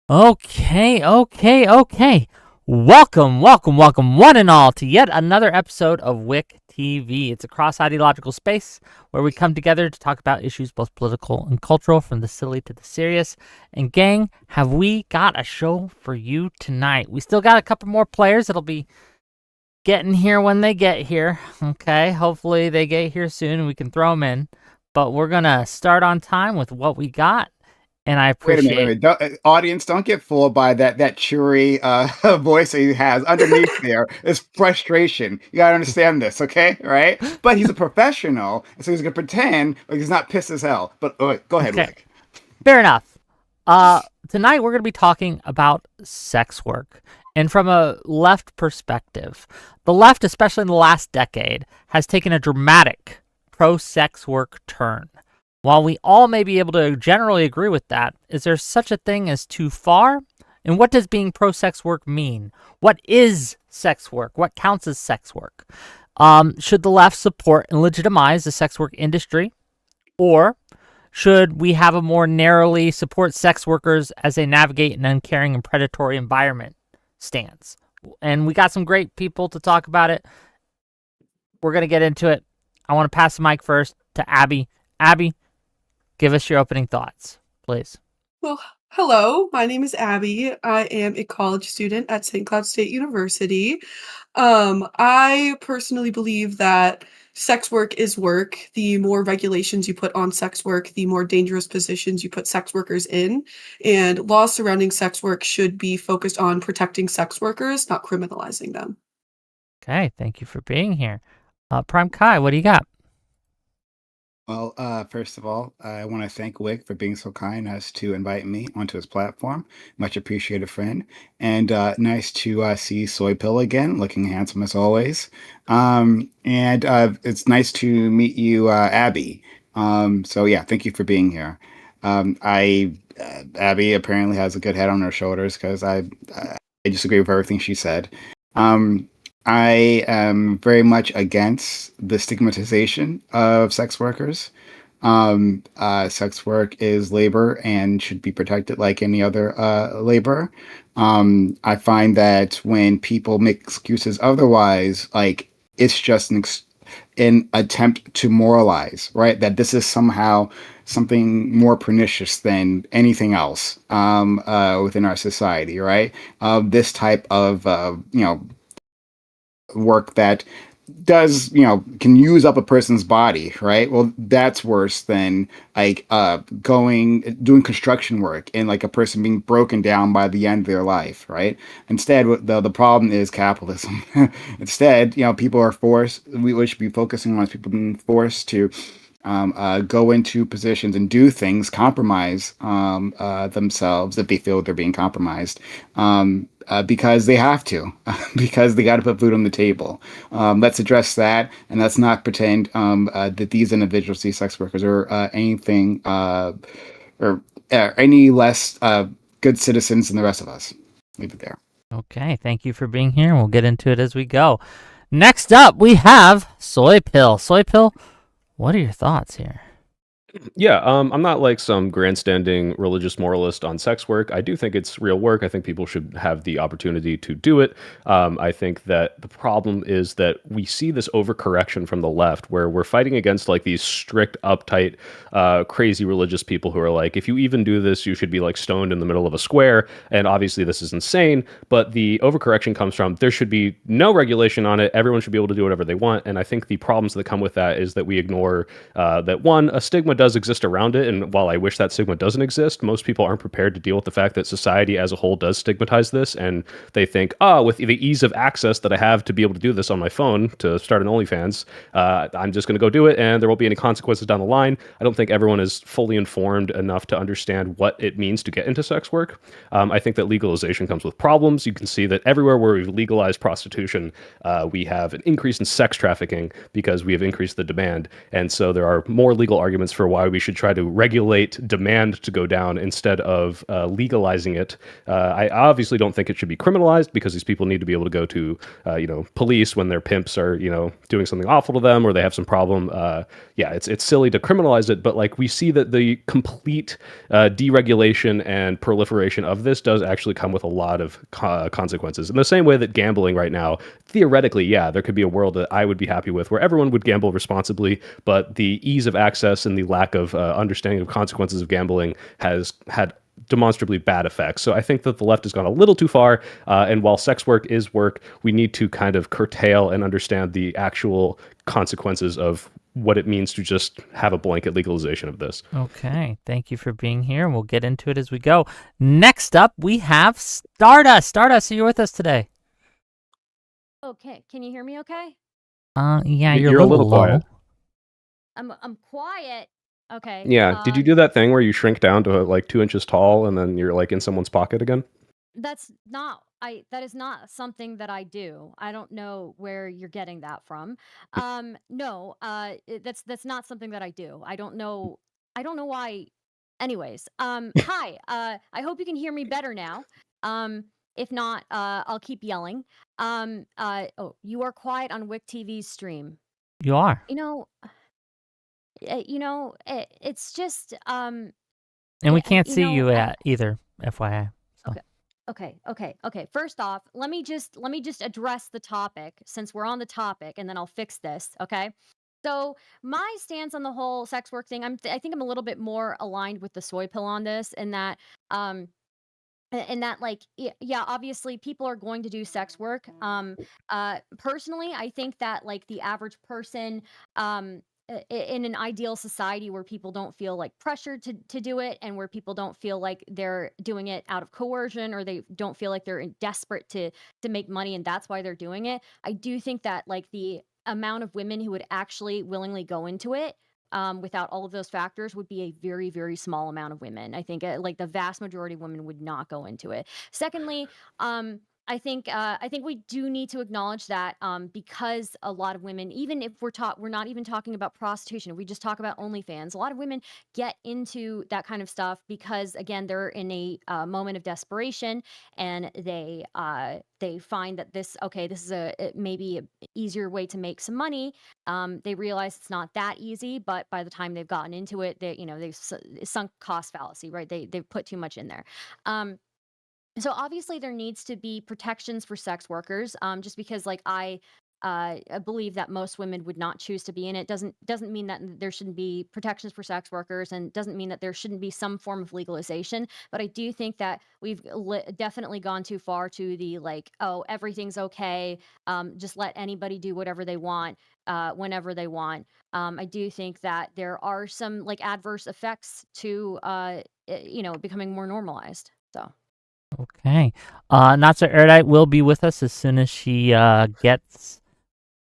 Okay. Welcome, one and all, to yet another episode of WIC TV. It's a cross-ideological space where we come together to talk about issues both political and cultural, from the silly to the serious. And gang, have we got a show for you tonight? We still got a couple more players that'll be getting here when they get here. Okay, hopefully they get here soon and we can throw them in. But we're gonna start on time with what we got. And I Wait a minute, appreciate. Audience, don't get fooled by that cheery voice that he has. Underneath there is frustration. You gotta understand this, okay? Right? But he's a professional, so he's gonna pretend like he's not pissed as hell. But go ahead, Okay, Rick. fair enough. Tonight we're going to be talking about sex work. And from a left perspective, the left, especially in the last decade, has taken a dramatic pro-sex work turn. While we all may be able to generally agree with that, is there such a thing as too far? And what does being pro-sex work mean? What is sex work? What counts as sex work? Should the left support and legitimize the sex work industry? Or should we have a more narrowly support sex workers as they navigate an uncaring and predatory environment stance? And we got some great people to talk about it. We're going to get into it. I want to pass the mic first to Abby. Abby, give us your opening thoughts, please. Well, hello, my name is Abby. I am a college student at St. Cloud State University. I personally believe that sex work is work. The more regulations you put on sex work, the more dangerous positions you put sex workers in. And laws surrounding sex work should be focused on protecting sex workers, not criminalizing them. Okay, thank you for being here. Primecayes, what do you got? Well, first of all, I want to thank Wick for being so kind as to invite me onto his platform. Much appreciated, friend. And nice to see Soypill again, looking handsome as always. And it's nice to meet you, Abby. So yeah, thank you for being here. Abby apparently has a good head on her shoulders because I disagree with everything she said. Um, I am very much against the stigmatization of sex workers. Sex work is labor and should be protected like any other labor. I find that when people make excuses otherwise, like it's just an attempt to moralize, right? That this is somehow something more pernicious than anything else within our society, right? This type of work that does can use up a person's body, right? Well, that's worse than like doing construction work and like a person being broken down by the end of their life, right? Instead, the problem is capitalism. Instead, people are forced. We should be focusing on people being forced to go into positions and do things, compromise themselves if they feel they're being compromised, because they have to, because they got to put food on the table. Let's address that, and let's not pretend that these individuals, these sex workers, are anything or any less good citizens than the rest of us. Leave it there. Okay, thank you for being here, and we'll get into it as we go. Next up, we have Soypill. Soypill, what are your thoughts here? Yeah, I'm not like some grandstanding religious moralist on sex work. I do think it's real work. I think people should have the opportunity to do it. I think that the problem is that we see this overcorrection from the left, where we're fighting against like these strict, uptight, crazy religious people who are like, if you even do this, you should be like stoned in the middle of a square. And obviously, this is insane. But the overcorrection comes from there should be no regulation on it. Everyone should be able to do whatever they want. And I think the problems that come with that is that we ignore that one, a stigma does exist around it, and while I wish that stigma doesn't exist, most people aren't prepared to deal with the fact that society as a whole does stigmatize this, and they think, with the ease of access that I have to be able to do this on my phone to start an OnlyFans, I'm just going to go do it, and there won't be any consequences down the line. I don't think everyone is fully informed enough to understand what it means to get into sex work. I think that legalization comes with problems. You can see that everywhere where we've legalized prostitution, we have an increase in sex trafficking because we have increased the demand, and so there are more legal arguments for for why we should try to regulate demand to go down instead of legalizing it. I obviously don't think it should be criminalized because these people need to be able to go to, police when their pimps are, doing something awful to them or they have some problem. Yeah, it's silly to criminalize it, but like we see that the complete deregulation and proliferation of this does actually come with a lot of consequences. In the same way that gambling right now, theoretically, yeah, there could be a world that I would be happy with where everyone would gamble responsibly, but the ease of access and the lack of understanding of consequences of gambling has had demonstrably bad effects. So I think that the left has gone a little too far. And while sex work is work, we need to kind of curtail and understand the actual consequences of what it means to just have a blanket legalization of this. Okay, thank you for being here, and we'll get into it as we go. Next up, we have Stardust. Stardust, are you with us today? Okay, can you hear me okay? Yeah, you're a little low. quiet. I'm quiet. Okay. Yeah. Did you do that thing where you shrink down to like 2 inches tall and then you're like in someone's pocket again? That is not something that I do. I don't know where you're getting that from. No, that's not something that I do. I don't know why. Anyways, hi. I hope you can hear me better now. If not, I'll keep yelling. Oh, you are quiet on Wick TV's stream. You are. It's just And we can't see you either, FYI. So. Okay. First off, let me just address the topic since we're on the topic, and then I'll fix this. Okay. So my stance on the whole sex work thing, I think I'm a little bit more aligned with the Soypill on this, in that like, yeah, obviously people are going to do sex work. Personally, I think that like the average person, in an ideal society where people don't feel like pressured to do it, and where people don't feel like they're doing it out of coercion, or they don't feel like they're desperate to make money and that's why they're doing it, I do think that like the amount of women who would actually willingly go into it, without all of those factors, would be a very, very small amount of women. I think like the vast majority of women would not go into it. Secondly, I think we do need to acknowledge that, because a lot of women, even if we're not even talking about prostitution, if we just talk about OnlyFans, a lot of women get into that kind of stuff because, again, they're in a moment of desperation, and they find that this is maybe an easier way to make some money. They realize it's not that easy, but by the time they've gotten into it, they've sunk cost fallacy, right? They've put too much in there. So obviously there needs to be protections for sex workers, just because like I believe that most women would not choose to be in it. Doesn't mean that there shouldn't be protections for sex workers, and doesn't mean that there shouldn't be some form of legalization. But I do think that we've definitely gone too far to the like, oh, everything's okay, just let anybody do whatever they want, whenever they want. I do think that there are some like adverse effects to becoming more normalized. So. Okay. Not so Erudite will be with us as soon as she gets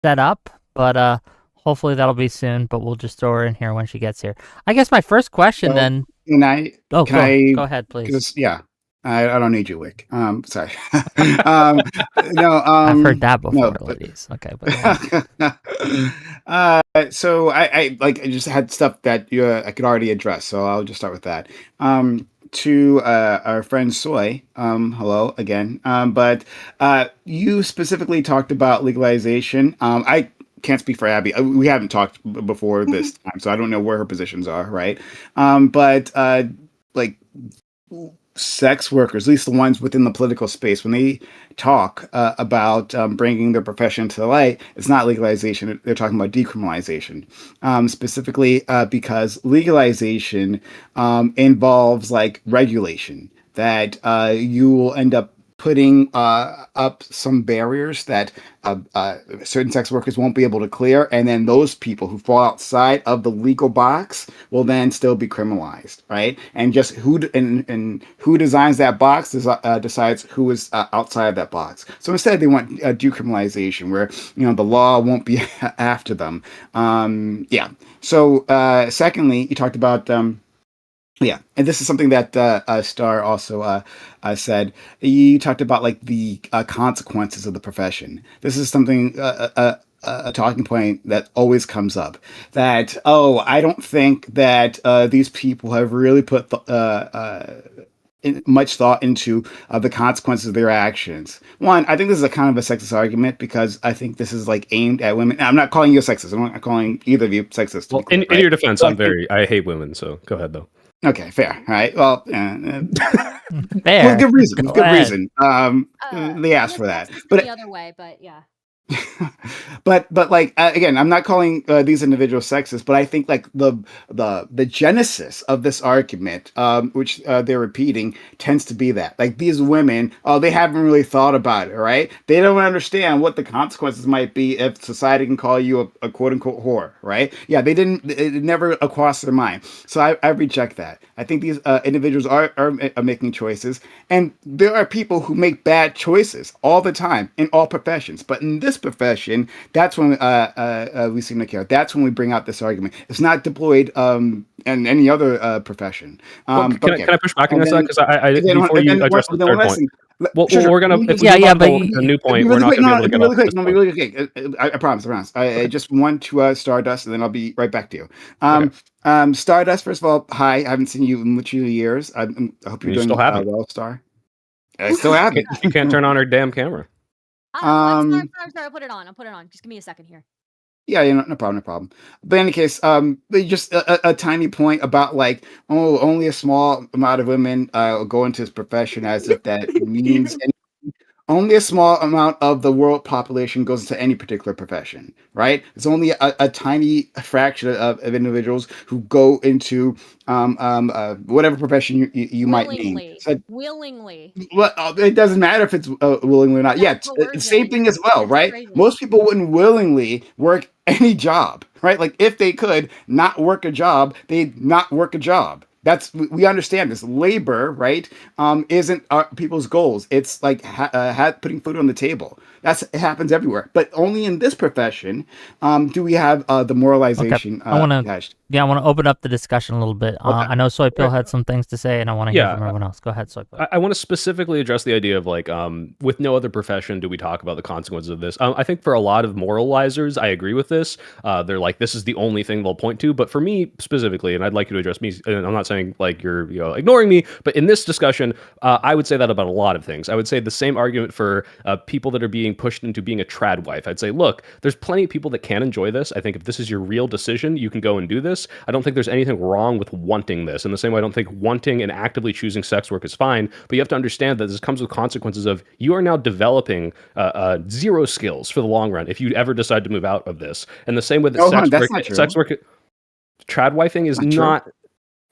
set up, but hopefully that'll be soon. But we'll just throw her in here when she gets here. I guess my first question then. Go ahead, please. Yeah, I don't need you, Wick. Sorry. No, I've heard that before, no, ladies. Okay, but so I just had stuff that I could already address, so I'll just start with that. To our friend Soy, hello again. But you specifically talked about legalization. I can't speak for Abby. We haven't talked before this time, so I don't know where her positions are, right? But like sex workers, at least the ones within the political space, when they talk about bringing their profession to the light, it's not legalization. They're talking about decriminalization, specifically because legalization involves like regulation that you will end up putting up some barriers that certain sex workers won't be able to clear, and then those people who fall outside of the legal box will then still be criminalized, right? And just who designs that box decides who is outside that box. So instead, they want decriminalization, where the law won't be after them. Yeah. So secondly, you talked about. Yeah, and this is something that Star also said. You talked about like the consequences of the profession. This is something a talking point that always comes up, that, oh, I don't think that these people have really put much thought into the consequences of their actions. One, I think this is a kind of a sexist argument because I think this is like aimed at women. I'm not calling you a sexist. I'm not calling either of you sexist. To Well, be clear, in right? your defense, So I think, I hate women, so go ahead though. okay, fair. All right. Well, well, Fair. good reason. Go Good ahead. reason. They I'm asked a for that, sexist in but the other way, but yeah. but like again, I'm not calling these individuals sexist, but I think like the genesis of this argument, which they're repeating, tends to be that like these women, oh, they haven't really thought about it, right? They don't understand what the consequences might be if society can call you a quote unquote whore, right? Yeah, they didn't. It never crossed their mind. So I reject that. I think these individuals are making choices, and there are people who make bad choices all the time in all professions, but in this profession, that's when we seem to care. That's when we bring out this argument. It's not deployed in any other profession. Well, But okay. can I push back And against that? then, Because I and then, before and you then, address the then one third last point. thing. Well, Sure, sure. we're gonna if we Yeah, move yeah, on but to a new point, we're Really not quick, gonna be no, able to it'll be get really off quick. this No, it'll point. be really quick. I promise. I promise. I Okay. just one to Stardust, and then I'll be right back to you. Okay. Stardust. First of all, hi. I haven't seen you in literally years. I hope you're You still doing haven't. well, Star. I still haven't. She can't turn on her damn camera. I'm sorry, Um, I'm sorry. I'll put it on. I'll put it on. Just give me a second here. Yeah, no problem, no problem. But in any case, just a tiny point about like, oh, only a small amount of women go into this profession, as if that means only a small amount of the world population goes into any particular profession, right? It's only a tiny fraction of individuals who go into whatever profession you might name. Willingly. So Willingly. well, it doesn't matter if it's willingly or not. No Yeah, same coercion. thing as well, It's right? crazy. Most people wouldn't willingly work any job, right? Like if they could not work a job, they'd not work a job. We understand this. Labor, right? Isn't people's goals. It's like putting food on the table. It happens everywhere, but only in this profession do we have the Okay. moralization I want to attached. Yeah, I want to open up the discussion a little bit. Okay. I know Soypill Right. had some things to say, and I want to hear Yeah. from everyone else. Go ahead, Soypill. I want to specifically address the idea of like, with no other profession do we talk about the consequences of this. I think for a lot of moralizers, I agree with this. They're like, this is the only thing they'll point to. But for me specifically, and I'd like you to address me, and I'm not saying like you're ignoring me, but in this discussion, I would say that about a lot of things. I would say the same argument for people that are being pushed into being a trad wife. I'd say, look, there's plenty of people that can enjoy this. I think if this is your real decision, you can go and do this. I don't think there's anything wrong with wanting this. In the same way, I don't think wanting and actively choosing sex work is fine, but you have to understand that this comes with consequences of you are now developing zero skills for the long run if you ever decide to move out of this. And the same with Oh, that's not true. sex work, trad wifing is Not true. not.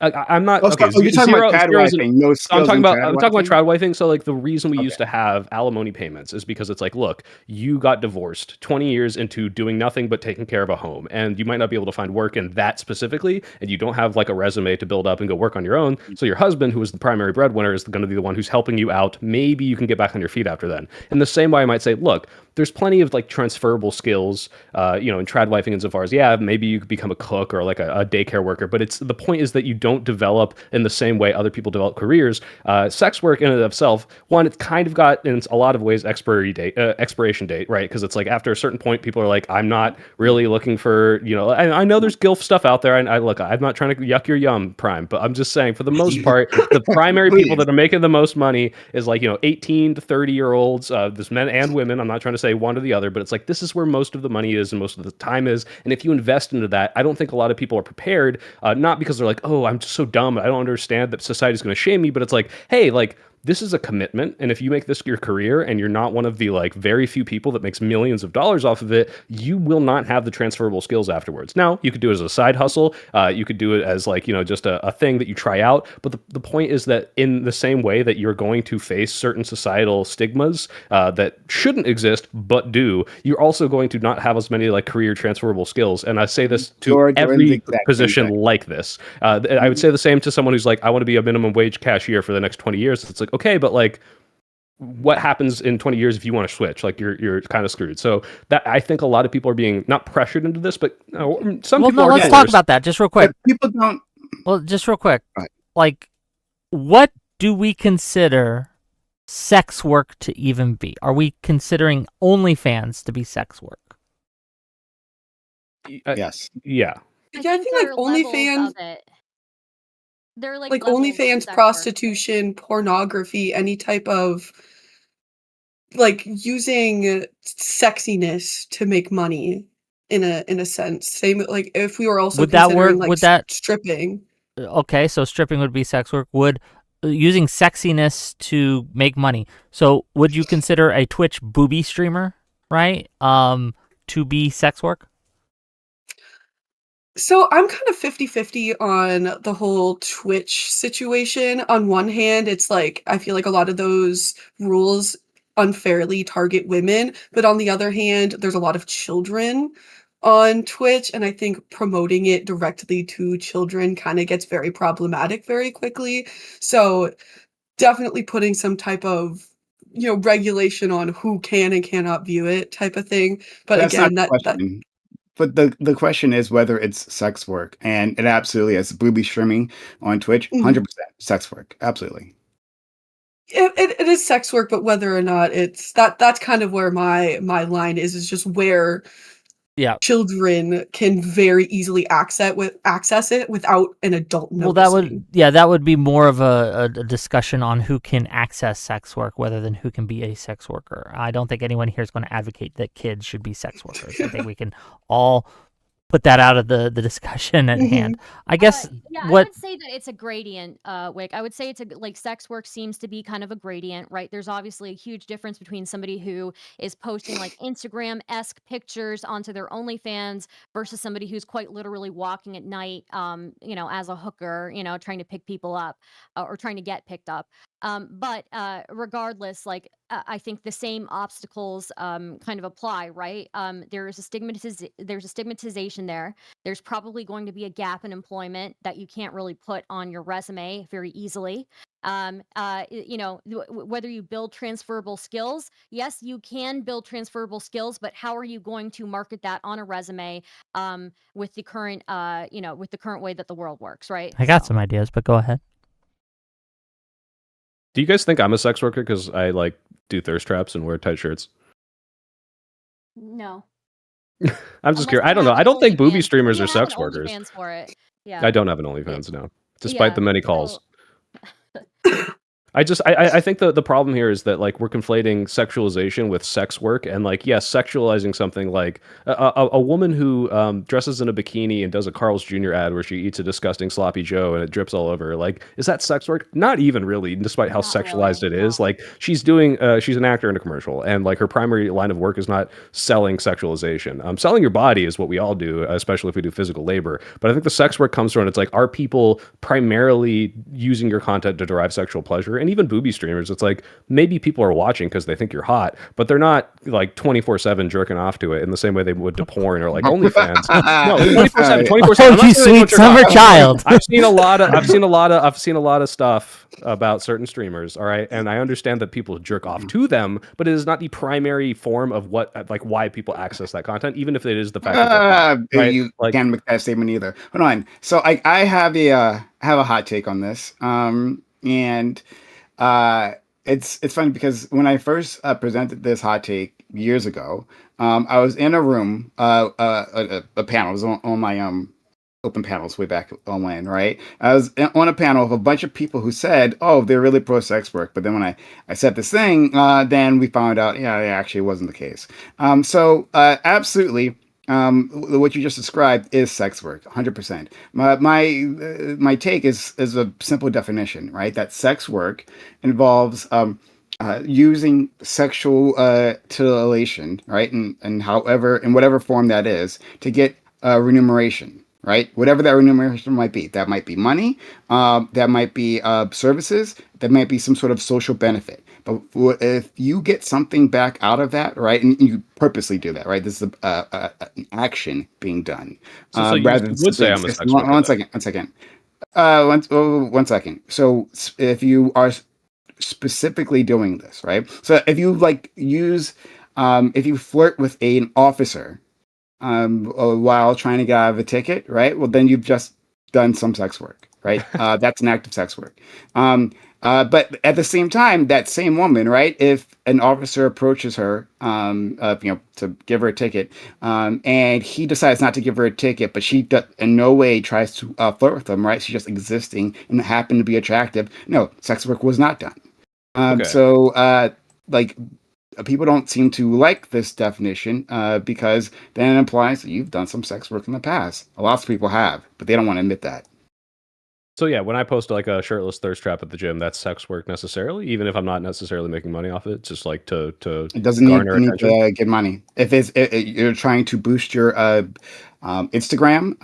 I'm not Oh, okay. you're talking about trad Zero isn't. wifing, no So I'm skills talking in about trad trad wifing? wifing. So like the reason we Okay. used to have alimony payments is because it's like, look, you got divorced 20 years into doing nothing but taking care of a home, and you might not be able to find work in that specifically, and you don't have like a resume to build up and go work on your own. So your husband, who is the primary breadwinner, is going to be the one who's helping you out. Maybe you can get back on your feet after then. In the same way, I might say, look, there's plenty of like transferable skills, in trad wifing insofar as, yeah, maybe you could become a cook or like a daycare worker, but the point is that you don't develop in the same way other people develop careers. Sex work in and of itself, one, it's kind of got in a lot of ways expiration date, right? Because it's like after a certain point, people are like, I'm not really looking for, I know there's GILF stuff out there, and look, I'm not trying to yuck your yum, Prime, but I'm just saying for the most part, the primary people that are making the most money is like 18 to 30-year-olds, this men and women. I'm not trying to say one or the other, but it's like this is where most of the money is and most of the time is. And if you invest into that, I don't think a lot of people are prepared, not because they're like, oh, I'm just so dumb, I don't understand that society's going to shame me, but it's like, hey, like this is a commitment, and if you make this your career and you're not one of the like very few people that makes millions of dollars off of it, you will not have the transferable skills afterwards. Now, you could do it as a side hustle, you could do it as like just a thing that you try out, but the point is that in the same way that you're going to face certain societal stigmas that shouldn't exist but do, you're also going to not have as many like career transferable skills. And I say this to You're doing the every exact same position thing. like this. I would say the same to someone who's like, I want to be a minimum wage cashier for the next 20 years. It's like, okay, but like what happens in 20 years if you want to switch? Like you're kind of screwed. So that I think a lot of people are being not pressured into this, but some Well, people no, are let's coerced. talk about that just real quick. But people don't. Well, just real quick. Right. Like, what do we consider sex work to even be? Are we considering OnlyFans to be sex work? Yes. Yeah. I Yeah, I think think there like are levels OnlyFans, of it. There are like like levels to OnlyFans, sex work. prostitution, pornography, any type of like using sexiness to make money in a sense. Same like if we were also Would that considering work? like Would that stripping. okay? So stripping would be sex work. Would using sexiness to make money? So would you consider a Twitch booby streamer, right? To be sex work? So I'm kind of 50-50 on the whole Twitch situation. On one hand, it's like I feel like a lot of those rules unfairly target women, but on the other hand, there's a lot of children on Twitch, and I think promoting it directly to children kind of gets very problematic very quickly. So definitely putting some type of regulation on who can and cannot view it type of thing. But That's not again, the that question. But the question is whether it's sex work, and it absolutely is. Booby streaming on Twitch, mhm. 100% sex work, absolutely. It is sex work, but whether or not it's that's kind of where my line is just where Yeah. children can very easily access it without an adult Well, noticing. that would be more of a discussion on who can access sex work rather than who can be a sex worker. I don't think anyone here is going to advocate that kids should be sex workers. I think we can all put that out of the discussion at hand. Mhm. I guess Yeah, I what would say that it's a gradient, Wick. I would say it's like sex work seems to be kind of a gradient, right? There's obviously a huge difference between somebody who is posting like Instagram-esque pictures onto their OnlyFans versus somebody who's quite literally walking at night, as a hooker, trying to pick people up or trying to get picked up. But regardless, like I think the same obstacles kind of apply, right? There's a stigmatization there. There's probably going to be a gap in employment that you can't really put on your resume very easily. Whether you build transferable skills, yes, you can build transferable skills, but how are you going to market that on a resume with the current, with the current way that the world works, right? I got some ideas, but go ahead. Do you guys think I'm a sex worker because I like do thirst traps and wear tight shirts? No. I'm just Unless curious. I you don't know. have I an don't think booby OnlyFans. streamers You are have an sex workers. OnlyFans for it. I Yeah. don't have an It, OnlyFans now, despite yeah. the many calls. So I think the problem here is that like we're conflating sexualization with sex work, and like yes, sexualizing something like a woman who dresses in a bikini and does a Carl's Jr. ad where she eats a disgusting sloppy Joe and it drips all over her. Like, is that sex work? Not even really, despite how not sexualized really. it is. No. Like she's an actor in a commercial, and like her primary line of work is not selling sexualization. Selling your body is what we all do, especially if we do physical labor. But I think the sex work comes from it's like, are people primarily using your content to derive sexual pleasure? And even booby streamers, it's like maybe people are watching because they think you're hot, but they're not like 24/7 jerking off to it in the same way they would to porn or like OnlyFans. No, 24/7, 24/7. Oh, I'm not you saying they don't sweet jerk off. summer child. I've seen a lot of stuff about certain streamers, all right? And I understand that people jerk off to them, but it is not the primary form of why people access that content, even if it is the fact that they're hot, right? You Like, can't make that statement either. Hold on. So I have a hot take on this. And uh, it's funny because when I first presented this hot take years ago, I was in a room, a panel. It was on my open panels way back on when, right? I was on a panel of a bunch of people who said, "Oh, they're really pro sex work." But then when I said this thing, then we found out, yeah, it actually wasn't the case. Absolutely. What you just described is sex work, 100%. My take is a simple definition, right? That sex work involves using sexual titillation, right, and however in whatever form that is to get remuneration, right? Whatever that remuneration might be. That might be money, that might be services, that might be some sort of social benefit. But if you get something back out of that, right, and you purposely do that, right? This is an action being done, so you rather than would simply say I'm a existing. sex worker One then? second, one second. One second. So if you are specifically doing this, right? So if you if you flirt with an officer while trying to get out of a ticket, right? Well, then you've just done some sex work, right? That's an act of sex work. But at the same time, that same woman, right? If an officer approaches her, to give her a ticket, and he decides not to give her a ticket, but she in no way tries to flirt with him, right? She's just existing and happened to be attractive. No, sex work was not done. Okay. So, like, people don't seem to like this definition because then it implies that you've done some sex work in the past. Lots of people have, but they don't want to admit that. So yeah, when I post like a shirtless thirst trap at the gym, that's sex work necessarily, even if I'm not necessarily making money off it, just like to It doesn't garner need attention. to get money. If you're trying to boost your Instagram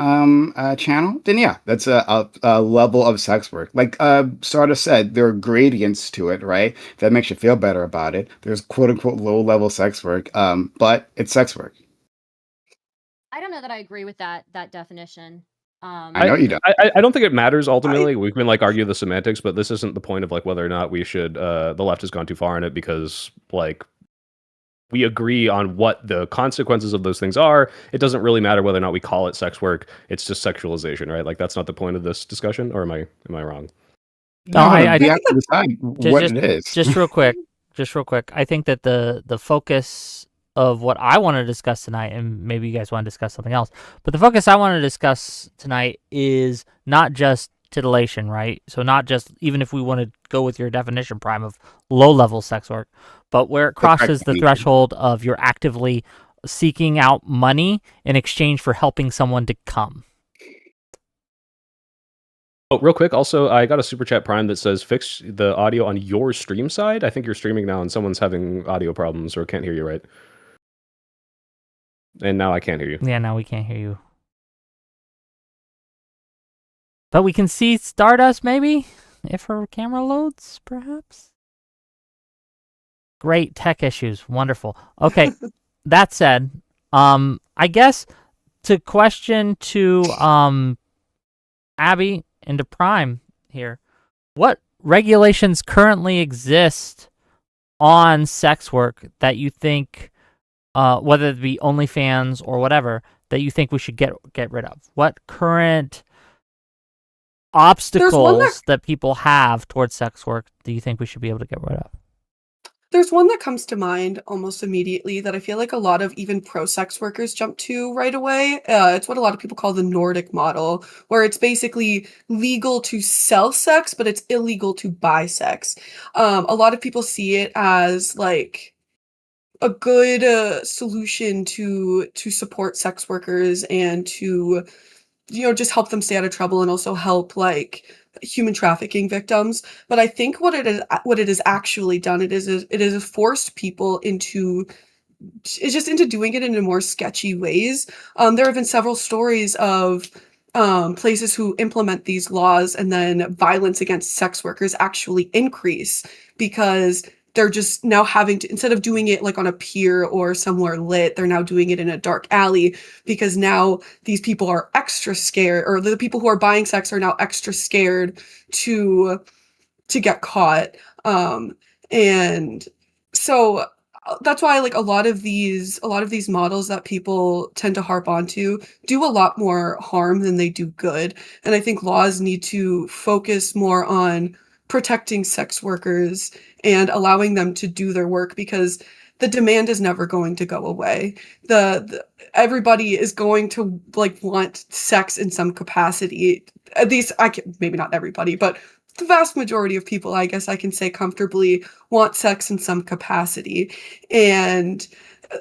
channel, then yeah, that's a level of sex work. Like Stardust said, there are gradients to it, right? That makes you feel better about it. There's quote unquote low level sex work, but it's sex work. I don't know that I agree with that definition. I know you don't. I don't think it matters ultimately. We can like argue the semantics, but this isn't the point of like whether or not we should the left has gone too far in it, because like we agree on what the consequences of those things are. It doesn't really matter whether or not we call it sex work. It's just sexualization, right? Like that's not the point of this discussion, or am I wrong? No, We have to decide what it is. Just real quick. I think that the focus of what I want to discuss tonight, and maybe you guys want to discuss something else, but the focus I want to discuss tonight is not just titillation, right? So not just, even if we want to go with your definition, Prime, of low-level sex work, but where it crosses the threshold of you're actively seeking out money in exchange for helping someone to come. Oh, real quick, also, I got a super chat Prime that says fix the audio on your stream side. I think you're streaming now and someone's having audio problems or can't hear you right. And now I can't hear you. Yeah, now we can't hear you. But we can see Stardust, maybe? If her camera loads, perhaps? Great tech issues. Wonderful. Okay, that said, I guess to question to Abby and to Prime here, what regulations currently exist on sex work that you think, whether it be OnlyFans or whatever, that you think we should get rid of? What current obstacles that people have towards sex work do you think we should be able to get rid of? There's one that comes to mind almost immediately that I feel like a lot of even pro-sex workers jump to right away. It's what a lot of people call the Nordic model, where it's basically legal to sell sex, but it's illegal to buy sex. A lot of people see it as like a good solution to support sex workers and to just help them stay out of trouble and also help like human trafficking victims. But I think what it is actually done, it is forced people into doing it in more sketchy ways. There have been several stories of places who implement these laws and then violence against sex workers actually increase because they're just now having to, instead of doing it like on a pier or somewhere lit, they're now doing it in a dark alley because now these people are extra scared, or the people who are buying sex are now extra scared to get caught. And so that's why like a lot of these models that people tend to harp onto do a lot more harm than they do good. And I think laws need to focus more on protecting sex workers and allowing them to do their work, because the demand is never going to go away. Everybody is going to like want sex in some capacity. At least maybe not everybody, but the vast majority of people, I guess I can say comfortably, want sex in some capacity. And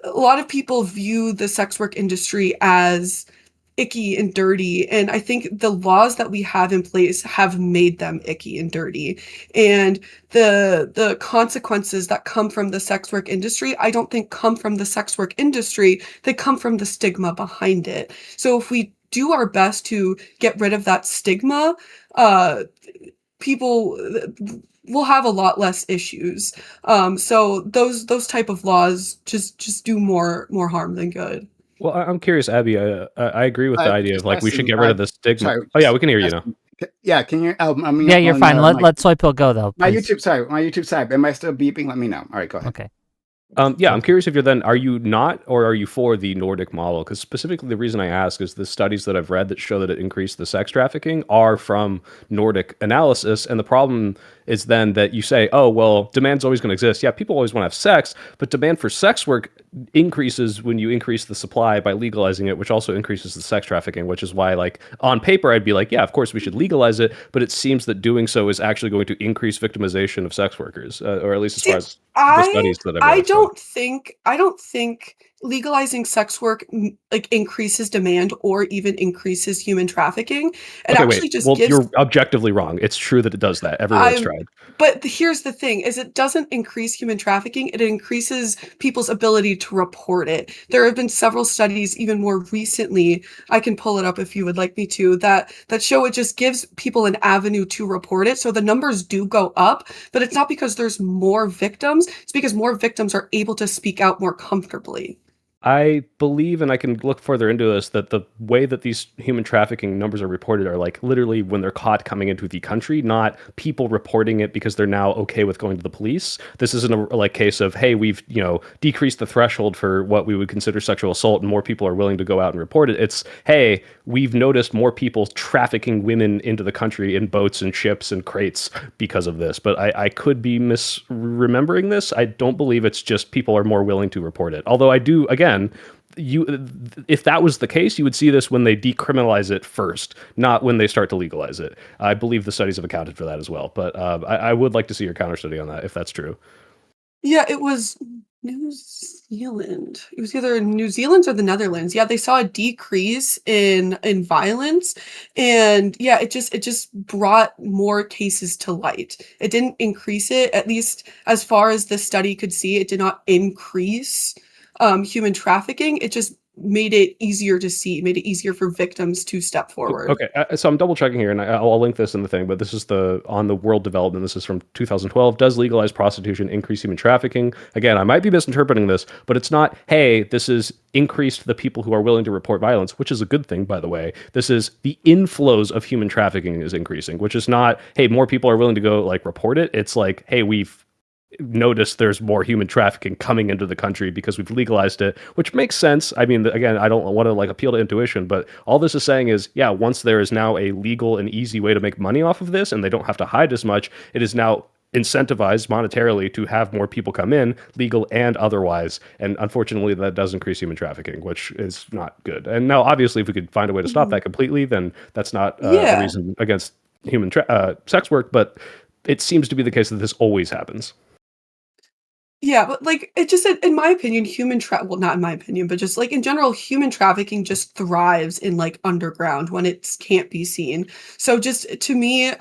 a lot of people view the sex work industry as icky and dirty, and I think the laws that we have in place have made them icky and dirty. And the consequences that come from the sex work industry, I don't think come from the sex work industry, they come from the stigma behind it. So if we do our best to get rid of that stigma, people will have a lot less issues. So those type of laws just do more harm than good. Well, I'm curious, Abby. I agree with the idea of like we should get rid of the stigma. Sorry, oh yeah, we can hear you now. Yeah, can you? Yeah, you're fine. Let Soypill go though. My Please. YouTube side. Am I still beeping? Let me know. All right, go ahead. Okay. Yeah, I'm curious if are you not, or are you for the Nordic model? Because specifically the reason I ask is the studies that I've read that show that it increased the sex trafficking are from Nordic analysis. And the problem is then that you say, oh, well, demand's always going to exist. Yeah, people always want to have sex, but demand for sex work increases when you increase the supply by legalizing it, which also increases the sex trafficking, which is why, like, on paper, I'd be like, yeah, of course we should legalize it, but it seems that doing so is actually going to increase victimization of sex workers, or at least as See, far as the I studies that I've I read. So, don't think legalizing sex work like increases demand or even increases human trafficking. It okay, wait. actually just Well, gives you're objectively wrong. It's true that it does that everywhere it's I'm tried. but here's the thing is it doesn't increase human trafficking, it increases people's ability to report it. There have been several studies even more recently, I can pull it up if you would like me to, that show it just gives people an avenue to report it. So the numbers do go up, but it's not because there's more victims, it's because more victims are able to speak out more comfortably. I believe, and I can look further into this, that the way that these human trafficking numbers are reported are like literally when they're caught coming into the country, not people reporting it because they're now okay with going to the police. This isn't a like case of, hey, we've, decreased the threshold for what we would consider sexual assault and more people are willing to go out and report it. It's, hey, we've noticed more people trafficking women into the country in boats and ships and crates because of this. But I could be misremembering this. I don't believe it's just people are more willing to report it. Although I do, again, you if that was the case, you would see this when they decriminalize it first, not when they start to legalize it. I believe the studies have accounted for that as well. But I would like to see your counter study on that if that's true. Yeah, it was New Zealand. It was either New Zealand or the Netherlands. Yeah, they saw a decrease in violence, and yeah, it just brought more cases to light. It didn't increase it, at least as far as the study could see. It did not increase human trafficking. It just made it easier to see, made it easier for victims to step forward. Okay, so I'm double checking here, and I'll link this in the thing. But this is on the World Development. This is from 2012. Does legalized prostitution increase human trafficking? Again, I might be misinterpreting this, but it's not. Hey, this is increased the people who are willing to report violence, which is a good thing, by the way. This is the inflows of human trafficking is increasing, which is not. Hey, more people are willing to go like report it. It's like, hey, we've notice there's more human trafficking coming into the country because we've legalized it, which makes sense. I mean, again, I don't want to like appeal to intuition, but all this is saying is, yeah, once there is now a legal and easy way to make money off of this and they don't have to hide as much, it is now incentivized monetarily to have more people come in, legal and otherwise. And unfortunately, that does increase human trafficking, which is not good. And now, obviously, if we could find a way to stop Mhm. that completely, then that's not a Yeah. reason against sex work. But it seems to be the case that this always happens. Yeah, but, like, it just in my opinion, well, not in my opinion, but just, like, in general, human trafficking just thrives in, like, underground when it can't be seen. So just to me,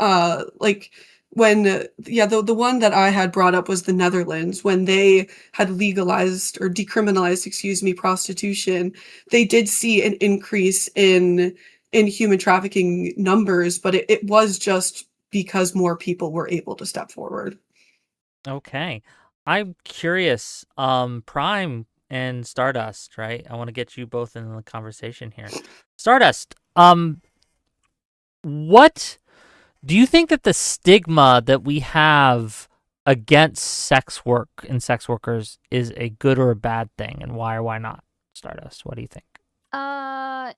like, when yeah, the one that I had brought up was the Netherlands. When they had legalized or decriminalized, excuse me, prostitution, they did see an increase in human trafficking numbers, but it was just because more people were able to step forward. Okay. I'm curious, Prime and Stardust, right? I want to get you both in the conversation here. Stardust, what do you think that the stigma that we have against sex work and sex workers is a good or a bad thing, and why or why not? Stardust, what do you think?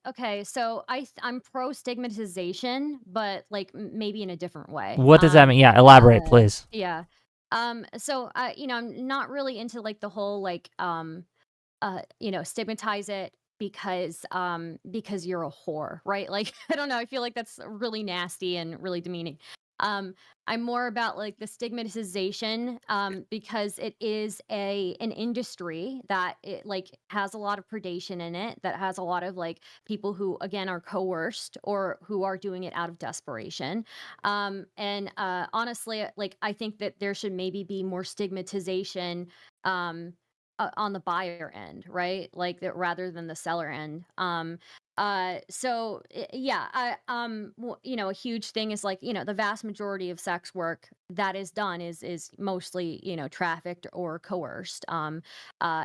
Okay, so I'm pro stigmatization, but like maybe in a different way. What does that mean? Yeah, elaborate, please. Yeah. So I'm not really into like the whole like stigmatize it because you're a whore, right? Like I don't know, I feel like that's really nasty and really demeaning. Um I'm more about like the stigmatization because it is an industry that it like has a lot of predation in it, that has a lot of like people who again are coerced or who are doing it out of desperation. And honestly, like I think that there should maybe be more stigmatization um on the buyer end, right? Like that rather than the seller end. Yeah, a huge thing is like, the vast majority of sex work that is done is mostly, trafficked or coerced. And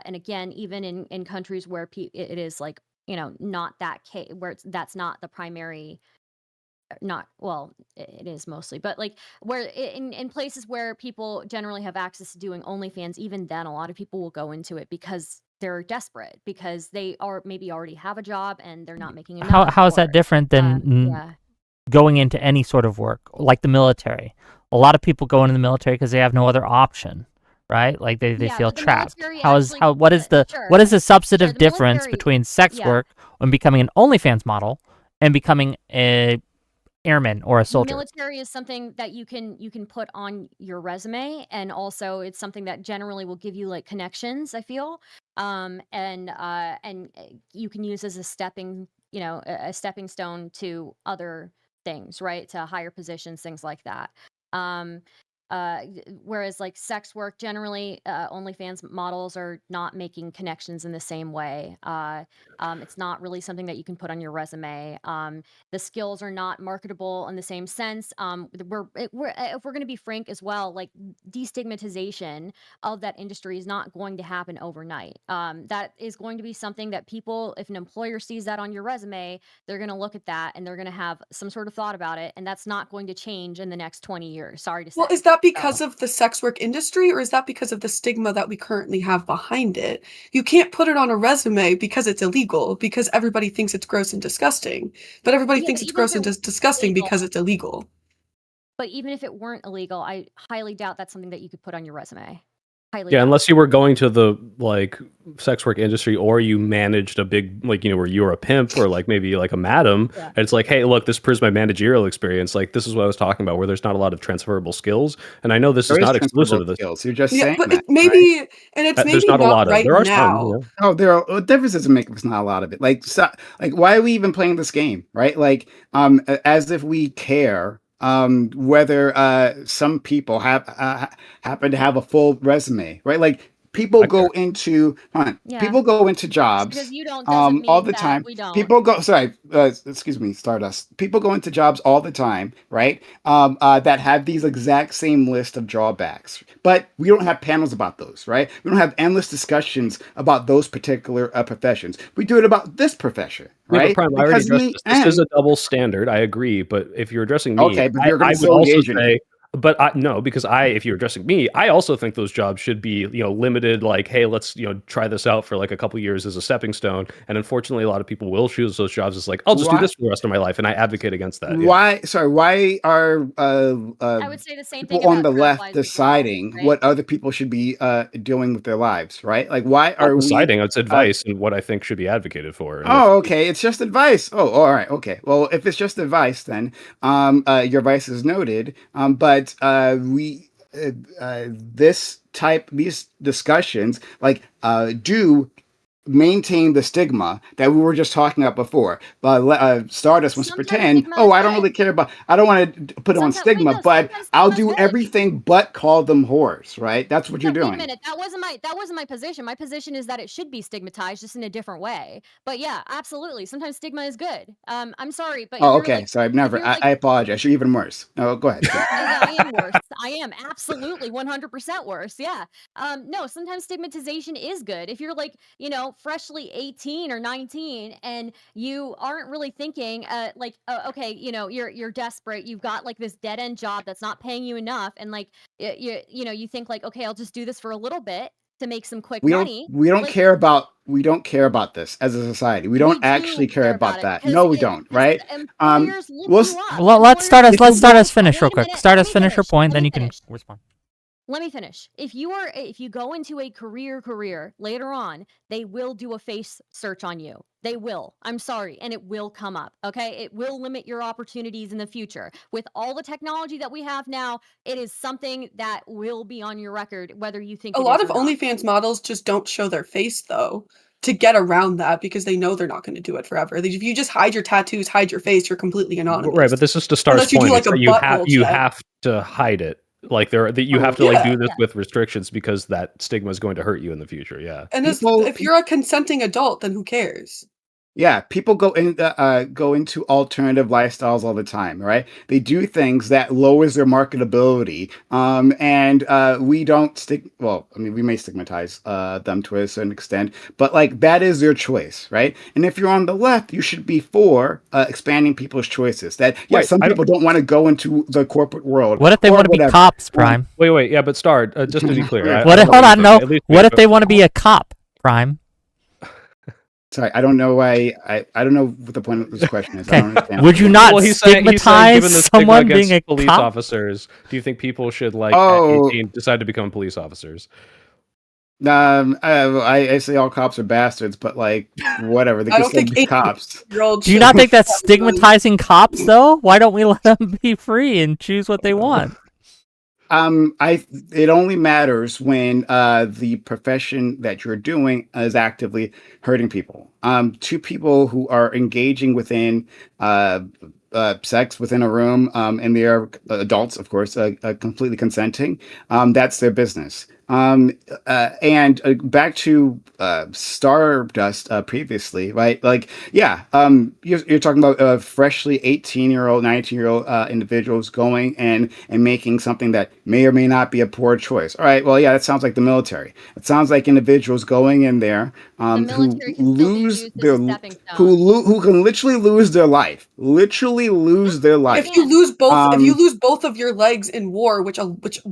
again, even in countries where it is like, not that case where that's not the primary not well it is mostly but like in places where people generally have access to doing OnlyFans, even then a lot of people will go into it because they're desperate because they are maybe already have a job and they're not making enough How is that or different than yeah. going into any sort of work, like the military? A lot of people go into the military because they have no other option, right? Like they Yeah, feel but the trapped. military How is actually how what is the sure. what is the substantive Sure, the difference military between sex yeah. work and becoming an OnlyFans model and becoming a airman or a soldier? Military is something that you can put on your resume, and also it's something that generally will give you like connections, I feel. And you can use as a stepping, a stepping stone to other things, right? To higher positions, things like that. Um Whereas like sex work generally, OnlyFans models are not making connections in the same way. It's not really something that you can put on your resume. The skills are not marketable in the same sense. If we're going to be frank as well, like destigmatization of that industry is not going to happen overnight. That is going to be something that people, if an employer sees that on your resume, they're going to look at that and they're going to have some sort of thought about it, and that's not going to change in the next 20 years. Sorry to say. Well, is that because So, of the sex work industry, or is that because of the stigma that we currently have behind it? You can't put it on a resume because it's illegal, because everybody thinks it's gross and disgusting. But everybody yeah, thinks but it's even if gross it and were disgusting illegal, because it's illegal. but even if it weren't illegal, I highly doubt that's something that you could put on your resume. Highly Yeah, doubt. unless you were going to the like sex work industry, or you managed a big like where you were a pimp, or like maybe like a madam, Yeah. and it's like, hey, look, this proves my managerial experience. Like this is what I was talking about, where there's not a lot of transferable skills, and I know this There is is not exclusive transferable of this. skills. You're just Yeah, saying but that, it right? maybe, and it's There's maybe not a not lot of. right There are some. now. Oh, there are what difference does it make if it's not a lot of it? Like, like why are we even playing this game, right? Like, as if we care, whether some people happen to have a full resume, right? Like, people I care. go into, Yeah. people go into Just because jobs, you don't doesn't all mean the that time. we don't. People go, sorry, excuse me, Stardust. People go into jobs all the time, right? That have these exact same list of drawbacks, but we don't have panels about those, right? We don't have endless discussions about those particular professions. We do it about this profession, Yeah, but right? Prime, I already Because in addressed the this. This is end, a double standard. I agree, but if you're addressing me, okay, but you're going I to would still also engage in it. say, but no, because if you're addressing me, I also think those jobs should be, limited. Like, hey, let's, try this out for like a couple years as a stepping stone. And unfortunately, a lot of people will choose those jobs as like, I'll just do Why? this for the rest of my life, and I advocate against that. Yeah. Why? Sorry. Why are I would say the same people thing on about the career left wise as well, deciding right? what other people should be doing with their lives? Right? Like, why Not are we? deciding, it's Uh, advice and what I think should be advocated for. And if Oh, okay. It's just advice. Oh, all right. Okay. Well, if it's just advice, then your advice is noted. But these discussions, like, do maintain the stigma that we were just talking about before. Stardust wants to Sometimes pretend, stigma oh, is I don't good. really care about, I don't want to put on Sometimes wait, stigma, no, but sometimes I'll stigma is do good. everything but call them whores, right? That's what you're No, wait a doing. minute. That wasn't my position. My position is that it should be stigmatized, just in a different way. But yeah, absolutely. Sometimes stigma is good. I'm sorry, but Oh, okay. So I've if never, you're like, I apologize. You're even worse. Oh, go ahead. yeah, I am worse. I am absolutely 100% worse. Yeah. No, sometimes stigmatization is good. If you're like, freshly 18 or 19 and you aren't really thinking, okay, you're desperate. You've got like this dead end job that's not paying you enough. And like, you think like, okay, I'll just do this for a little bit to make some quick money. Like, We don't care about this as a society. We we don't do actually care care about about it that. because No, we don't, right? employers look We'll, you up. Well, let's Employers if let you go, Stardust finish real wait a quick. minute. Let Stardust, me finish your finish. point, Let then me you can finish. respond. Let me finish. If you go into a career later on, they will do a face search on you. They will. I'm sorry, and it will come up. Okay, it will limit your opportunities in the future. With all the technology that we have now, it is something that will be on your record, whether you think A it lot is of or not. OnlyFans models just don't show their face though, to get around that because they know they're not going to do it forever. If you just hide your tattoos, hide your face, you're completely right, anonymous. but this is to Star's Unless you do point. like It's a that butthole you check. have to hide it. Like that you have oh, to like do Yeah. this Yeah. with restrictions because that stigma is going to hurt you in the future. Yeah. And people, if you're a consenting adult, then who cares? yeah, people go into alternative lifestyles all the time, right? They do things that lowers their marketability, and we don't stick. Well, I mean, we may stigmatize them to a certain extent, but like that is their choice, right? And if you're on the left, you should be for expanding people's choices. That yeah, Right. some I don't. people don't want to go into the corporate world What if they or want to be whatever. cops, Prime? Wait. Yeah, but Star. Just to be clear, Weird. What? I If, don't hold mean on, to- no. At least What if they want to be a cop, Prime? Sorry, I don't know why. I don't know what the point of this question is. I Okay. don't understand. Would you not Well, he's saying given stigmatize the stigma someone against being a police cop? officers, do you think people should like at Oh, 18 decide to become police officers? I say all cops are bastards, but like whatever, they I can don't still think be cops. 18-year-old Do you not think that's stigmatizing cops, though? Why don't we let them be free and choose what they want? It only matters when the profession that you're doing is actively hurting people. Two people who are engaging within sex within a room, and they are adults, of course, completely consenting. That's their business. And back to Stardust previously, right? Like, yeah, you're talking about freshly 18-year-old, 19-year-old individuals going and making something that may or may not be a poor choice. All right, well, yeah, that sounds like the military. It sounds like individuals going in there The who military can still be lose used as their a stepping stone. who can literally lose their life, literally lose their life. If you lose both, if you Um, lose both of your legs in war, which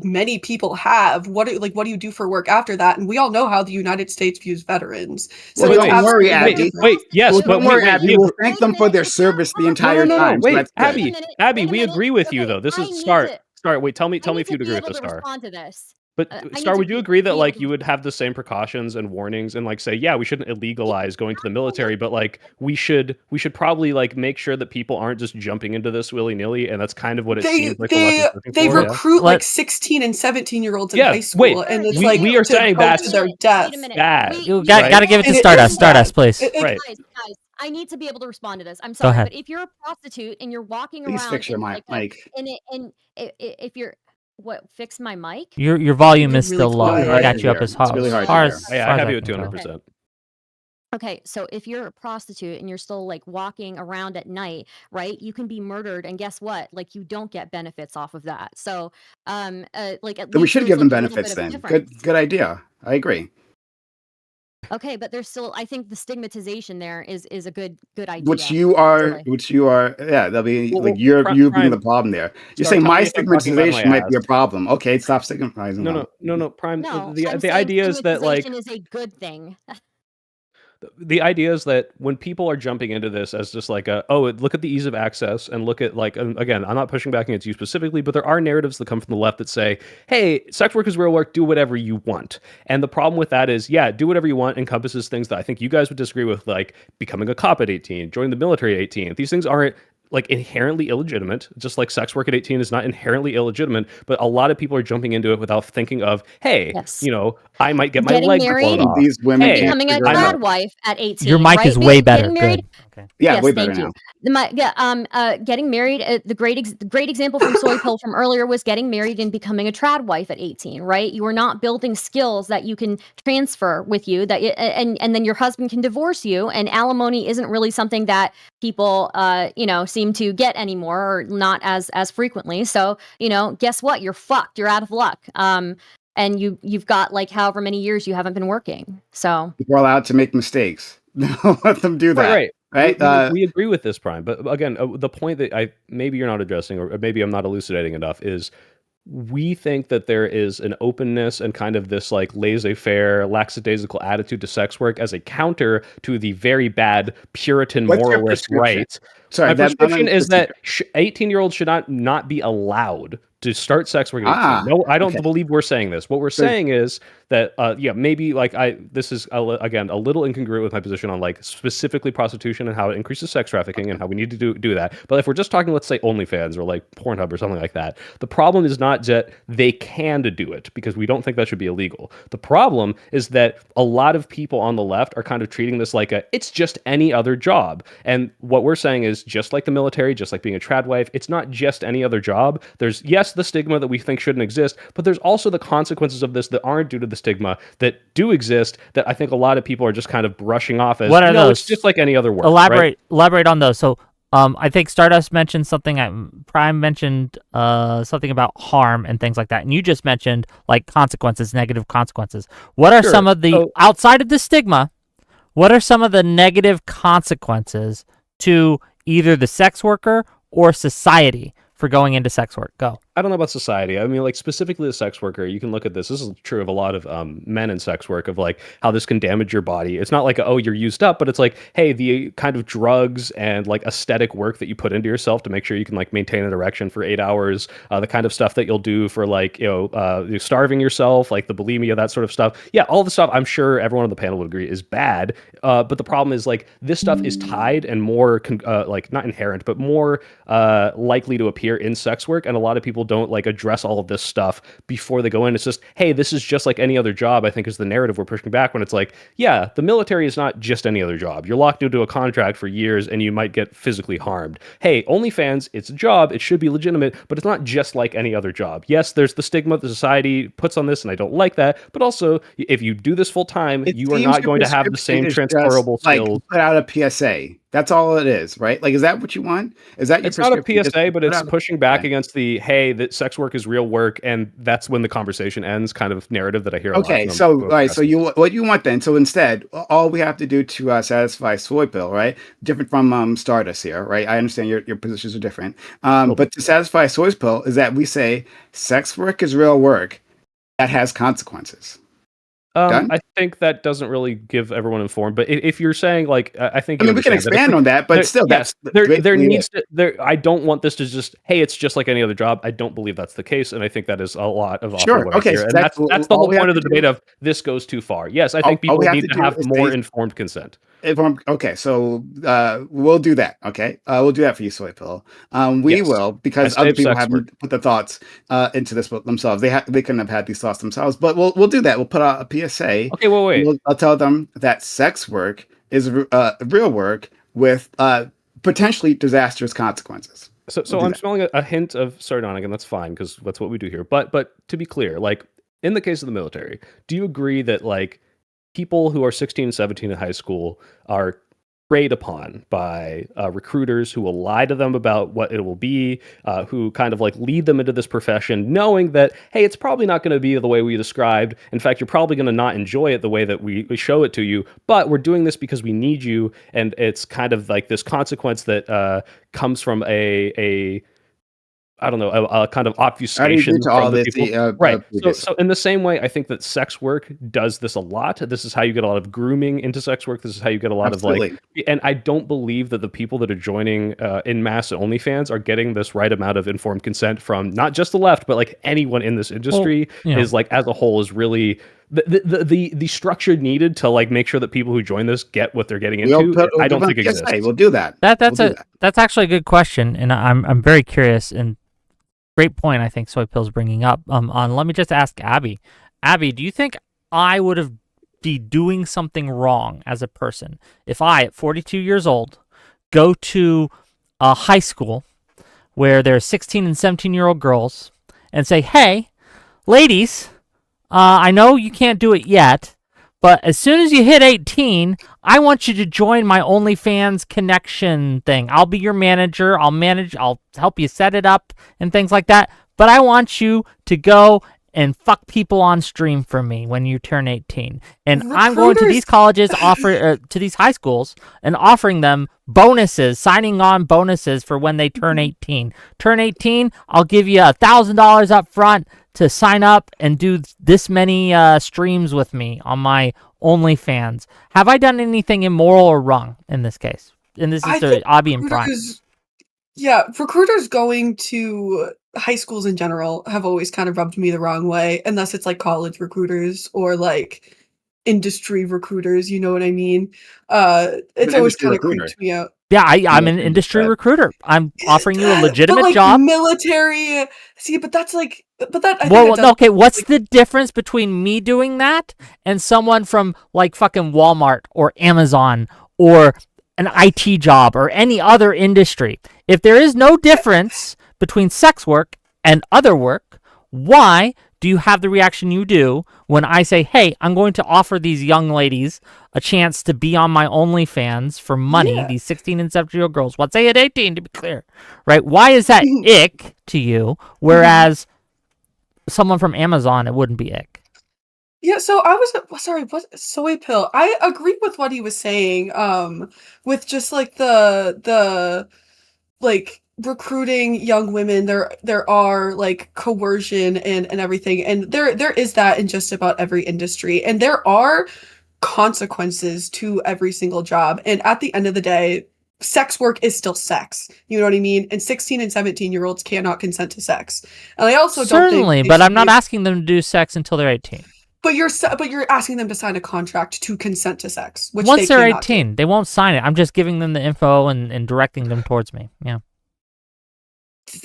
many people have, what do you do for work after that? And we all know how the United States views veterans. So Well, it's don't absolutely worry, no Abby. different. Yes, well, but don't worry, Abby. we We'll agree. thank them for their service the entire No. time. So Wait, that's good. Abby, Abby, Wait a we minute. agree with you Okay, though. This I is need Star. to. Star, wait, tell me I need if to you'd be agree with able this, to Star. respond to this. But I need Star, to would you agree that be able like to you would have the same precautions and warnings and like say, yeah, we shouldn't illegalize going to the military, but like we should probably like make sure that people aren't just jumping into this willy nilly, and that's kind of what it They seems like the left they is looking they for. Yeah. recruit like Let 16 and 17-year-olds in Yeah. high Wait. school, and Sir, it's you like We are to saying go that's to their Wait death. a minute. bad. You Right. gotta give it to And it Stardust. is Stardust, bad. please. Right. Guys, I need to be able to respond to this. I'm Go sorry, ahead. but if you're a prostitute and you're walking Please around fix your in like a mic. if you're what fix my mic? Your volume You're is really still low. Really I hard quiet. got to you up hear. as It's really hard to far hear. as Yeah, far I as have I you at can tell. 200%. Okay, so if you're a prostitute and you're still like walking around at night, right? You can be murdered, and guess what? Like you don't get benefits off of that. So, like at Then we least should there's give them like a little bit benefits of then. difference. Good idea. I agree. Okay, but there's still, I think the stigmatization there is a good Which idea. you are, Actually. yeah, that'll be Well, like you're being Prime, the problem there. You're Star, saying tell my me if I'm talking about my stigmatization might be a ass. problem. Okay, stop stigmatizing them. No, Prime. No, The I'm the saying idea is that like stigmatization is a good thing. the idea is that when people are jumping into this as just like look at the ease of access and look at like again, I'm not pushing back against you specifically, but there are narratives that come from the left that say, hey, sex work is real work, do whatever you want. And the problem with that is, yeah, do whatever you want encompasses things that I think you guys would disagree with, like becoming a cop at 18, joining the military at 18. These things aren't like inherently illegitimate, just like sex work at 18 is not inherently illegitimate, but a lot of people are jumping into it without thinking of, hey, Yes. I might get my Getting leg married blown And off. these women Hey, can't Becoming a figure it I'm out. trad wife at 18. Your mic right? is way better. Getting married. Good. Okay. Yeah, Yes, way better thank you. now. Getting married. The great example from Soypill from earlier was getting married and becoming a trad wife at 18. Right? You are not building skills that you can transfer with you. And then your husband can divorce you. And alimony isn't really something that people seem to get anymore, or not as frequently. So guess what? You're fucked. You're out of luck. And you've got like however many years you haven't been working. So People are allowed to make mistakes. Don't let them do that. Right. Right? We agree with this, Prime. But again, the point that maybe you're not addressing, or maybe I'm not elucidating enough, is we think that there is an openness and kind of this like laissez-faire, lackadaisical attitude to sex work as a counter to the very bad Puritan What's your moralist prescription? right. Sorry, My that prescription is that 18-year-olds should not be allowed to start sex work at 18. No, I don't okay. believe we're saying this. What we're saying is that maybe like this is again a little incongruent with my position on like specifically prostitution and how it increases sex trafficking and how we need to do that. But if we're just talking, let's say OnlyFans or like Pornhub or something like that, the problem is not that they can do it, because we don't think that should be illegal. The problem is that a lot of people on the left are kind of treating this like it's just any other job. And what we're saying is, just like the military, just like being a trad wife, it's not just any other job. There's the stigma that we think shouldn't exist, but there's also the consequences of this that aren't due to the stigma that do exist, that I think a lot of people are just kind of brushing off as, What are those? It's just like any other work. Elaborate Right? on those. So I think Stardust mentioned something. Prime mentioned something about harm and things like that, and you just mentioned like consequences, negative consequences. What are some of the outside of the stigma? What are some of the negative consequences to either the sex worker or society for going into sex work? Go. I don't know about society. I mean, like specifically the sex worker, you can look at this. This is true of a lot of men in sex work, of like how this can damage your body. It's not like, oh, you're used up, but it's like, hey, the kind of drugs and like aesthetic work that you put into yourself to make sure you can like maintain an erection for 8 hours, the kind of stuff that you'll do for like, you're starving yourself, like the bulimia, that sort of stuff. Yeah, all the stuff I'm sure everyone on the panel would agree is bad. But the problem is like this stuff is tied and more like not inherent, but more likely to appear in sex work, and a lot of people don't like address all of this stuff before they go in. It's just, hey, this is just like any other job, I think is the narrative we're pushing back, when it's like, yeah, the military is not just any other job. You're locked into a contract for years and you might get physically harmed. Hey, OnlyFans, it's a job, it should be legitimate, but it's not just like any other job. Yes, there's the stigma the society puts on this, and I don't like that, but also if you do this full time, you are not going to have the same transferable skills. Put out a PSA. That's all it is, right? Like, is that what you want? Is that your It's not a prescription? PSA, but it's pushing back Okay. against the, hey, that sex work is real work, and that's when the conversation ends kind of narrative that I hear a lot Okay, from so both right, so progressives. what you want then? So instead, all we have to do to satisfy Soypill, right? Different from Stardust here, right? I understand your positions are different, Little bit. but to satisfy Soypill is that we say sex work is real work that has consequences. Done. I think that doesn't really give everyone informed, but if you're saying like, I think I you mean, we can understand that expand on that, but there, still, yes, that's there basically it. needs to there. I don't want this to just, hey, it's just like any other job. I don't believe that's the case, and I think that is a lot of often Sure. what I Okay, hear, so and that's that's the all whole we have point of to the do. debate of this goes too far. Yes, I think All we people have need to to do have is more say, informed consent. if I'm okay, so we'll do that. Okay, we'll do that for you, Soypill. We Yes, will, I because other save people sex work. haven't put the thoughts into this book themselves. They couldn't have had these thoughts themselves. But we'll do that. We'll put out a PSA. Okay, well, And wait. I'll tell them that sex work is real work with potentially disastrous consequences. We'll So do I'm that. smelling a hint of sardonic, and that's fine because that's what we do here. But to be clear, like in the case of the military, do you agree that like people who are 16 and 17 in high school are preyed upon by recruiters who will lie to them about what it will be, who kind of like lead them into this profession, knowing that, hey, it's probably not going to be the way we described. In fact, you're probably going to not enjoy it the way that we show it to you, but we're doing this because we need you. And it's kind of like this consequence that comes from a I don't know, a kind of I already agreed obfuscation to from all the this people. Right. previous. So in the same way, I think that sex work does this a lot. This is how you get a lot of grooming into sex work. This is how you get a lot of like, Absolutely. and I don't believe that the people that are joining in mass OnlyFans are getting this right amount of informed consent from not just the left, but like anyone in this Well, industry is like as a whole is really the structure needed to like make sure that people who join this get what they're getting into. We'll I give don't them think PSA. exists. We'll do that. We'll do that. that's actually a good question, and I'm very curious, and great point I think Soypill's bringing up. On let me just ask Abby. Abby, do you think I would have be doing something wrong as a person if I, at 42 years old, go to a high school where there's 16 and 17-year-old girls and say, "Hey, ladies, I know you can't do it yet, but as soon as you hit 18, I want you to join my OnlyFans connection thing. I'll be your manager. I'll help you set it up and things like that. But I want you to go and fuck people on stream for me when you turn 18. And I'm going to these Recruiters. colleges, to these high schools, and offering them bonuses, signing on bonuses for when they turn 18. Turn 18, I'll give you $1,000 up front to sign up and do this many streams with me on my OnlyFans. Have I done anything immoral or wrong in this case? And this I is to think Abby and Prime. recruiters going to high schools in general have always kind of rubbed me the wrong way, unless it's like college recruiters or like industry recruiters, you know what I mean? It's An always industry kind of recruiter. creeped me out. Yeah, I'm Yeah, an you just industry said. recruiter. I'm offering you a But legitimate like job. military, see, but that's like, but that I think Well, that does okay, what's like the difference between me doing that and someone from like fucking Walmart or Amazon or an IT job or any other industry? If there is no difference between sex work and other work, why do you have the reaction you do when I say, "Hey, I'm going to offer these young ladies a chance to be on my OnlyFans for money," yeah. these 16 and 17-year-old girls, let's say at 18 to be clear, right? Why is that ick to you, whereas someone from Amazon, it wouldn't be ick? Yeah, so I was sorry, what Soypill. I agree with what he was saying, with just like the like recruiting young women, there are like coercion and everything, and there is that in just about every industry, and there are consequences to every single job. And at the end of the day, sex work is still sex. You know what I mean? And 16 and 17-year-olds cannot consent to sex. And I also don't Certainly, think but I'm not asking them to do sex until they're 18. but you're asking them to sign a contract to consent to sex, which Once they they're cannot 18, they won't sign it. I'm just giving them the info and directing them towards me. Yeah. do.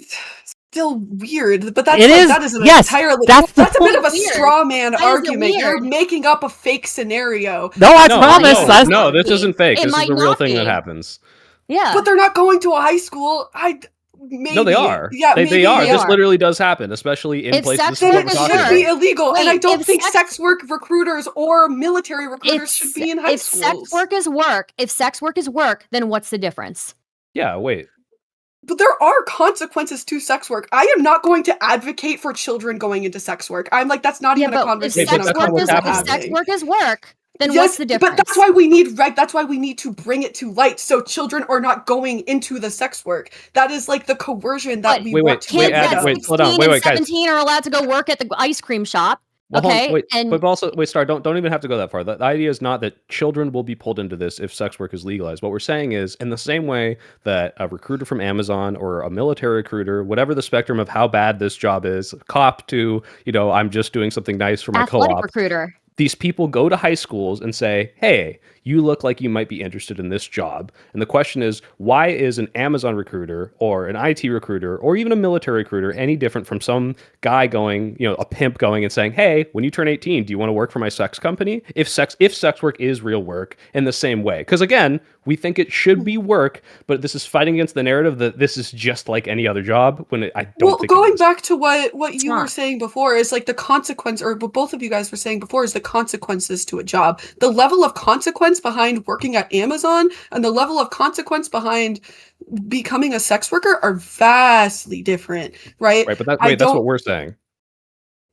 Still weird, but that's It like, is. that is an Yes, entirely that's the a bit of a Weird. straw man Why is it argument. You're weird? making up a fake scenario. No, I No, promise. no, that's- no, this isn't fake. It This is might a real not thing that be. happens. Yeah. But they're not going to a high school. Maybe. No, they are. Yeah, they maybe are. they This are. literally does happen, especially in If places sex Then like work it we're is talking should about. be illegal, and I Wait, don't if think sex- sex work recruiters or military recruiters If should be in high if schools. sex work is work, then what's the difference? Yeah, wait. But there are consequences to sex work. I am not going to advocate for children going into sex work. I'm like, that's not even a but conversation but I'm that's not what's comfortable happening. if sex having. work is work, then Yes, what's the difference? but that's why we need to bring it to light, so children are not going into the sex work. That is like the coercion that But we Wait, want to kids get rid at of. wait, slow down. 16 Wait, and wait, guys. 17 are allowed to go work at the ice cream shop. Well, hold on, Okay, wait, and but also wait, Star. Don't even have to go that far. The idea is not that children will be pulled into this if sex work is legalized. What we're saying is, in the same way that a recruiter from Amazon or a military recruiter, whatever the spectrum of how bad this job is, cop to I'm just doing something nice for my athletic co-op. recruiter. These people go to high schools and say, hey, you look like you might be interested in this job. And the question is, why is an Amazon recruiter or an IT recruiter or even a military recruiter any different from some guy going, a pimp going and saying, hey, when you turn 18, do you want to work for my sex company? If sex work is real work in the same way. Because again, we think it should be work, but this is fighting against the narrative that this is just like any other job when I don't think Going it is. back to what you were not. saying before is like the consequence, or what both of you guys were saying before, is the consequences to a job. The level of consequence behind working at Amazon and the level of consequence behind becoming a sex worker are vastly different, right? Right, but that's what we're saying.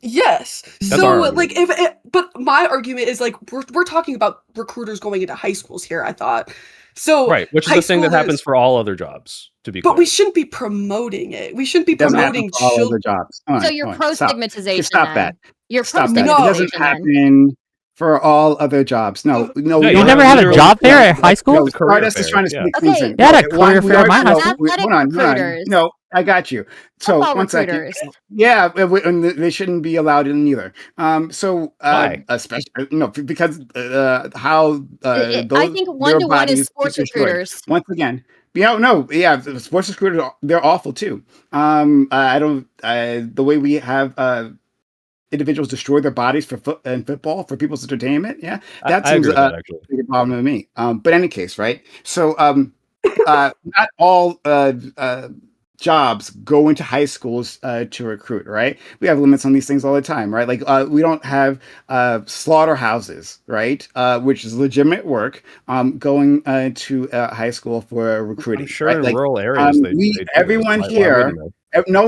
Yes. That's So our like argument. but my argument is like we're talking about recruiters going into high schools here, I thought. So Right, which is high the thing that school happens for all other jobs, to be clear. but we shouldn't be promoting it. We shouldn't be It doesn't happen promoting for all other children. jobs. Come on, So you're come on, pro stop. stigmatization. Stop that. You're pro Stop that. It No. doesn't stigmatization. then. happen for all other jobs. No, No, You you never had a literally- job fair at high school? No, The career Stardust is fair, trying to yeah. sneak Okay. things in. They had a No, career fair at my high no, school. Athletic hold on. recruiters. No, I got you. So Football one second. recruiters. Yeah, and they shouldn't be allowed in either. Why? Especially because how I those think their 1-to-1 bodies is sports get destroyed. recruiters. Once again, the sports recruiters they're awful too. I don't the way we have individuals destroy their bodies for football for people's entertainment. Yeah, that I seems agree with that, actually. a big problem to me. But in any case, right? So not all jobs go into high schools to recruit, right? We have limits on these things all the time, right? Like we don't have slaughterhouses, right? Which is legitimate work going to high school for recruiting. I'm sure right? in Like, rural areas they do. everyone Why here. wouldn't No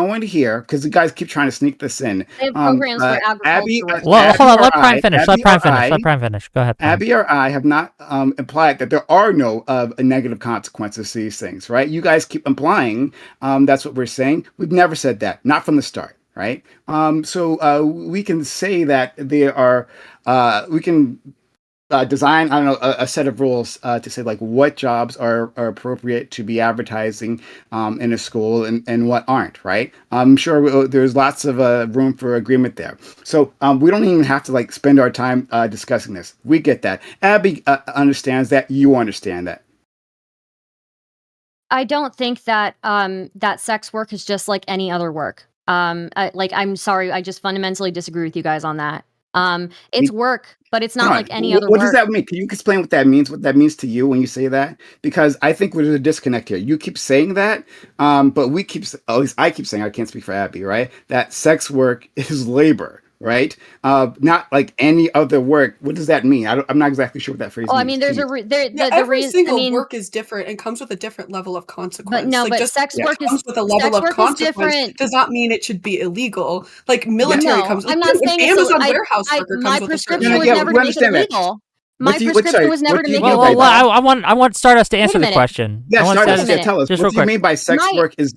one here, because the guys keep trying to sneak this in. They have programs for Abby, agriculture. Well, hold on. or Let Prime I- finish. Abby Let Prime or finish. I- Let Prime finish. Go ahead, Prime. Abby or I have not implied that there are no negative consequences to these things, right? You guys keep implying that's what we're saying. We've never said that, not from the start, right? So we can say that there are, we can design, I don't know, a set of rules to say like what jobs are appropriate to be advertising in a school and what aren't, right? I'm sure there's lots of room for agreement there. So we don't even have to like spend our time discussing this. We get that. Abby understands that. You understand that. I don't think that that sex work is just like any other work. I'm sorry, I just fundamentally disagree with you guys on that. It's work, but it's not Come on. like any other What work. does that mean? Can you explain what that means? What that means to you when you say that? Because I think there's a disconnect here. You keep saying that, but at least I keep saying, I can't speak for Abby, right? That sex work is labor, right? Not like any other work. What does that mean? I'm not exactly sure what that phrase Well, I means. mean, there's Every reason. single work is different and comes with a different level of consequence. But no, like, but just sex work comes is with a level sex of work is consequence different. does not mean it should be illegal. Like military No, comes. I'm not An saying it's Amazon I- warehouse I- worker my comes with a certain prescription was Yeah, never we to make it understand that. illegal. My prescription was never what to do you make it mean Well, by illegal. that? I want Stardust to Wait answer a the minute. question. Yeah, I want Stardust, minute. tell us. just What real do you quick. mean by sex My- work is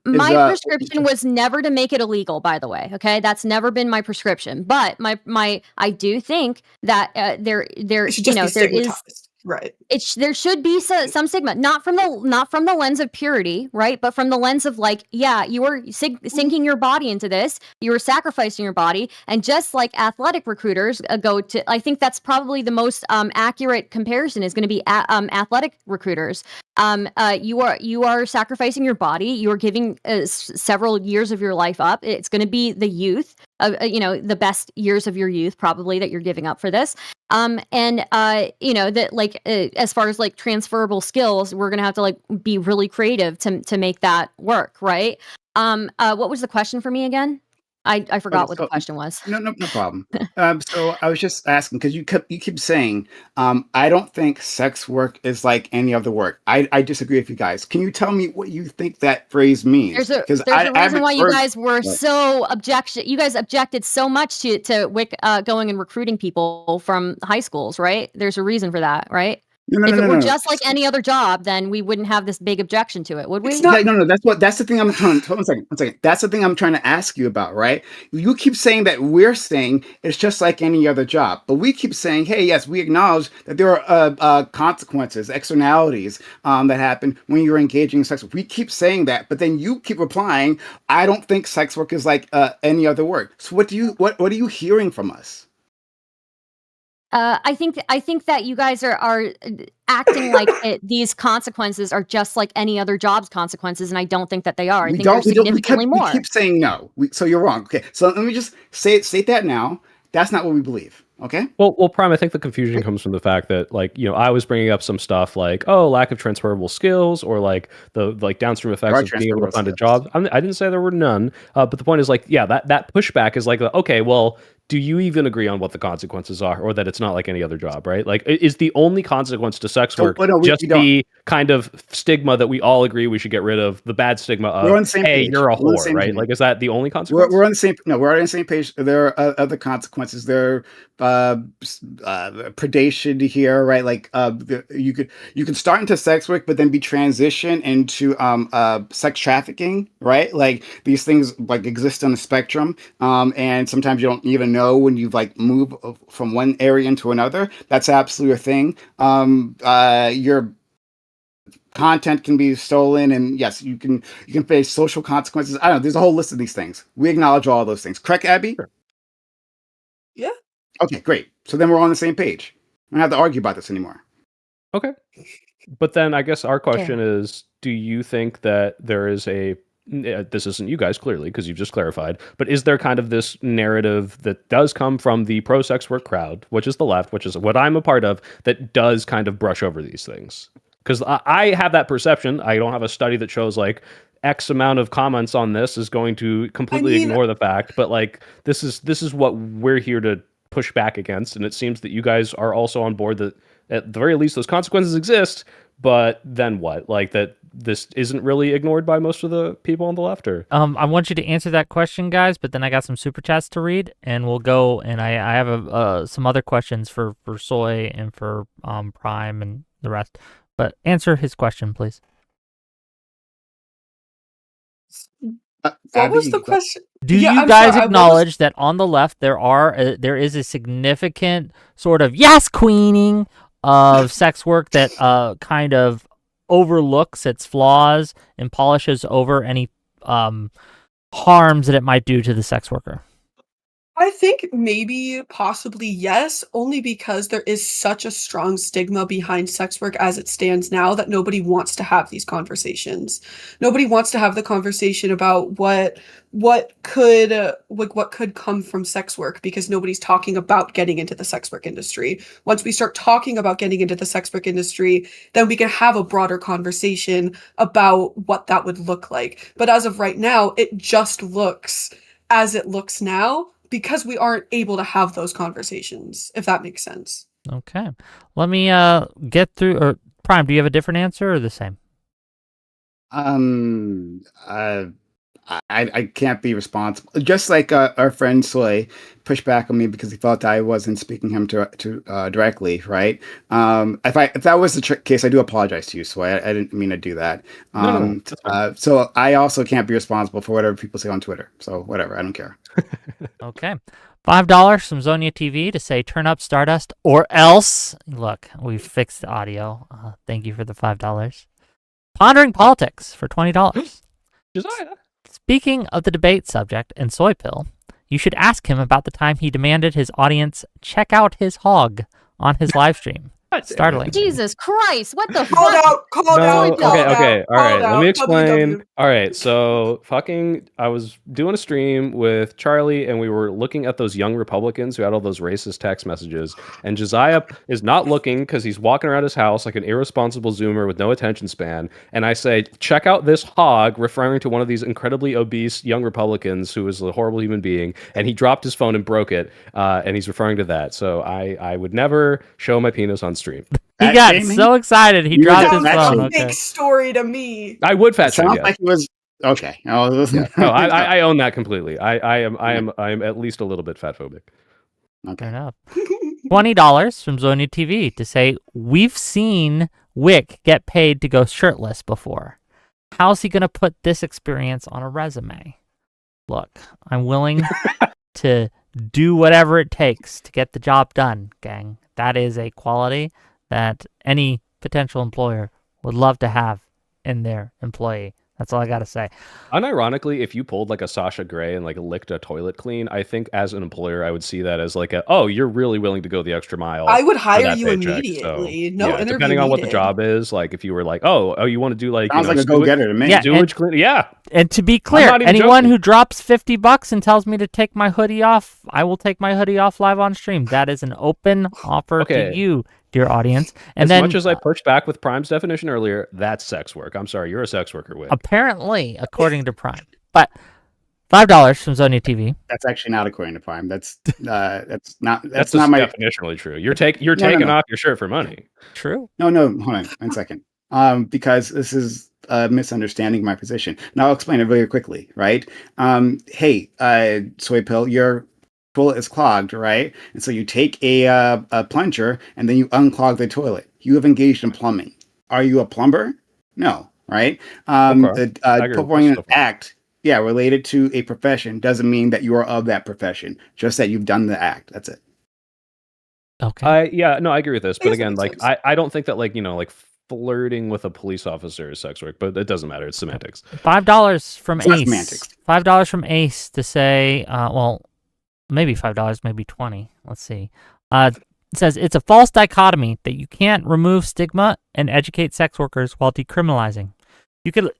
My prescription was never to make it illegal, by the way. Okay, that's never been my prescription. But I do think that there It should just be there is stigmatized. Right. there should be some stigma, not from the lens of purity, right, but from the lens of like, yeah, you were sinking your body into this, you were sacrificing your body, and just like athletic recruiters go to, I think that's probably the most accurate comparison is going to be athletic recruiters. You are sacrificing your body, you are giving several years of your life up. It's going to be the youth of the best years of your youth probably that you're giving up for this. That like as far as like transferable skills, we're gonna have to like be really creative to make that work, right? What was the question for me again? I forgot what the question was. No problem. So I was just asking because you keep saying, I don't think sex work is like any other work. I disagree with you guys. Can you tell me what you think that phrase means? There's a reason why you guys were so objection. You guys objected so much to WIC going and recruiting people from high schools, right? There's a reason for that, right? If it were just like any other job, then we wouldn't have this big objection to it, would we? No. That's the thing I'm trying. Hold on a second. That's the thing I'm trying to ask you about, right? You keep saying that we're saying it's just like any other job, but we keep saying, hey, yes, we acknowledge that there are consequences, externalities that happen when you're engaging in sex work. We keep saying that, but then you keep replying, I don't think sex work is like any other work. So what are you hearing from us? I think that you guys are acting like these consequences are just like any other job's consequences, and I don't think that they are. I think they're significantly more. We keep saying no. So you're wrong. Okay, so let me just state that now. That's not what we believe. Okay. Well, Prime, I think the confusion comes from the fact that, like, I was bringing up some stuff like, oh, lack of transferable skills, or like the downstream effects of being able to find a job. I didn't say there were none, but the point is, like, yeah, that pushback is like, okay, well, do you even agree on what the consequences are, or that it's not like any other job, right? Like, is the only consequence to sex work just the kind of stigma that we all agree we should get rid of, the bad stigma of, hey, you're a whore, right? Like, is that the only consequence? We're on the same. No, we're on the same page. There are other consequences. There are predation here, right? Like, you could start into sex work, but then be transitioned into sex trafficking, right? Like, these things like exist on the spectrum, and sometimes you don't even know when you like move from one area into another. That's absolutely a thing. Your content can be stolen, and yes, you can face social consequences. I don't know. There's a whole list of these things. We acknowledge all those things. Correct, Abby? Sure. Yeah. Okay, great. So then we're on the same page. I don't have to argue about this anymore. Okay. But then I guess our question is, do you think that there is this isn't you guys clearly because you've just clarified, but is there kind of this narrative that does come from the pro-sex work crowd, which is the left, which is what I'm a part of, that does kind of brush over these things? Because I have that perception. I don't have a study that shows like X amount of comments on this is going to completely ignore the fact, but like this is what we're here to push back against, and it seems that you guys are also on board that at the very least those consequences exist, but then what? Like that this isn't really ignored by most of the people on the left, or I want you to answer that question, guys, but then I got some super chats to read, and we'll go, and I have some other questions for Soy and for Prime and the rest. But answer his question, please. What was the question? Do you guys acknowledge that on the left there is a significant sort of yes queening of sex work that kind of overlooks its flaws and polishes over any harms that it might do to the sex worker? I think maybe, possibly yes, only because there is such a strong stigma behind sex work as it stands now that nobody wants to have these conversations. Nobody wants to have the conversation about what could come from sex work because nobody's talking about getting into the sex work industry. Once we start talking about getting into the sex work industry, then we can have a broader conversation about what that would look like. But as of right now, it just looks as it looks now, because we aren't able to have those conversations, if that makes sense. Okay. Let me get through. Or Prime, do you have a different answer or the same? I I can't be responsible. Just like our friend Soy pushed back on me because he felt I wasn't speaking him to directly, right? If that was the case, I do apologize to you, Soy. I didn't mean to do that. No, that's fine. So I also can't be responsible for whatever people say on Twitter. So whatever, I don't care. Okay. $5 from Zonia TV to say turn up Stardust or else. Look, we've fixed the audio. Thank you for the $5. Pondering Politics for $20. Josiah. Speaking of the debate subject and Soypill, you should ask him about the time he demanded his audience check out his hog on his live stream. Startling. Jesus Christ, what the Called fuck? out, called No, out, okay, called okay, out, all right. called Let me out, explain. WW. All right, so I was doing a stream with Charlie, and we were looking at those young Republicans who had all those racist text messages. And Josiah is not looking because he's walking around his house like an irresponsible Zoomer with no attention span. And I say, check out this hog, referring to one of these incredibly obese young Republicans who is a horrible human being. And he dropped his phone and broke it, and he's referring to that. So I would never show my penis on stream. He got so excited he You dropped were his just phone. Sounds like a Okay. fake story to me. I would fat shame. Sounds Yes. like it was okay. Oh, Yeah. No, I own that completely. I am at least a little bit fat phobic. Fair okay. enough. $20 from Zonia TV to say we've seen Wick get paid to go shirtless before. How's he gonna put this experience on a resume? Look, I'm willing to do whatever it takes to get the job done, gang. That is a quality that any potential employer would love to have in their employee. That's all I gotta say. Unironically, if you pulled like a Sasha Grey and like licked a toilet clean, I think as an employer, I would see that as like oh, you're really willing to go the extra mile. I would for hire that you paycheck. immediately. So, No yeah, interview depending on what the needed. job is, like if you were like, oh, you want to do like Sounds like a go-getter to me. Yeah, sewage clean, yeah. And to be clear, not even anyone joking. who drops $50 and tells me to take my hoodie off, I will take my hoodie off live on stream. That is an open offer Okay. to you, dear audience. And As then much as I pushed back with Prime's definition earlier, that's sex work. I'm sorry, you're a sex worker, Wick. apparently, according to Prime, but $5 from Zonia TV. That's actually not according to Prime. That's not That's not my definitionally true. You're taking no. off your shirt for money. True. No, hold on 1 second. Because this is a misunderstanding of my position. Now I'll explain it very quickly, right? Hey, Soypill, your toilet is clogged, right? And so you take a plunger and then you unclog the toilet. You have engaged in plumbing. Are you a plumber? No, right? Okay. I agree with Performing an this. act, related to a profession doesn't mean that you are of that profession. Just that you've done the act. That's it. Okay. I agree with this. But Yes, again, makes like sense. I don't think that like flirting with a police officer is sex work, but it doesn't matter. It's semantics. $5 from It's not Ace. semantics. $5 from Ace to say, well, maybe $5, maybe 20. Let's see. It says it's a false dichotomy that you can't remove stigma and educate sex workers while decriminalizing. You could.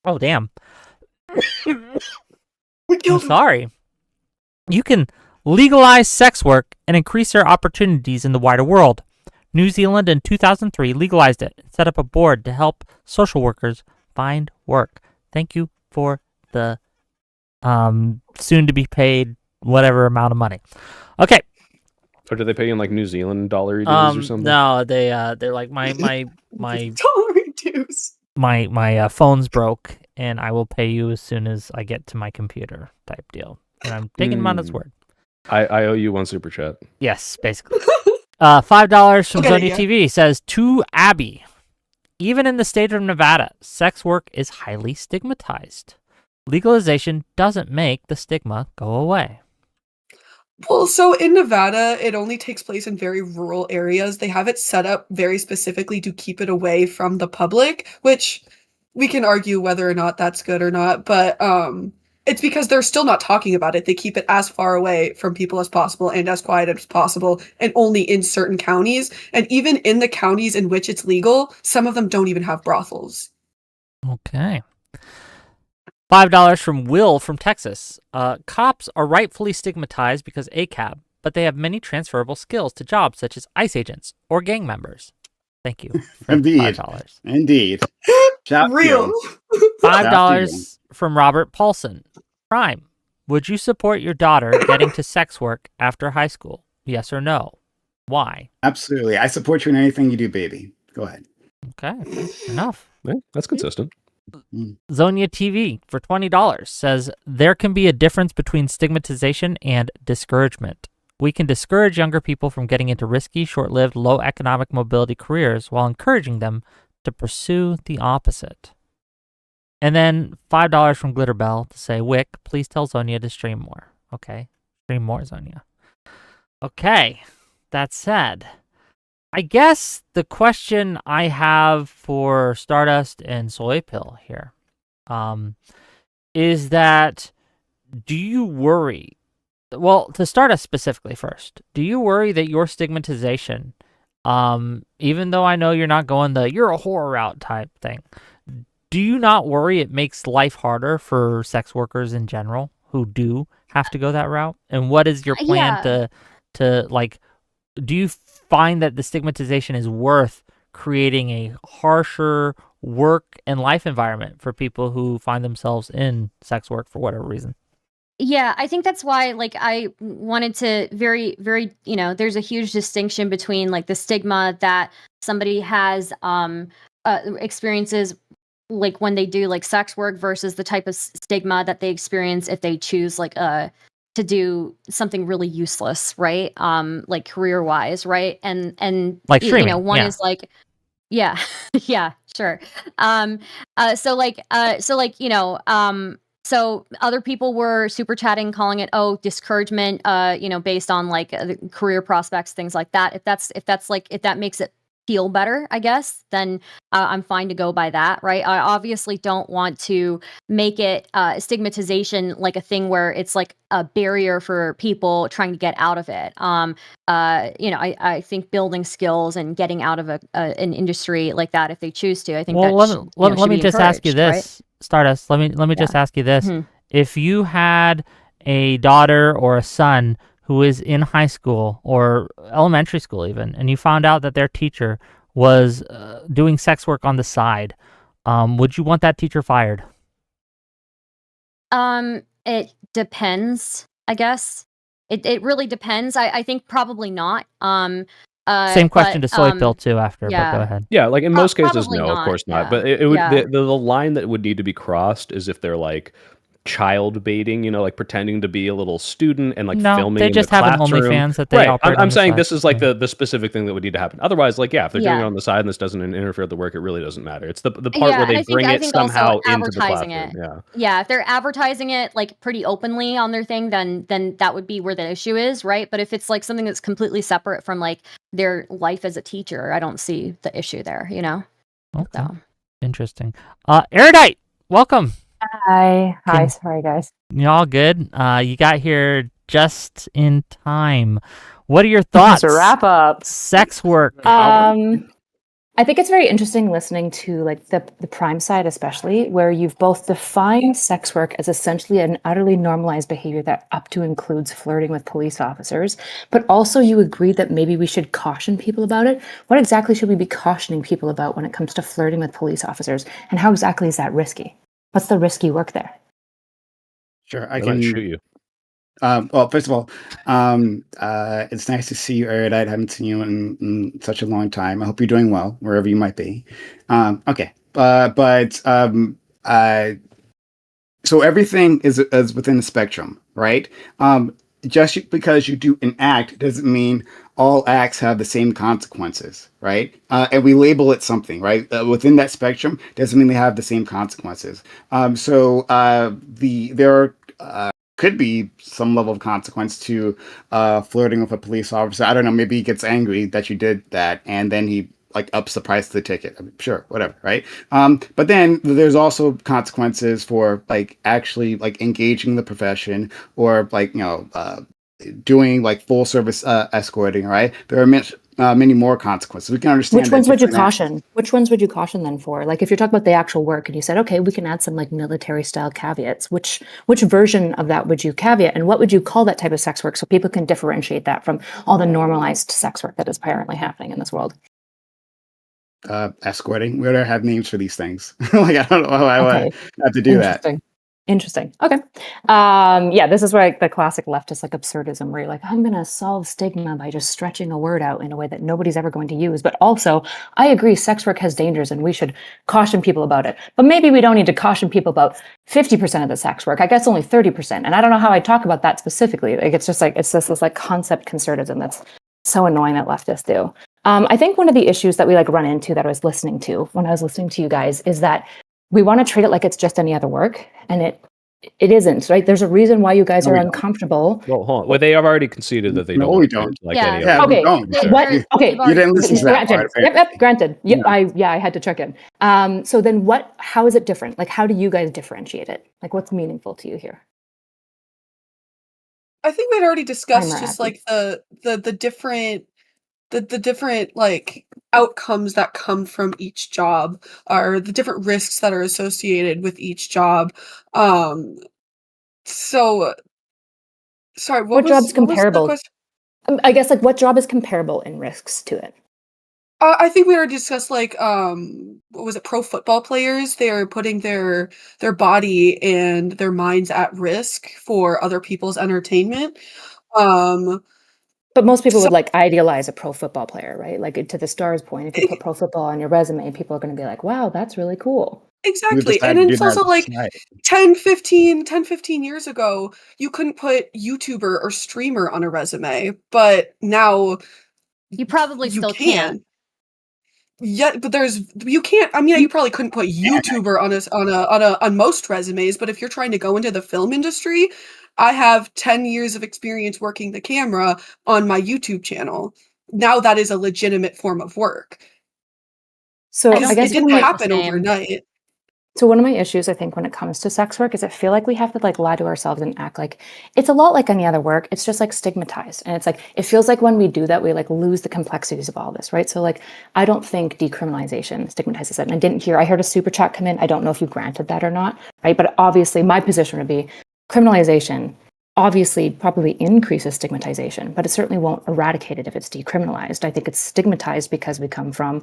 Oh damn! We killed him. Sorry. You can legalize sex work and increase their opportunities in the wider world. New Zealand in 2003 legalized it and set up a board to help social workers find work. Thank you for the soon to be paid whatever amount of money. Okay. Or do they pay you in like New Zealand dollar dues or something? No, they're like my Tolerate dues. my phone's broke and I will pay you as soon as I get to my computer type deal. And I'm taking him on his word. I owe you one super chat. Yes, basically. $5 from Okay, Zonia yeah. TV says to Abby, even in the state of Nevada, sex work is highly stigmatized. Legalization doesn't make the stigma go away. Well, so in Nevada, it only takes place in very rural areas. They have it set up very specifically to keep it away from the public, which we can argue whether or not that's good or not, but it's because they're still not talking about it. They keep it as far away from people as possible and as quiet as possible, and only in certain counties. And even in the counties in which it's legal, some of them don't even have brothels. Okay. $5 from Will from Texas. Cops are rightfully stigmatized because ACAB, but they have many transferable skills to jobs such as ICE agents or gang members. Thank you. For Indeed. $5. Indeed. Shout Real. you. $5 from Robert Paulson. Prime. Would you support your daughter getting to sex work after high school? Yes or no? Why? Absolutely. I support you in anything you do, baby. Go ahead. Okay. Fair enough. Yeah, that's consistent. Zonia TV for $20 says there can be a difference between stigmatization and discouragement. We can discourage younger people from getting into risky, short-lived, low economic mobility careers while encouraging them to pursue the opposite. And then $5 from Glitterbell to say, Wick, please tell Zonia to stream more. Okay, stream more, Zonia. Okay, that said, I guess the question I have for Stardust and Soypill here is that, do you worry? Well, to Stardust specifically first, do you worry that your stigmatization, even though I know you're not going the you're a whore route type thing, do you not worry it makes life harder for sex workers in general who do have to go that route? And what is your plan to like, do you find that the stigmatization is worth creating a harsher work and life environment for people who find themselves in sex work for whatever reason? Yeah, I think that's why, like, I wanted to very, there's a huge distinction between like the stigma that somebody has experiences like when they do like sex work versus the type of stigma that they experience if they choose like to do something really useless, right? Like career wise, right? And Like streaming, one yeah. is like, yeah, yeah, sure. So other people were super chatting, calling it discouragement, based on like the career prospects, things like that. If that makes it feel better, I guess, then I'm fine to go by that, right? I obviously don't want to make it stigmatization like a thing where it's like a barrier for people trying to get out of it. I think building skills and getting out of an industry like that if they choose to, I think Well, let me just ask you this, right? Stardust. Let me just ask you this: Mhm. if you had a daughter or a son who is in high school or elementary school even, and you found out that their teacher was doing sex work on the side, would you want that teacher fired? It depends, I guess. It really depends. I think probably not. Same question to But Soypill too after, but go yeah. ahead. Yeah, like in most cases, Probably no, of not. course not. Yeah. But it would Yeah. the line that would need to be crossed is if they're like child baiting, like pretending to be a little student and like No, filming they in the just have an classroom. OnlyFans that they Right. operate on I'm the saying side. this is like Yeah. the specific thing that would need to happen. Otherwise, like, yeah, if they're doing it Yeah. on the side and this doesn't interfere with the work, it really doesn't matter. It's the part where Yeah, and they bring I it think also somehow into the advertising classroom. it. Yeah. Yeah, if they're advertising it like pretty openly on their thing, then that would be where the issue is, right? But if it's like something that's completely separate from like their life as a teacher, I don't see the issue there, Okay. So. Interesting. Erudite, welcome. Hi. Sorry, guys. You all good? You got here just in time. What are your thoughts? It's a wrap up. Sex work. I think it's very interesting listening to like the prime side, especially where you've both defined sex work as essentially an utterly normalized behavior that up to includes flirting with police officers, but also you agree that maybe we should caution people about it. What exactly should we be cautioning people about when it comes to flirting with police officers, and how exactly is that risky? What's the risky work there? Sure, I They might shoot can. you. Well, first of all, it's nice to see you, Erudite. I haven't seen you in such a long time. I hope you're doing well, wherever you might be. Okay. So everything is within the spectrum, right? Just because you do an act doesn't mean all acts have the same consequences, right? And we label it something, right? Within that spectrum doesn't mean they have the same consequences. There are could be some level of consequence to flirting with a police officer. I don't know. Maybe he gets angry that you did that, and then he like ups the price of the ticket. I mean, sure, whatever, right? But then there's also consequences for like actually like engaging the profession or like doing like full service escorting. Right? There are many more consequences. We can understand. Which ones would you caution? Which ones would you caution then for? Like if you're talking about the actual work and you said, okay, we can add some like military style caveats, which version of that would you caveat? And what would you call that type of sex work so people can differentiate that from all the normalized sex work that is apparently happening in this world? Escorting. We don't have names for these things. Like I don't know how I have to do that. Interesting. Okay. Yeah, this is where like, the classic leftist like absurdism where you're like, I'm gonna solve stigma by just stretching a word out in a way that nobody's ever going to use. But also, I agree sex work has dangers and we should caution people about it. But maybe we don't need to caution people about 50% of the sex work. I guess only 30%. And I don't know how I talk about that specifically. Like it's just this like concept conservatism that's so annoying that leftists do. I think one of the issues that we like run into that I was listening to when I was listening to you guys is that we want to treat it like it's just any other work, and it isn't, right? There's a reason why you guys No, are we don't. uncomfortable. Well, hold on. Well, they have already conceded that they No, don't we want to don't. treat it like Yeah. any Yeah, other. we Okay, don't. So- what? Okay, They've already didn't listen to that granted. part, Yep, granted. Yep, Yeah. I had to check in. So then what? How is it different? Like, how do you guys differentiate it? Like, what's meaningful to you here? I think we'd already discussed Timer, just Abby. like the different like outcomes that come from each job, or the different risks that are associated with each job. Um, so sorry, What job's what was the comparable? question? I guess like what job is comparable in risks to it? I think we already discussed like what was it? Pro football players. They are putting their body and their minds at risk for other people's entertainment. Um, But most people so would like idealize a pro football player, right? Like to the stars point, if you put pro football on your resume, people are going to be like, "Wow, that's really cool." We've exactly, and decided then to do it's that also as a like society. 10, 15 years ago, you couldn't put YouTuber or streamer on a resume, but now You probably you still can't. can. Yeah, but you can't. I mean, you probably couldn't put YouTuber on most resumes, but if you're trying to go into the film industry, I have 10 years of experience working the camera on my YouTube channel. Now that is a legitimate form of work. So I I don't It guess think one it's of didn't my quite the happen same. overnight. So one of my issues, I think, when it comes to sex work is I feel like we have to like lie to ourselves and act like it's a lot like any other work. It's just like stigmatized. And it's like it feels like when we do that, we like lose the complexities of all this, right? So like I don't think decriminalization stigmatizes it. And I heard a super chat come in. I don't know if you granted that or not, right? But obviously my position would be criminalization obviously probably increases stigmatization, but it certainly won't eradicate it if it's decriminalized. I think it's stigmatized because we come from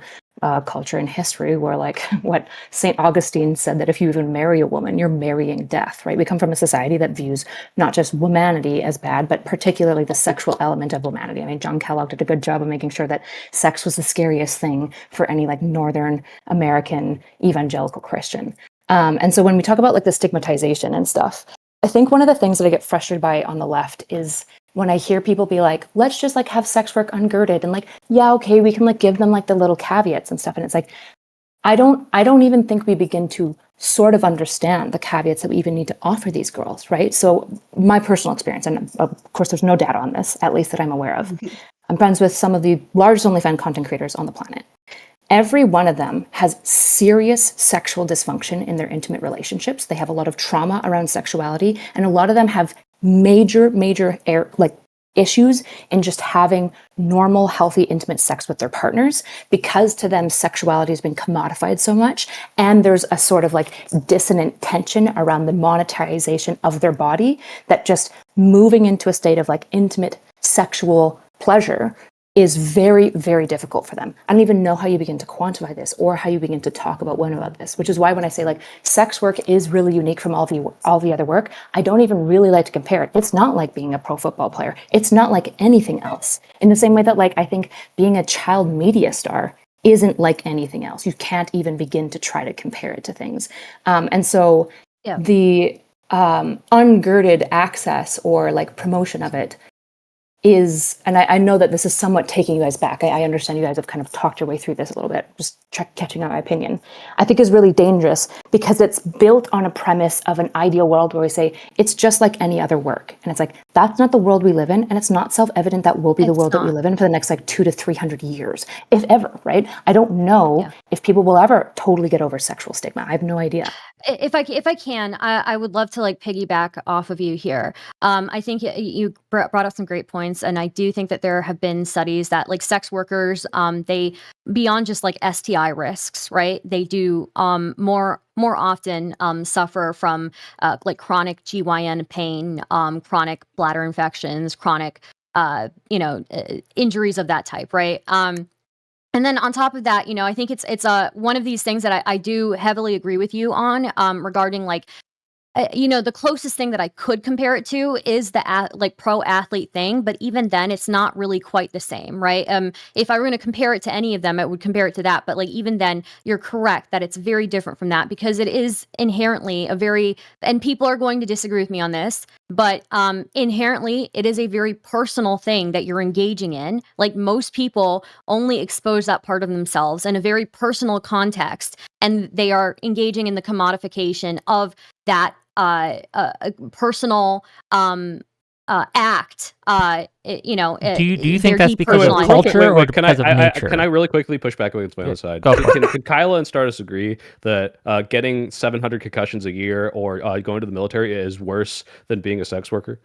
culture and history where like what St. Augustine said that if you even marry a woman, you're marrying death, right? We come from a society that views not just womanity as bad, but particularly the sexual element of womanity. I mean, John Kellogg did a good job of making sure that sex was the scariest thing for any like Northern American evangelical Christian. And so when we talk about like the stigmatization and stuff, I think one of the things that I get frustrated by on the left is when I hear people be like, let's just like have sex work ungirded and like, yeah, okay, we can like give them like the little caveats and stuff. And it's like, I don't even think we begin to sort of understand the caveats that we even need to offer these girls, right? So my personal experience, and of course there's no data on this, at least that I'm aware of. I'm friends with some of the largest OnlyFans content creators on the planet. Every one of them has serious sexual dysfunction in their intimate relationships. They have a lot of trauma around sexuality, and a lot of them have major issues in just having normal, healthy, intimate sex with their partners because to them sexuality has been commodified so much, and there's a sort of like dissonant tension around the monetization of their body that just moving into a state of like intimate sexual pleasure is very, very difficult for them. I don't even know how you begin to quantify this or how you begin to talk about women about this, which is why when I say like sex work is really unique from all the other work, I don't even really like to compare it. It's not like being a pro football player. It's not like anything else. In the same way that like I think being a child media star isn't like anything else. You can't even begin to try to compare it to things. And so Yeah. the ungirded access or like promotion of it is, and I know that this is somewhat taking you guys back. I understand you guys have kind of talked your way through this a little bit, just catching up my opinion. I think is really dangerous because it's built on a premise of an ideal world where we say it's just like any other work. And it's like, that's not the world we live in. And it's not self-evident that will be the It's world that we not. live in for the next like 200 to 300 years, if ever, right? I don't know Yeah. if people will ever totally get over sexual stigma. I have no idea. If I can, I would love to like piggyback off of you here. I think you brought up some great points, and I do think that there have been studies that like sex workers, they beyond just like STI risks, right? They do more often suffer from like chronic GYN pain, chronic bladder infections, chronic injuries of that type, right? And then on top of that, I think it's one of these things that I do heavily agree with you on regarding like the closest thing that I could compare it to is the like pro athlete thing, but even then it's not really quite the same, right? If I were going to compare it to any of them, I would compare it to that, but like even then you're correct that it's very different from that, because it is inherently and people are going to disagree with me on this, but inherently it is a very personal thing that you're engaging in. Like, most people only expose that part of themselves in a very personal context, and they are engaging in the commodification of that personal act. Do you think that's because of Wait, culture or can because of nature? Can I really quickly push back against my own side? Go for it. Can Kyla and Stardust agree that getting 700 concussions a year or going to the military is worse than being a sex worker?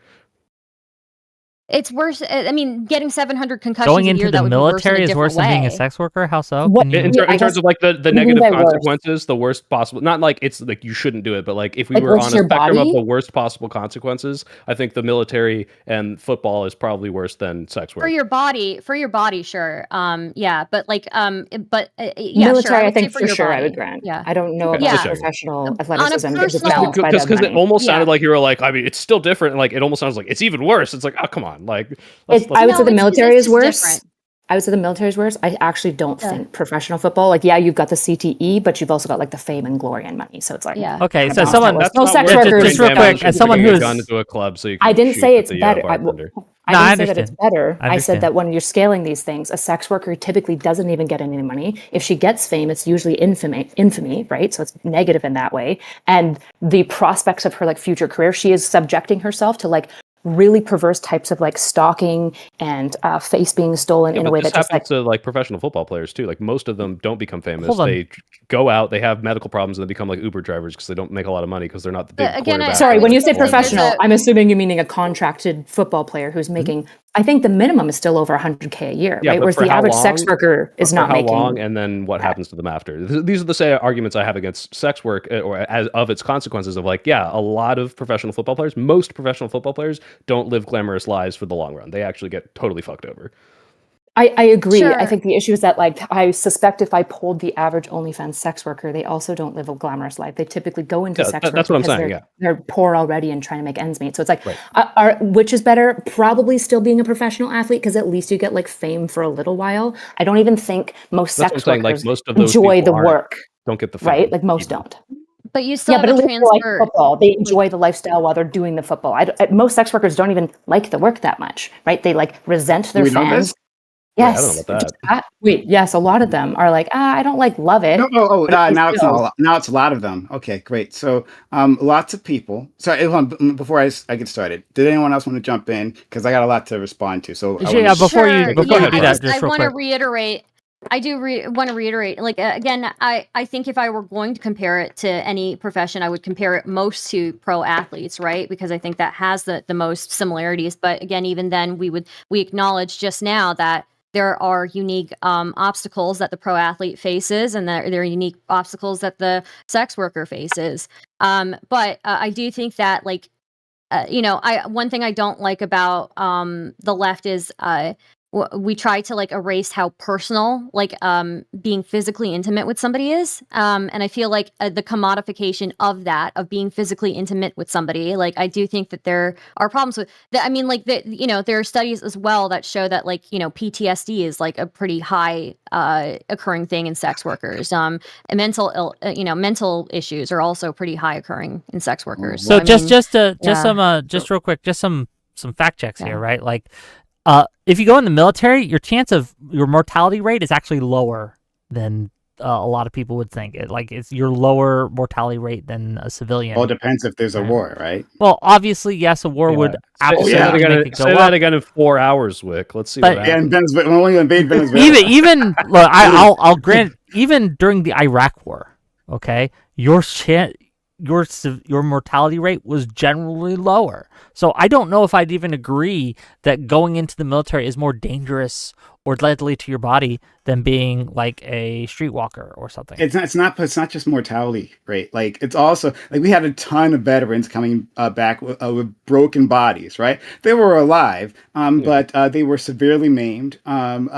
It's worse. I mean, getting 700 concussions Going a into year, the that would be worse in a military is worse different than being a way. sex worker? How so? What- Can you- In I terms guess- of like the what do you negative mean by worse? consequences, the worst possible. Not like it's like you shouldn't do it, but like if we Like were on a worse to your spectrum of body? the worst possible consequences, I think the military and football is probably worse than sex work. For your body, sure. Yeah, but like, yeah, Military, sure. I I would say think for for your sure I body. would grant. Yeah. I don't know Okay, about just Yeah. checking. professional On a athleticism because it's personal- balanced by Because the it money. almost Yeah. sounded like you were like, I mean, it's still different. Like it almost sounds like it's even worse. It's like, oh, come on, like I would say the it's military is just worse. different. I would say the military is worse. I actually don't Yeah. think professional football, like, yeah, you've got the CTE, but you've also got like the fame and glory and money. So it's like, Yeah. Okay, kinda so balance someone- out. that's No not sex worth workers. Just real quick, as someone who's who's- gun into a club, so you I can didn't shoot say at it's the, better. bartender. I No, I didn't say that it's understand. better. I I said understand. that when you're scaling these things, a sex worker typically doesn't even get any money. If she gets fame, it's usually infamy, right? So it's negative in that way. And the prospects of her like future career, she is subjecting herself to like really perverse types of like stalking and face being stolen Yeah, in a but way this that just like happens to like professional football players too. Like most of them don't become famous. Hold on. They go out, they have medical problems, and they become like Uber drivers because they don't make a lot of money because they're not the big Again, quarterback. Sorry, would when you say say there's professional, a- I'm assuming you're meaning a contracted football player who's making, I think the minimum is still over 100K a year, Yeah, right? but Whereas for the how average sex long? worker is For not how making. long, and then what happens to them after. These are the same arguments I have against sex work or as of its consequences of like, yeah, a lot of professional football players, most professional football players don't live glamorous lives for the long run. They actually get totally fucked over. I agree. I Sure. think the issue is that, like, I suspect if I polled the average OnlyFans sex worker, they also don't live a glamorous life. They typically go into Yeah, sex work that's what I'm because saying, they're, yeah. they're poor already and trying to make ends meet. So it's like, Right. which is better? Probably still being a professional athlete because at least you get like fame for a little while. I don't even think most That's what I'm sex saying. Like workers most of those enjoy people the aren't- work, don't get the fame, right? Like most even. don't. But you still Yeah, but have at a least they like transfer. football. They enjoy the lifestyle while they're doing the football. Most sex workers don't even like the work that much, right? They like resent their we know fans. this? Wait, I don't Yes. know about that. Wait, yes, a lot of them are like, I don't like love it. No, but at least now it's still- not a lot. Now it's a lot of them. Okay, great. So, lots of people. Sorry, hold on, before I get started, did anyone else want to jump in? Because I got a lot to respond to. So, I Yeah, wanna- before you Sure, do that, just I real want to quick. reiterate. I do want to reiterate. Like again, I think if I were going to compare it to any profession, I would compare it most to pro athletes, right? Because I think that has the most similarities. But again, even then, we acknowledge just now that there are unique obstacles that the pro athlete faces, and there are unique obstacles that the sex worker faces. But I do think that, like, one thing I don't like about the left is we try to like erase how personal like being physically intimate with somebody is, and I feel like the commodification of that, of being physically intimate with somebody, like I do think that there are problems with that. I mean, like there are studies as well that show that like PTSD is like a pretty high occurring thing in sex workers. And mental issues are also pretty high occurring in sex workers. So I mean, just real quick, just some fact checks here, right? Like, if you go in the military, your chance of your mortality rate is actually lower than a lot of people would think. It's your lower mortality rate than a civilian. Well, it depends if there's a Right. war, right? Well, obviously, yes, a war would absolutely Say that again, make it go say up. that again in 4 hours, Wick. Let's see But- what Yeah, happens. and Venezuela, when we invade Venezuela. even look, I'll grant, even during the Iraq War, okay, your mortality rate was generally lower. So I don't know if I'd even agree that going into the military is more dangerous or deadly to your body than being like a streetwalker or something. It's not just mortality rate. Like it's also like we had a ton of veterans coming back with broken bodies. Right, they were alive, but they were severely maimed. And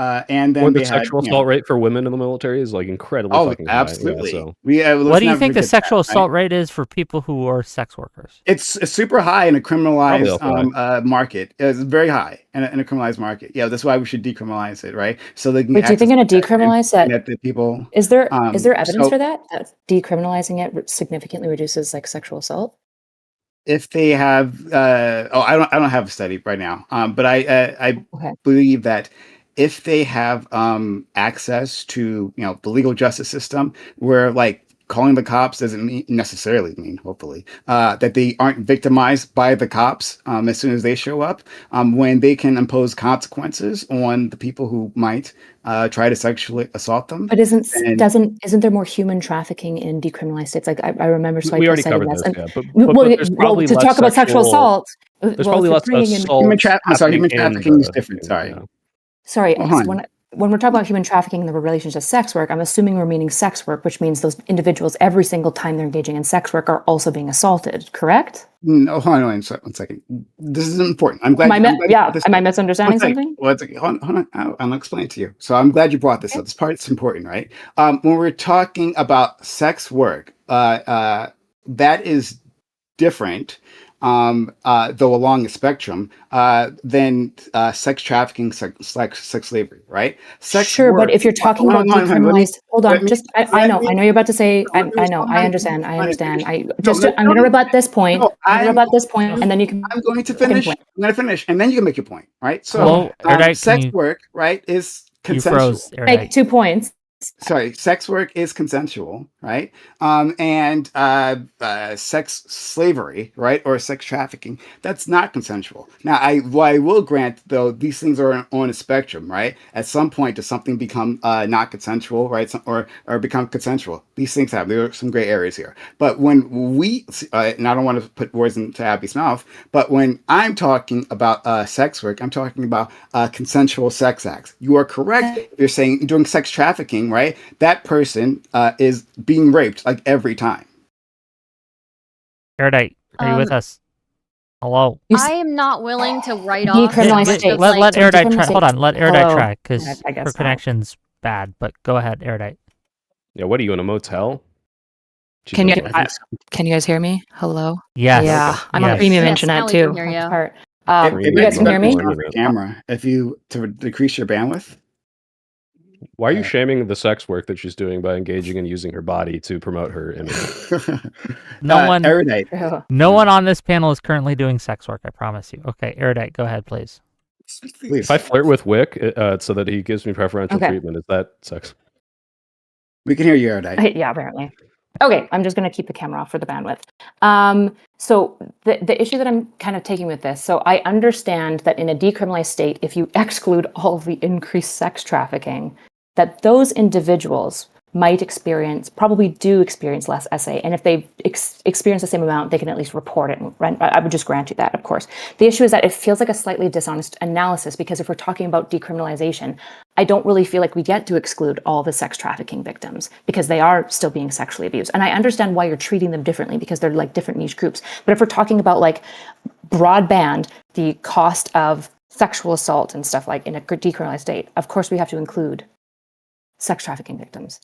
then Or the they had sexual assault rate for women in the military is like incredibly fucking high. absolutely. Yeah, so What do you think the forget sexual that, right? assault rate is for people who are sex workers? It's super high in a criminalized Probably also market. It's very high in a criminalized market. Yeah, that's why we should decriminalize it, right? So they can Wait, do you think in a decriminalize that the people. is there evidence So for that decriminalizing it significantly reduces like sexual assault? if they have, I don't have a study right now, but I Okay. believe that if they have access to the legal justice system, where like calling the cops doesn't necessarily mean, hopefully, that they aren't victimized by the cops as soon as they show up, when they can impose consequences on the people who might try to sexually assault them. But then- isn't there more human trafficking in decriminalized states? Like I remember we Soypill already citing covered this. this. And, Yeah, but there's probably to less talk about sexual assault, There's well, probably if you're less bringing in- assault. Human trafficking happening is in different. the- Sorry. yeah. Sorry, Well, because hold on. when we're talking about human trafficking in the relation to sex work, I'm assuming we're meaning sex work, which means those individuals every single time they're engaging in sex work are also being assaulted, correct? No, hold on one second. This is important. I'm glad. Am I I'm glad you brought this am I up. misunderstanding One second. something? One second. Hold on. I'll explain it to you. So I'm glad you brought this up. This part's important, right? When we're talking about sex work, that is different, though along the spectrum, than sex trafficking, sex slavery, right? Sex Sure, work, but if you're talking hold about on, hold on, let me- decriminalized, hold let on, me- just I let know, me- I know you're about to say, let me I know, respond. I understand. Hold on. I'm going to rebut this point. No, I'm going to rebut this point, and then you can. I'm going to second finish. point. I'm going to finish, and then you can make your point, right? So, Hello, Erudite, sex can you- work, right, is You consensual. froze, Make Erudite. 2 points. Sorry, sex work is consensual, right? And sex slavery, right, or sex trafficking, that's not consensual. Now, I will grant, though, these things are on a spectrum, right? At some point, does something become not consensual, right, or become consensual? These things happen. There are some gray areas here. But when we, and I don't want to put words into Abby's mouth, but when I'm talking about sex work, I'm talking about consensual sex acts. You are correct if you're saying during sex trafficking, right? That person is being raped like every time. Erudite, are you with us? Hello. I am not willing to write off Decriminalize a bunch states. of, Let like, Erudite decriminalize try. Hold states. on. Let Erudite Hello. try because I guess her not. connection's bad. But go ahead, Erudite. Yeah, what are you in a motel? She Can you doesn't like can you guys hear me? Hello. Yes. Yeah, I'm on Yes. premium Yes, internet now we too. can hear That's you. part. It You guys can hear me? on the camera. If you to decrease your bandwidth. Why are you shaming the sex work that she's doing by engaging and using her body to promote her image? No one- Erudite. No one on this panel is currently doing sex work. I promise you. Okay, Erudite, go ahead, please. Please. If I flirt with Wick so that he gives me preferential Okay. treatment, is that sex? We can hear you, Erudite. Yeah, apparently. Okay, I'm just going to keep the camera off for the bandwidth. So the issue that I'm kind of taking with this, so I understand that in a decriminalized state, if you exclude all of the increased sex trafficking, that those individuals might probably do experience less SA. And if they experience the same amount, they can at least report it. And I would just grant you that, of course. The issue is that it feels like a slightly dishonest analysis because if we're talking about decriminalization, I don't really feel like we get to exclude all the sex trafficking victims because they are still being sexually abused. And I understand why you're treating them differently because they're like different niche groups. But if we're talking about like broadband, the cost of sexual assault and stuff like in a decriminalized state, of course we have to include sex trafficking victims.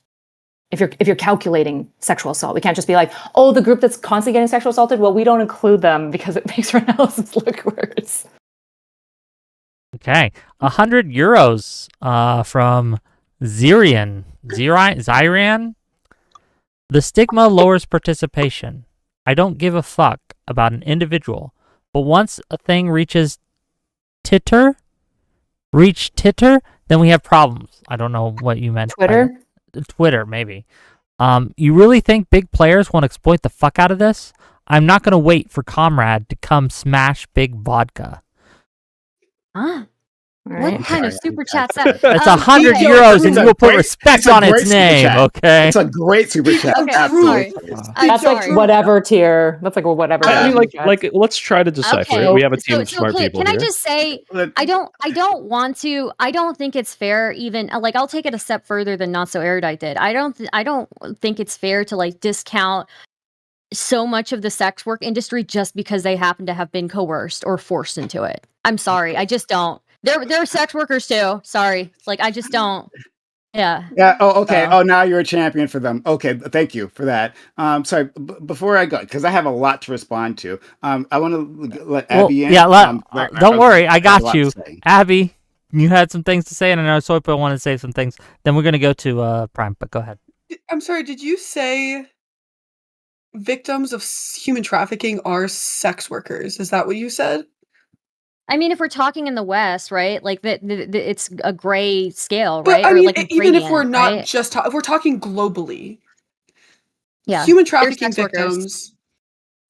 If you're calculating sexual assault, we can't just be like, oh, the group that's constantly getting sexual assaulted, well, we don't include them because it makes our analysis look worse. Okay, 100 euros from Zyrian. The stigma lowers participation. I don't give a fuck about an individual, but once a thing reaches titter, then we have problems. I don't know what you meant. Twitter, maybe. You really think big players won't exploit the fuck out of this? I'm not going to wait for Comrade to come smash big vodka. Huh? All What right. kind of Sorry, super chat's that? That's Um, 100 okay. euros, and It's you a will put great- respect it's a on great its super name, chat. okay? It's a great super chat. Okay, Absolutely. sorry. That's like sorry. whatever tier. That's like whatever. I mean, tier like, let's try to decipher Okay. it. We have a team So, of smart people can I here. just say, Look, I don't want to. I don't think it's fair. Even like, I'll take it a step further than Not So Erudite did. I don't think it's fair to like discount so much of the sex work industry just because they happen to have been coerced or forced into it. I'm sorry. I just don't. They're sex workers too. Sorry. Like, I just don't. Yeah. Yeah. Oh, okay. So- Oh, now you're a champion for them. Okay. Thank you for that. Sorry. Before I go, because I have a lot to respond to. I want to let Well, Abby in. yeah, don't worry, I have a got lot to you. say. Abby, you had some things to say, and I know Soypill wanted to say some things. Then we're going to go to Prime, but go ahead. I'm sorry, did you say victims of human trafficking are sex workers? Is that what you said? I mean, if we're talking in the West, right? Like it's a gray scale, But right? I Or mean, like a even if we're gradient, not right? just if we're talking globally, Yeah. human They're trafficking sex workers. victims,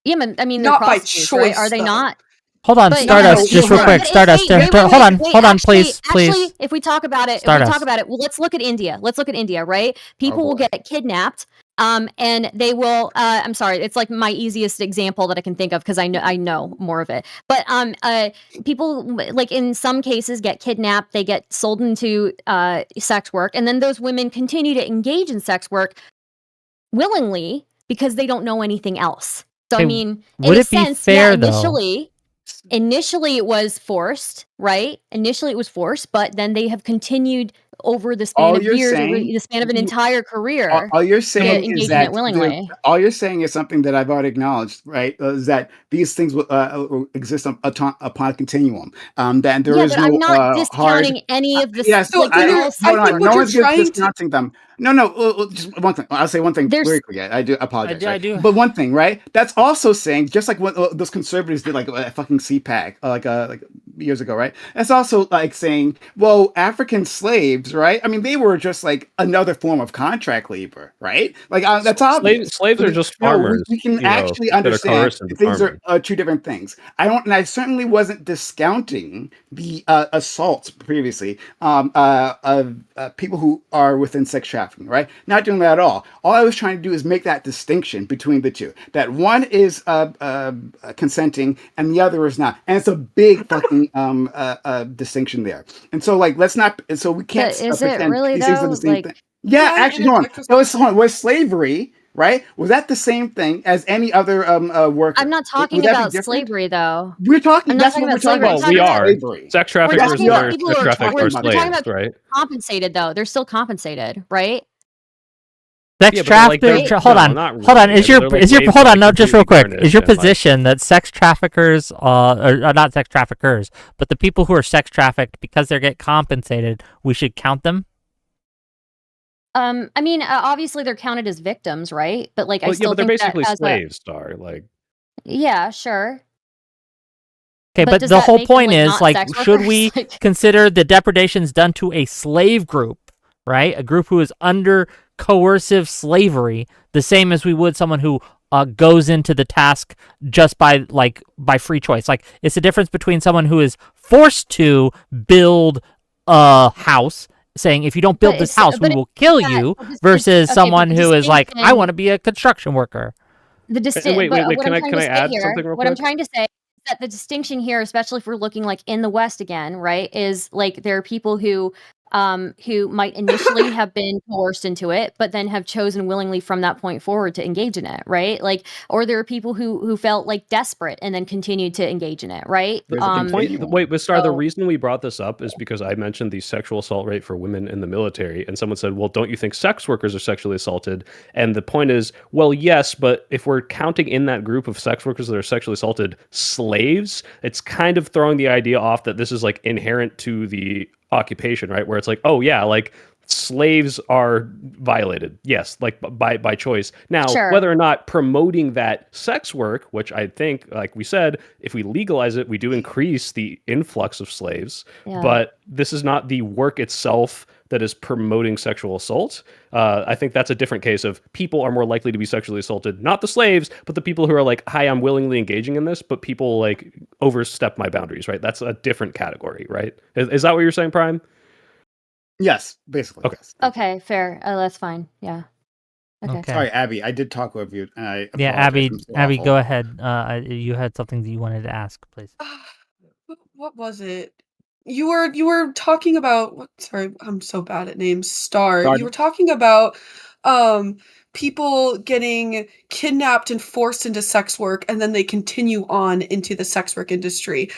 Yeah, I mean, they're not by prostitutes, right? Are choice, they though. not? Hold on, But Stardust, yeah, just real hold quick. on. Stardust, Wait, hold on, wait, hold on, actually, please. Actually, if we talk about it, Stardust. well, let's look at India. Right? People will boy. get kidnapped, and they will. I'm sorry, it's like my easiest example that I can think of because I know more of it. But people like in some cases get kidnapped. They get sold into sex work, and then those women continue to engage in sex work willingly because they don't know anything else. So I Hey, mean, would in a it be sense, fair, yeah, though? initially it was forced, right? Initially it was forced, but then they have continued over the span All of you're years, over saying, the span of an entire career, all you're to saying is engage in it that willingly. all you're saying is something that I've already acknowledged, right? Is that these things will exist upon a continuum. That there Yeah, is but I'm no not hard. discounting any of this. Yes, Like, So they're you're, all I hold think on. what No you're one's trying to discounting them. No. Just one thing. I'll say one thing There's- very quickly. I do apologize. I right? do. But one thing, right? That's also saying, just like what those conservatives did, like a fucking CPAC, like years ago, right? That's also like saying, well, African slaves, right? I mean, they were just like another form of contract labor, right? Like that's obvious. Slaves are just No, farmers, we can actually that are understand coerced into things farming. are two different things. I certainly wasn't discounting the assaults previously of people who are within sex trafficking, right? Not doing that at all. All I was trying to do is make that distinction between the two. That one is consenting and the other is not, and it's a big fucking distinction there. And so, like, let's not. So we can't But is it pretend really, these things are though? the same Like- thing. Yeah, Can I actually, hold on. interject for Hold on. Was slavery, right? Was that the same thing as any other worker? I'm not talking Would that be about different? slavery, though. We're talking. I'm not That's talking what we're about talking slavery. about. Well, we are. Slavery. Sex We're traffickers talking about are people sex who are trafficked we're are talking talking slaves, about right? compensated, though. They're still compensated, right? Sex Yeah, but they're like- traffickers. no, Hold on. not Hold on. really. Is your They're like is your ways hold to, on? like, No, just real completely quick. Is your garnish and, like- position that sex traffickers, or not sex traffickers, but the people who are sex trafficked because they get compensated, we should count them? I mean, obviously they're counted as victims, right? But like, I Well, yeah, still but they're think that basically as a slaves, Star. Like, yeah, sure. Okay, but does the that whole make them, point like, is, not like, sex should workers? we Like- consider the depredations done to a slave group, right? A group who is under coercive slavery, the same as we would someone who goes into the task just by free choice. Like, it's the difference between someone who is forced to build a house, saying, if you don't build But this it's- house, we but will kill that- you, but this- versus okay, someone but the who is like, I distinction- want to be a construction worker. The wait, but what can I'm I trying can to I say add here, something real what I'm quick? trying to say is that the distinction here, especially if we're looking like in the West again, right, is like there are people who might initially have been coerced into it, but then have chosen willingly from that point forward to engage in it, right? Like, or there are people who felt like desperate and then continued to engage in it, right? There's a continuum. Wait, but Star, the so- reason we brought this up is because I mentioned the sexual assault rate for women in the military, and someone said, well, don't you think sex workers are sexually assaulted? And the point is, well, yes, but if we're counting in that group of sex workers that are sexually assaulted slaves, it's kind of throwing the idea off that this is like inherent to the occupation, right? Where it's like, oh yeah, like slaves are violated, yes, like by choice. Now, Sure. whether or not promoting that sex work, which I think, like we said, if we legalize it, we do increase the influx of slaves. Yeah. But this is not the work itself that is promoting sexual assault. I think that's a different case of people are more likely to be sexually assaulted, not the slaves, but the people who are like, hi, I'm willingly engaging in this, but people like overstep my boundaries, right? That's a different category, right? Is that what you're saying, Prime? Yes, basically. Okay. Yes. Okay, fair. That's fine. Yeah. Okay. Okay. Sorry, Abby. I did talk over you. And I Yeah, apologize. Abby, I'm so Abby, awful. go ahead. You had something that you wanted to ask, please. What was it? You were talking about what, sorry, I'm so bad at names. You were talking about people getting kidnapped and forced into sex work, and then they continue on into the sex work industry.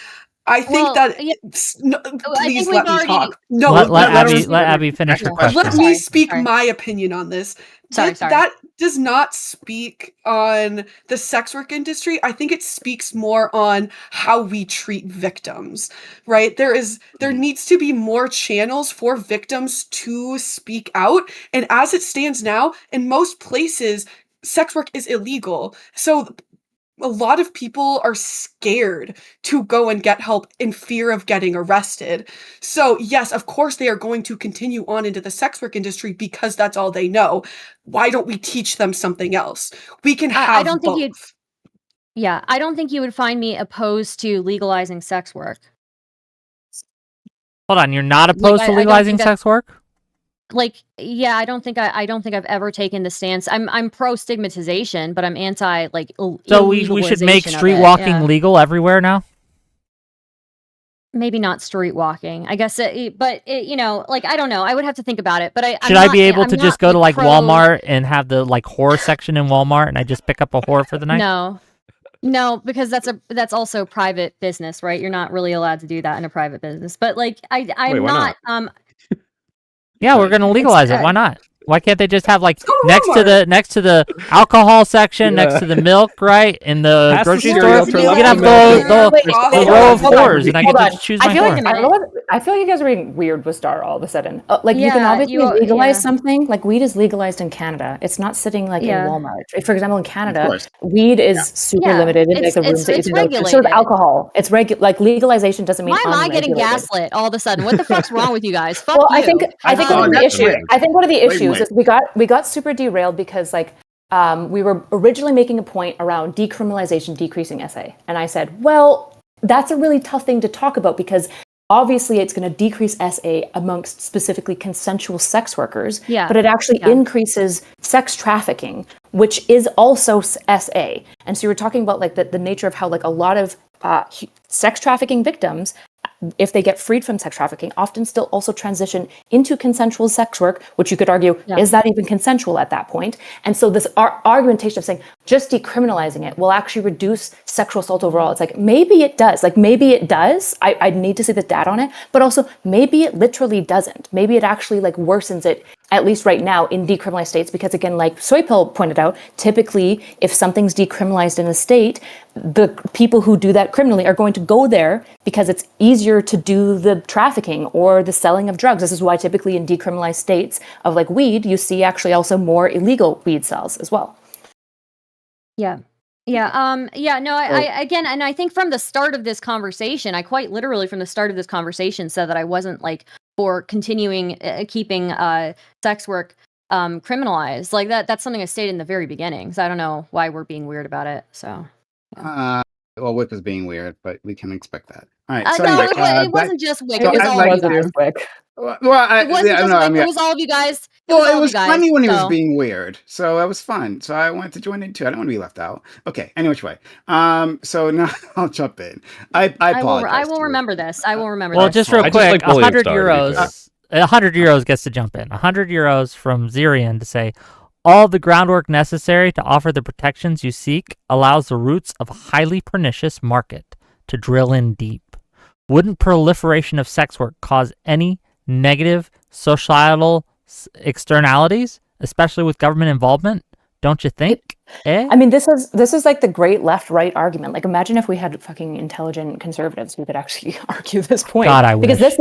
I think Well, that yeah, no, I think please we've let me already. talk. No, Let let Abby me let Abby finish Ask her the question. let question. me Sorry, speak sorry. my opinion on this. Sorry. That does not speak on the sex work industry. I think it speaks more on how we treat victims, right? There needs to be more channels for victims to speak out. And as it stands now, in most places, sex work is illegal. So a lot of people are scared to go and get help in fear of getting arrested. So, yes, of course, they are going to continue on into the sex work industry because that's all they know. Why don't we teach them something else? We can have I don't think both. you'd. Yeah, I don't think you would find me opposed to legalizing sex work. Hold on, you're not Like, opposed to I don't legalizing think sex work? like, yeah, I don't think I've ever taken the stance. I'm pro stigmatization, but I'm anti like So we should make illegalization of street it, walking yeah. legal everywhere now? Maybe not street walking. I guess but you know, like I don't know. I would have to think about it. But Should I be able to just go to like Walmart and have the like horror section in Walmart and I just pick up a horror for the night? No, because that's also private business, right? You're not really allowed to do that in a private business. But like I'm Wait, why not Yeah, we're gonna legalize it. Why not? Why can't they just have like go to next to the alcohol section, next to the milk, right, in the Pass the grocery cereal, store? turn You left can have the milk. the row of hold on, whores, and I get hold to on. choose I my feel whore. like I feel like you guys are being weird with Star all of a sudden. Like you can Yeah, obviously you- legalize yeah. something. Like weed is legalized in Canada. It's not sitting like Yeah. in Walmart. For example, in Of Canada, course. weed is super Yeah, limited in like it's- the rooms that you it's can go to. So is regulated. alcohol. It's like legalization doesn't mean Why am I getting unregulated. gaslit all of a sudden? What the fuck's wrong with you guys? Fuck Well, you. I think one of the that's issues. right. I think one of the Wait, issues wait. is we got super derailed because like we were originally making a point around decriminalization decreasing SA, and I said, well, that's a really tough thing to talk about because obviously it's going to decrease SA amongst specifically consensual sex workers, Yeah. but it actually Yeah. increases sex trafficking, which is also SA. And so you were talking about like the nature of how like a lot of sex trafficking victims, if they get freed from sex trafficking, often still also transition into consensual sex work, which you could argue, Yeah. is that even consensual at that point? And so this argumentation of saying just decriminalizing it will actually reduce sexual assault overall. It's like, maybe it does. Like, maybe it does. I need to see the data on it. But also, maybe it literally doesn't. Maybe it actually like worsens it, at least right now, in decriminalized states. Because again, like Soypill pointed out, typically, if something's decriminalized in a state, the people who do that criminally are going to go there because it's easier to do the trafficking or the selling of drugs. This is why typically in decriminalized states of like weed, you see actually also more illegal weed sales as well. Yeah. Yeah. No, I again, and I think from the start of this conversation, I quite literally from the start of this conversation said that I wasn't like for continuing keeping sex work criminalized. Like that's something I stated in the very beginning. So I don't know why we're being weird about it. So Well, Wick was being weird, but we can expect that. All right. So no, anyway, it wasn't just Wick. It was all of you guys. Well, It wasn't just Wick. It was all of you guys. Well, it was all of you guys, funny when he was so. being weird, so that was fun. So I wanted to join in too. I don't want to be left out. Okay, any which way. So now I'll jump in. I apologize. I will remember this. I will remember Well, this. just real I just quick, like bullying 100 Star, to be euros. 100 euros gets to jump in. 100 euros from Zirian to say, all the groundwork necessary to offer the protections you seek allows the roots of a highly pernicious market to drill in deep. Wouldn't proliferation of sex work cause any negative societal externalities, especially with government involvement? Don't you think? Eh? I mean, this is like the great left-right argument. Like, imagine if we had fucking intelligent conservatives who could actually argue this point. God, I because wish.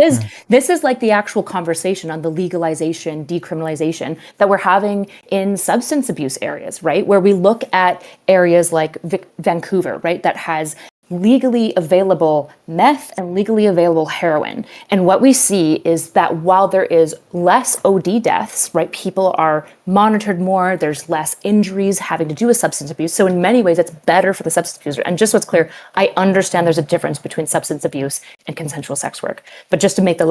this is like the actual conversation on the legalization, decriminalization that we're having in substance abuse areas, right? Where we look at areas like Vancouver, right, that has legally available meth and legally available heroin. And what we see is that while there is less OD deaths, right, people are monitored more, there's less injuries having to do with substance abuse. So in many ways, it's better for the substance abuser. And just so it's clear, I understand there's a difference between substance abuse and consensual sex work. But just to make the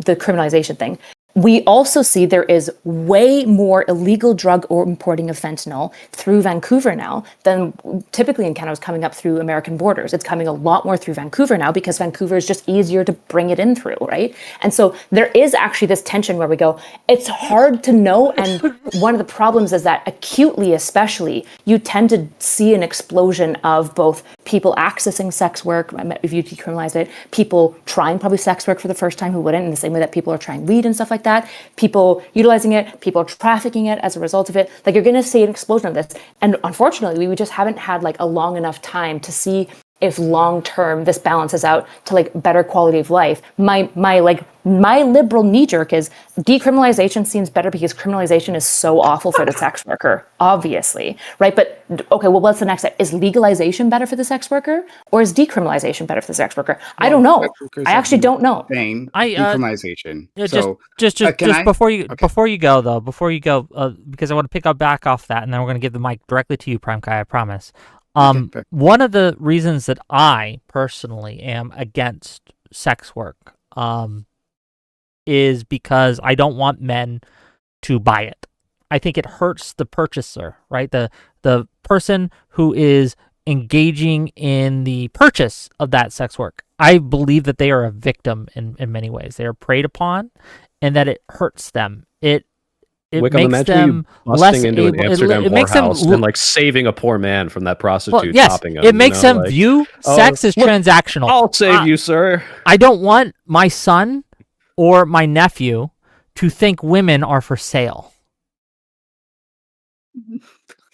criminalization thing, we also see there is way more illegal drug or importing of fentanyl through Vancouver now than typically in Canada is coming up through American borders. It's coming a lot more through Vancouver now because Vancouver is just easier to bring it in through, right? And so there is actually this tension where we go, it's hard to know. And one of the problems is that acutely, especially, you tend to see an explosion of both people accessing sex work, if you decriminalize it, people trying probably sex work for the first time who wouldn't, in the same way that people are trying weed and stuff like that, people utilizing it, people trafficking it as a result of it. Like, you're going to see an explosion of this. And unfortunately, we just haven't had like a long enough time to see if long term this balances out to like better quality of life. My liberal knee jerk is decriminalization seems better because criminalization is so awful for the sex worker, obviously, right? But okay, well, what's the next step? Is legalization better for the sex worker, or is decriminalization better for the sex worker? I don't know. I actually don't know. Decriminalization. Yeah, So just I- before you Okay. before you go, because I want to pick up back off that, and then we're going to give the mic directly to you, Primecayes, I promise. fair. One of the reasons that I personally am against sex work, is because I don't want men to buy it. I think it hurts the purchaser, right? The person who is engaging in the purchase of that sex work. I believe that they are a victim in many ways. They are preyed upon, and that it hurts them. It Wickham, makes imagine them you less busting into able. an Amsterdam It makes them whorehouse and like saving a poor man from that prostitute well, yes, topping him. it makes them like, view "Oh, sex as look, transactional. I'll save you, sir. I don't want my son or my nephew to think women are for sale.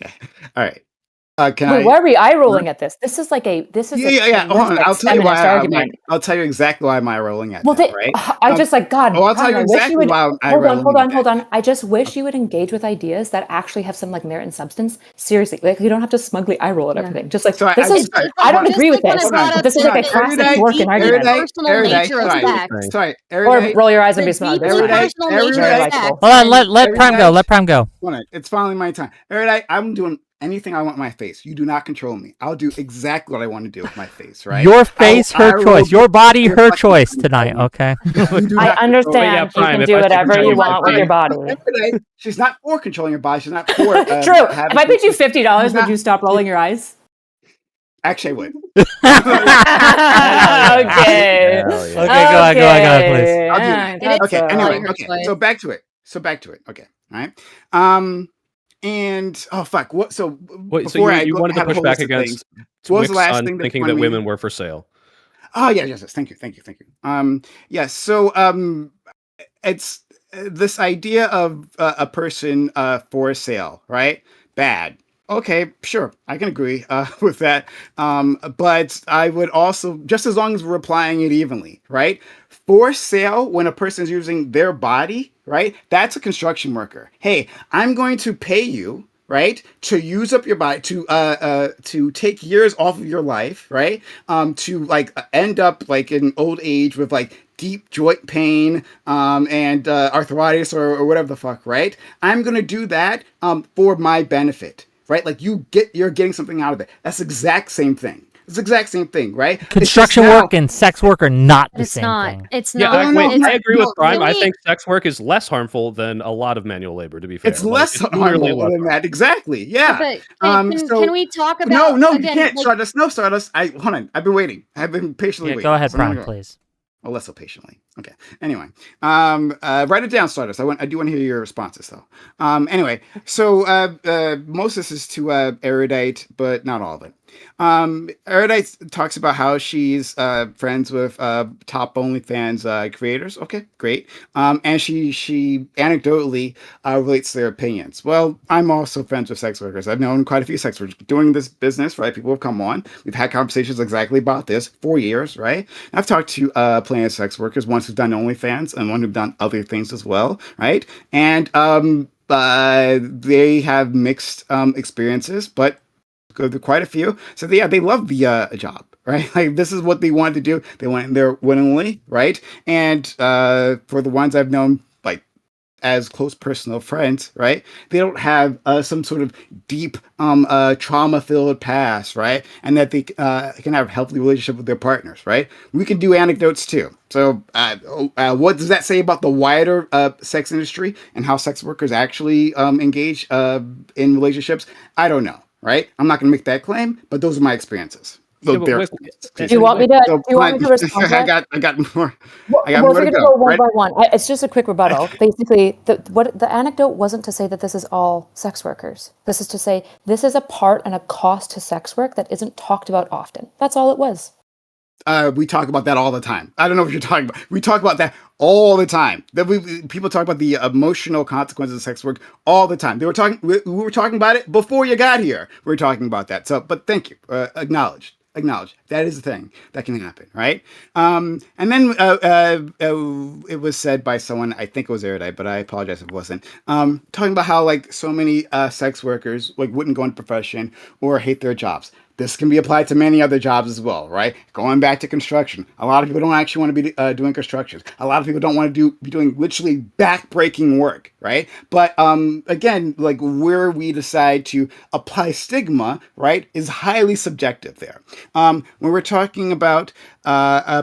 Okay. All right. Can Wait, I? why are we eye rolling at this? This is a Yeah. Hold on. terrific I'll tell you feminist why. argument. I'll tell you exactly why I'm eye rolling at Well, that. Right. I just like God. I'll tell Prime, you I wish exactly you would. why I'm eye Hold rolling at on. that. I just wish you would engage with ideas that actually have some like merit and substance. Seriously, like you don't have to smugly eye roll at everything. Just like So this is. sorry, I don't just agree with like when this. I brought up This is the- like a the classic deep working argument. personal nature of sex. Sorry. Or roll your eyes and The be smug. deeply That's personal fine. nature Very of likable. sex. Hold on, and- let Prime go. Let Prime go. It's finally my time. Erudite, I'm doing anything I want with my face. You do not control me. I'll do exactly what I want to do with my face, right? Your face, her will choice. be- Your body, her fucking choice control tonight. me. Okay. You do I not control me. understand. Yeah, You Prime, can if do I should whatever control you my want with your body. Erudite, she's not for controlling your body. She's not for. True. If I paid you $50, She's would not- you stop rolling your eyes? Actually, I would. Okay. Hell yeah. Okay, go ahead, please. I'll do Yeah, it. that's Okay. all. Anyway. her Okay. choice. So back to it. Okay. All right. And oh fuck. What? So Wait, so before I you go- wanted to have a push whole back list of against things, what was the Wick's last son thing that thinking wanted that me- women were for sale? Oh yes. Thank you. Yes. So it's this idea of a person for sale, right? Bad. Okay, sure, I can agree with that. But I would also, just as long as we're applying it evenly, right? For sale, when a person is using their body, right? That's a construction worker. Hey, I'm going to pay you, right, to use up your body, to take years off of your life, right, to like end up like in old age with like deep joint pain, and arthritis or whatever the fuck, right? I'm gonna do that for my benefit, right? Like you're getting something out of it. That's the exact same thing. It's the exact same thing, right? It's just Construction now- work and sex work are not the It's same not. thing. It's Yeah, not. no, wait, no, I agree with no, Prime. I really- think sex work is less harmful than a lot of manual labor, to be fair. It's Like, less literally harmful less than that. Exactly. Yeah. But So- can we talk about No, you again, can't. like, Stardust. No, Stardust. Hold on. I've been waiting. I've been patiently Yeah, waiting. go ahead, So I'm gonna Prime, go. please. Oh, less so patiently. Okay. Anyway, write it down, Stardust. I do want to hear your responses, though. Anyway, so most of this is to Erudite, but not all of it. Erudite talks about how she's friends with top OnlyFans creators. Okay, great. And she anecdotally relates their opinions. Well, I'm also friends with sex workers. I've known quite a few sex workers doing this business, right? People have come on. We've had conversations exactly about this for years, right? I've talked to plenty of sex workers, ones who've done OnlyFans and one who've done other things as well, right? And they have mixed experiences, but go through quite a few. So yeah, they love the job, right? Like this is what they wanted to do. They went in there willingly, right? And for the ones I've known, like as close personal friends, right? They don't have some sort of deep trauma-filled past, right? And that they can have a healthy relationship with their partners, right? We can do anecdotes too. So what does that say about the wider sex industry and how sex workers actually engage in relationships? I don't know, right? I'm not going to make that claim, but those are my experiences. Yeah, but Their wait, experiences. Do you want me to? So, Do you want me to respond to that? I got more. Well, I got we're more to going to go. go one Right? by one. It's just a quick rebuttal. Basically, what the anecdote wasn't to say that this is all sex workers. This is to say this is a part and a cost to sex work that isn't talked about often. That's all it was. We talk about that all the time. I don't know what you're talking about. We talk about that all the time. People talk about the emotional consequences of sex work all the time. We were talking about it before you got here. We were talking about that. So, but thank you. Acknowledge that is a thing that can happen, right? And then it was said by someone, I think it was Erudite, but I apologize if it wasn't, talking about how like so many sex workers like wouldn't go into profession or hate their jobs. This can be applied to many other jobs as well, right? Going back to construction, a lot of people don't actually want to be doing construction. A lot of people don't want to be doing literally back-breaking work, right? But again, like where we decide to apply stigma, right, is highly subjective there. When we're talking about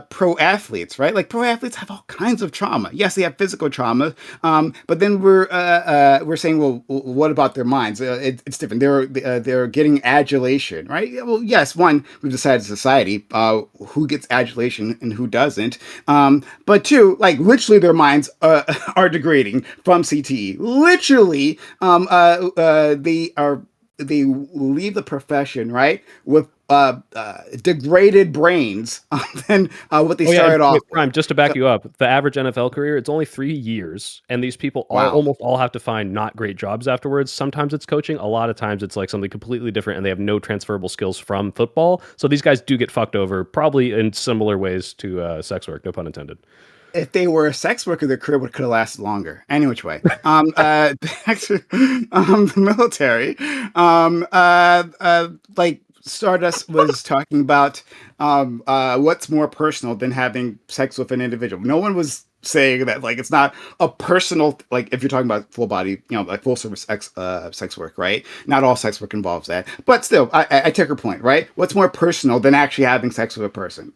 pro athletes, right? Like pro athletes have all kinds of trauma. Yes, they have physical trauma, but then we're saying, well, what about their minds? It's different. They're getting adulation, right? Well, yes, one, we've decided as a society who gets adulation and who doesn't. But two, like literally their minds are degrading from CTE. Literally, they leave the profession, right, with degraded brains than what they started off with. Prime, just to back you up, the average NFL career, it's only 3 years, and these people almost all have to find not great jobs afterwards. Sometimes it's coaching, a lot of times it's like something completely different, and they have no transferable skills from football. So these guys do get fucked over, probably in similar ways to sex work, no pun intended. If they were a sex worker, their career could have lasted longer. Any which way. Back to the military. Like Stardust was talking about what's more personal than having sex with an individual. No one was saying that like it's not a personal, like if you're talking about full body, like full service sex work, right? Not all sex work involves that, but still, I take her point, right? What's more personal than actually having sex with a person?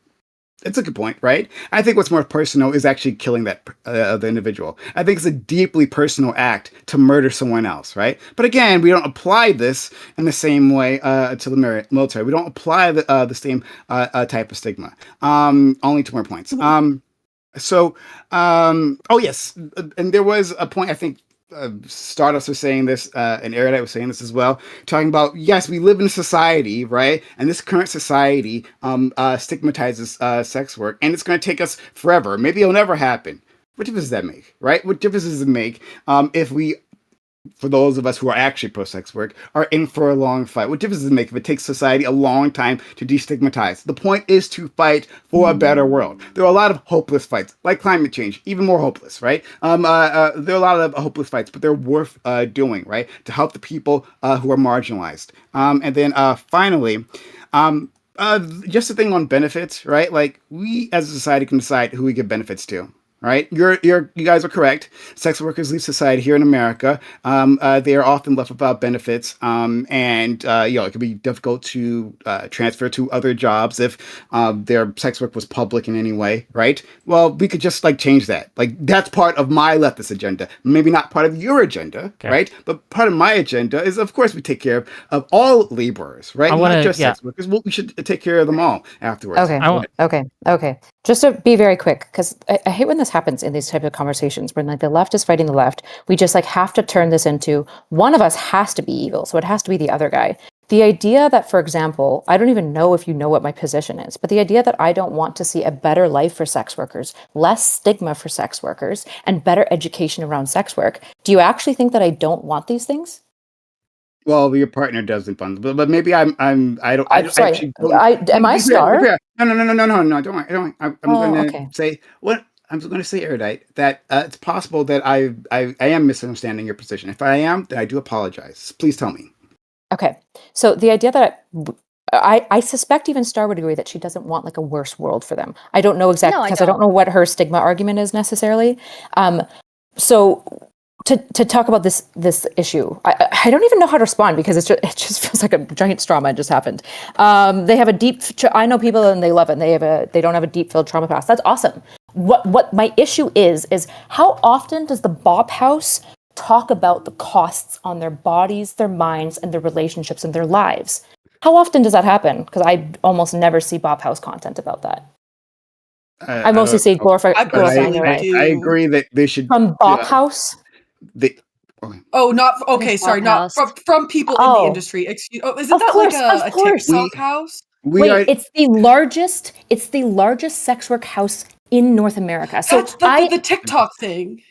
It's a good point, right? I think what's more personal is actually killing that the individual. I think it's a deeply personal act to murder someone else, right? But again, we don't apply this in the same way to the military. We don't apply the same type of stigma. Only 2 more points. Oh yes, and there was a point I think. Stardust was saying this, and Erudite was saying this as well, talking about, yes, we live in a society, right? And this current society stigmatizes sex work, and it's going to take us forever. Maybe it'll never happen. What difference does that make, right? What difference does it make if we, for those of us who are actually pro-sex work, are in for a long fight? What difference does it make if it takes society a long time to destigmatize? The point is to fight for a better world. There are a lot of hopeless fights, like climate change, even more hopeless, right? There are a lot of hopeless fights, but they're worth doing, right? To help the people who are marginalized. And then finally, just a thing on benefits, right? Like we as a society can decide who we give benefits to. Right, you guys are correct. Sex workers leave society here in America. They are often left without benefits, and it can be difficult to transfer to other jobs if their sex work was public in any way. Right. Well, we could just like change that. Like that's part of my leftist agenda. Maybe not part of your agenda, okay, right? But part of my agenda is, of course, we take care of all laborers, right? Not just sex workers. Well, we should take care of them all afterwards. Okay. Just to be very quick, because I hate when this happens in these type of conversations when like the left is fighting the left. We just like have to turn this into one of us has to be evil, so it has to be the other guy. The idea that, for example, I don't even know if you know what my position is, but the idea that I don't want to see a better life for sex workers, less stigma for sex workers, and better education around sex work, do you actually think that I don't want these things? Well, your partner doesn't fund, but maybe I I'm I sorry. actually don't. Am I a star? No, no, no, no, no, no, no. Don't worry, don't worry. I'm Oh, going to okay. say what I'm going to say, erudite. That it's possible that I am misunderstanding your position. If I am, then I do apologize. Please tell me. Okay. So the idea that I suspect even Star would agree that she doesn't want like a worse world for them. I don't know exactly No, I because I don't know don't. what her stigma argument is necessarily. So to talk about this issue, I don't even know how to respond because it just feels like a giant trauma just happened. They have a deep. I know people and they love it. And they don't have a deep filled trauma past. That's awesome. What my issue is how often does the Bop House talk about the costs on their bodies, their minds, and their relationships and their lives? How often does that happen? Because I almost never see Bop House content about that. I mostly see glorifying I their life. personally I do. agree that they should. From Bop House? They, okay. Oh, not okay. Bop Sorry, not House. from people in the Oh. industry. Excuse. Oh, isn't Of that course, like of a course. TikTok house? We are. Wait, it's the largest sex work house in North America. So That's the TikTok thing.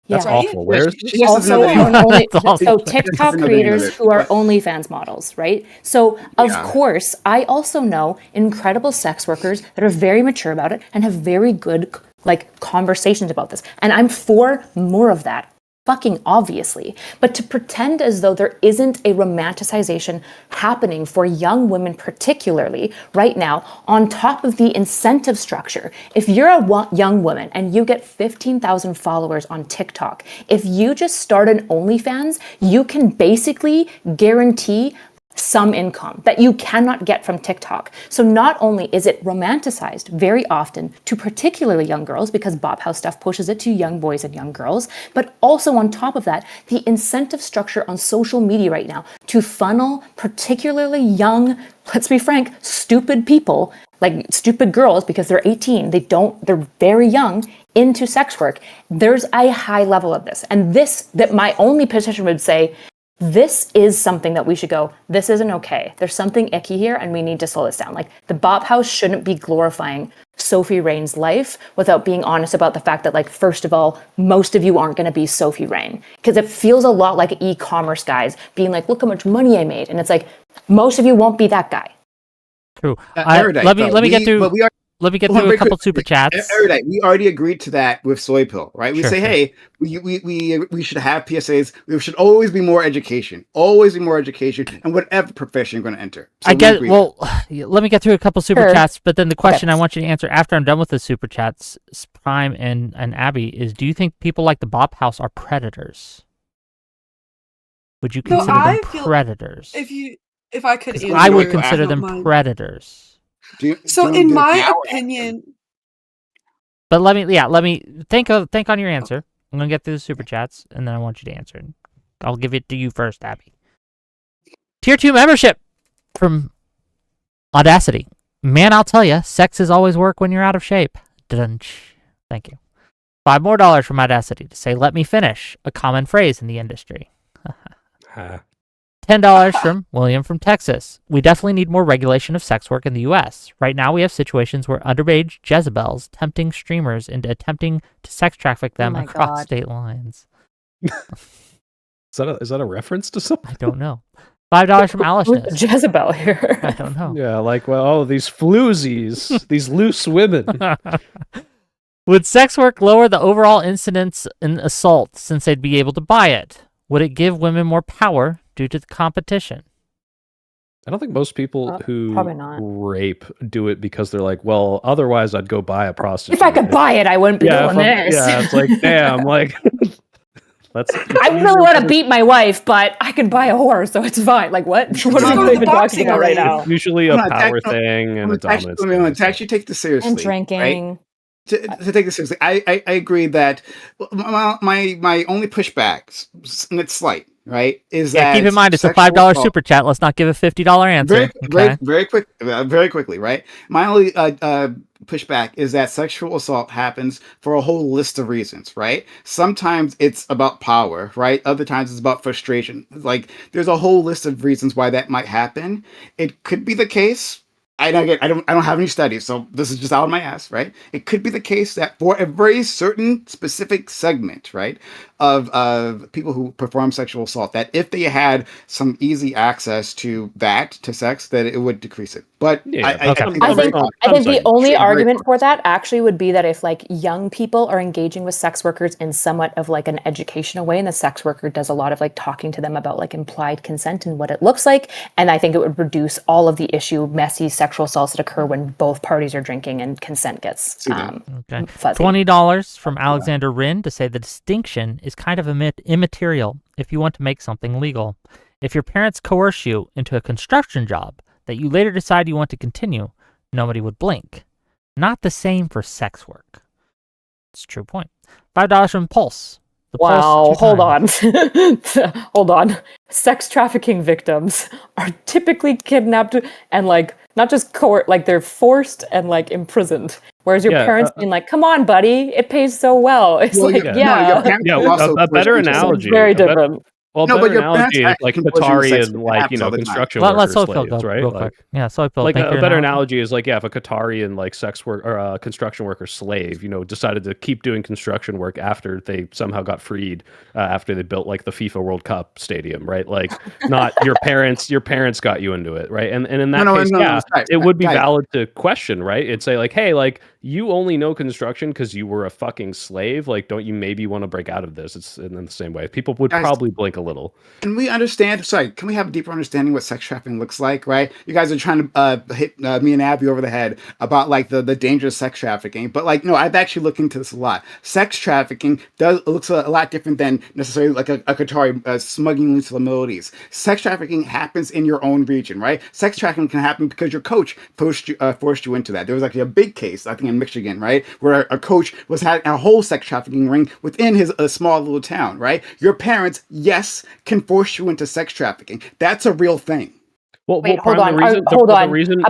That's Right? awful. Where's She just doesn't also know the name. only That's awesome. so She TikTok doesn't know the name of creators it, who are but- OnlyFans models, right? So of Yeah. course, I also know incredible sex workers that are very mature about it and have very good like conversations about this. And I'm for more of that. Fucking obviously. But to pretend as though there isn't a romanticization happening for young women, particularly right now, on top of the incentive structure. If you're a young woman and you get 15,000 followers on TikTok, if you just start an OnlyFans, you can basically guarantee some income that you cannot get from TikTok. So not only is it romanticized very often to particularly young girls because Bop House stuff pushes it to young boys and young girls, but also on top of that, the incentive structure on social media right now to funnel particularly young, let's be frank, stupid people, like stupid girls because they're 18, they're very young, into sex work. There's a high level of this. And that my only position would say, this is something that we should go, this isn't okay. There's something icky here and we need to slow this down. Like the Bop House shouldn't be glorifying Sophie Rain's life without being honest about the fact that, like, first of all, most of you aren't going to be Sophie Rain. Because it feels a lot like e-commerce guys being like, look how much money I made. And it's like, most of you won't be that guy. True. Erudite, Let me get through. But we are. Let me get Hold on, through a very couple quick. super chats. Erudite, we already agreed to that with Soypill, right? We Sure, say, sure. hey, we should have PSAs. There should always be more education, and whatever profession you're going to enter. So I we get. agree Well, let me get through a couple super Sure. chats, but then the question Okay. I want you to answer after I'm done with the super chats, Prime and Abby, is: do you think people like the Bop House are predators? Would you No, consider them I feel- predators? If I could 'Cause answer, I would I consider don't them mind. predators. So do you in do my the hour opinion, But let me think on your answer. I'm gonna get through the super chats, and then I want you to answer. I'll give it to you first, Abby. Tier 2 membership from Audacity. Man, I'll tell you, sex is always work when you're out of shape. Dun-dun-ch. Thank you. $5 more from Audacity to say, let me finish, a common phrase in the industry. $10 from William from Texas. We definitely need more regulation of sex work in the U.S. Right now, we have situations where underage Jezebels tempting streamers into attempting to sex traffic them my across God. state lines. Is that a reference to something? I don't know. $5 from Who's Alishness. Jezebel here? I don't know. Yeah, like, well, oh, these floozies, these loose women. Would sex work lower the overall incidence in assault since they'd be able to buy it? Would it give women more power due to the competition? I don't think most people who probably not. rape do it because they're like, well, otherwise I'd go buy a prostitute. If I could buy it, I wouldn't be doing this. Yeah, it's like, damn, like, let's. I really want to beat my wife, but I could buy a whore, so it's fine. Like, what? What are go we to even the talking boxing about right arena. now? It's usually a I'm gonna power attack- thing and a dominance thing. To actually take this seriously. And drinking. Right? To take this seriously, I agree that my only pushback, and it's slight, right, is Yeah, that keep in mind it's a sexual $5 assault- super chat. Let's not give a $50 answer. very, Okay. very quickly, right? My only push back is that sexual assault happens for a whole list of reasons, right? Sometimes it's about power, right? Other times it's about frustration. Like there's a whole list of reasons why that might happen. It could be the case. I don't have any studies, so this is just out of my ass, right? It could be the case that for a very certain specific segment, right, of people who perform sexual assault, that if they had some easy access to sex, that it would decrease it. But Yeah, okay. I think the sorry. only Very argument close. for that actually would be that if like young people are engaging with sex workers in somewhat of like an educational way, and the sex worker does a lot of like talking to them about like implied consent and what it looks like, and I think it would reduce all of the messy sexual assaults that occur when both parties are drinking and consent gets Okay. fuzzy. $20 from Alexander Rin to say the distinction is kind of immaterial if you want to make something legal. If your parents coerce you into a construction job that you later decide you want to continue, nobody would blink. Not the same for sex work. It's a true point. $5 from Pulse. The Wow, Pulse hold on. Hold on. Sex trafficking victims are typically kidnapped and like not just like they're forced and like imprisoned. Whereas your parents being like, "Come on, buddy, it pays so well." It's Well, like, no, yeah, your parents Yeah, will also a better force you to- analogy. very a bet- different. Well, No, better but your parents analogy is like actually can force you to Qatari sex and work. like, It happens all the time. construction Let's worker Soypill slaves, go right? real Like, quick. Yeah, Soypill. like thank a you, better analogy. analogy is like, yeah, if a Qatari like sex work or a construction worker slave, decided to keep doing construction work after they somehow got freed, after they built like the FIFA World Cup stadium, right? Like, not your parents got you into it, right? And in that case, guys, it would be guys. valid to question, right? It'd say like, hey, like you only know construction because you were a fucking slave. Like, don't you maybe want to break out of this? It's in the same way. People would Guys, probably blink a little. Can we understand? Sorry, can we have a deeper understanding what sex trafficking looks like? Right, you guys are trying to hit me and Abby over the head about like the danger of sex trafficking, but like no, I've actually looked into this a lot. Sex trafficking looks a lot different than necessarily like a Qatari smuggling into the Middle East. Sex trafficking happens in your own region, right? Sex trafficking can happen because your coach forced you into that. There was actually a big case, I think, in Michigan, right, where a coach was having a whole sex trafficking ring within his small little town, right? Your parents, yes, can force you into sex trafficking. That's a real thing. Well, Wait, Prime, hold on. The reason,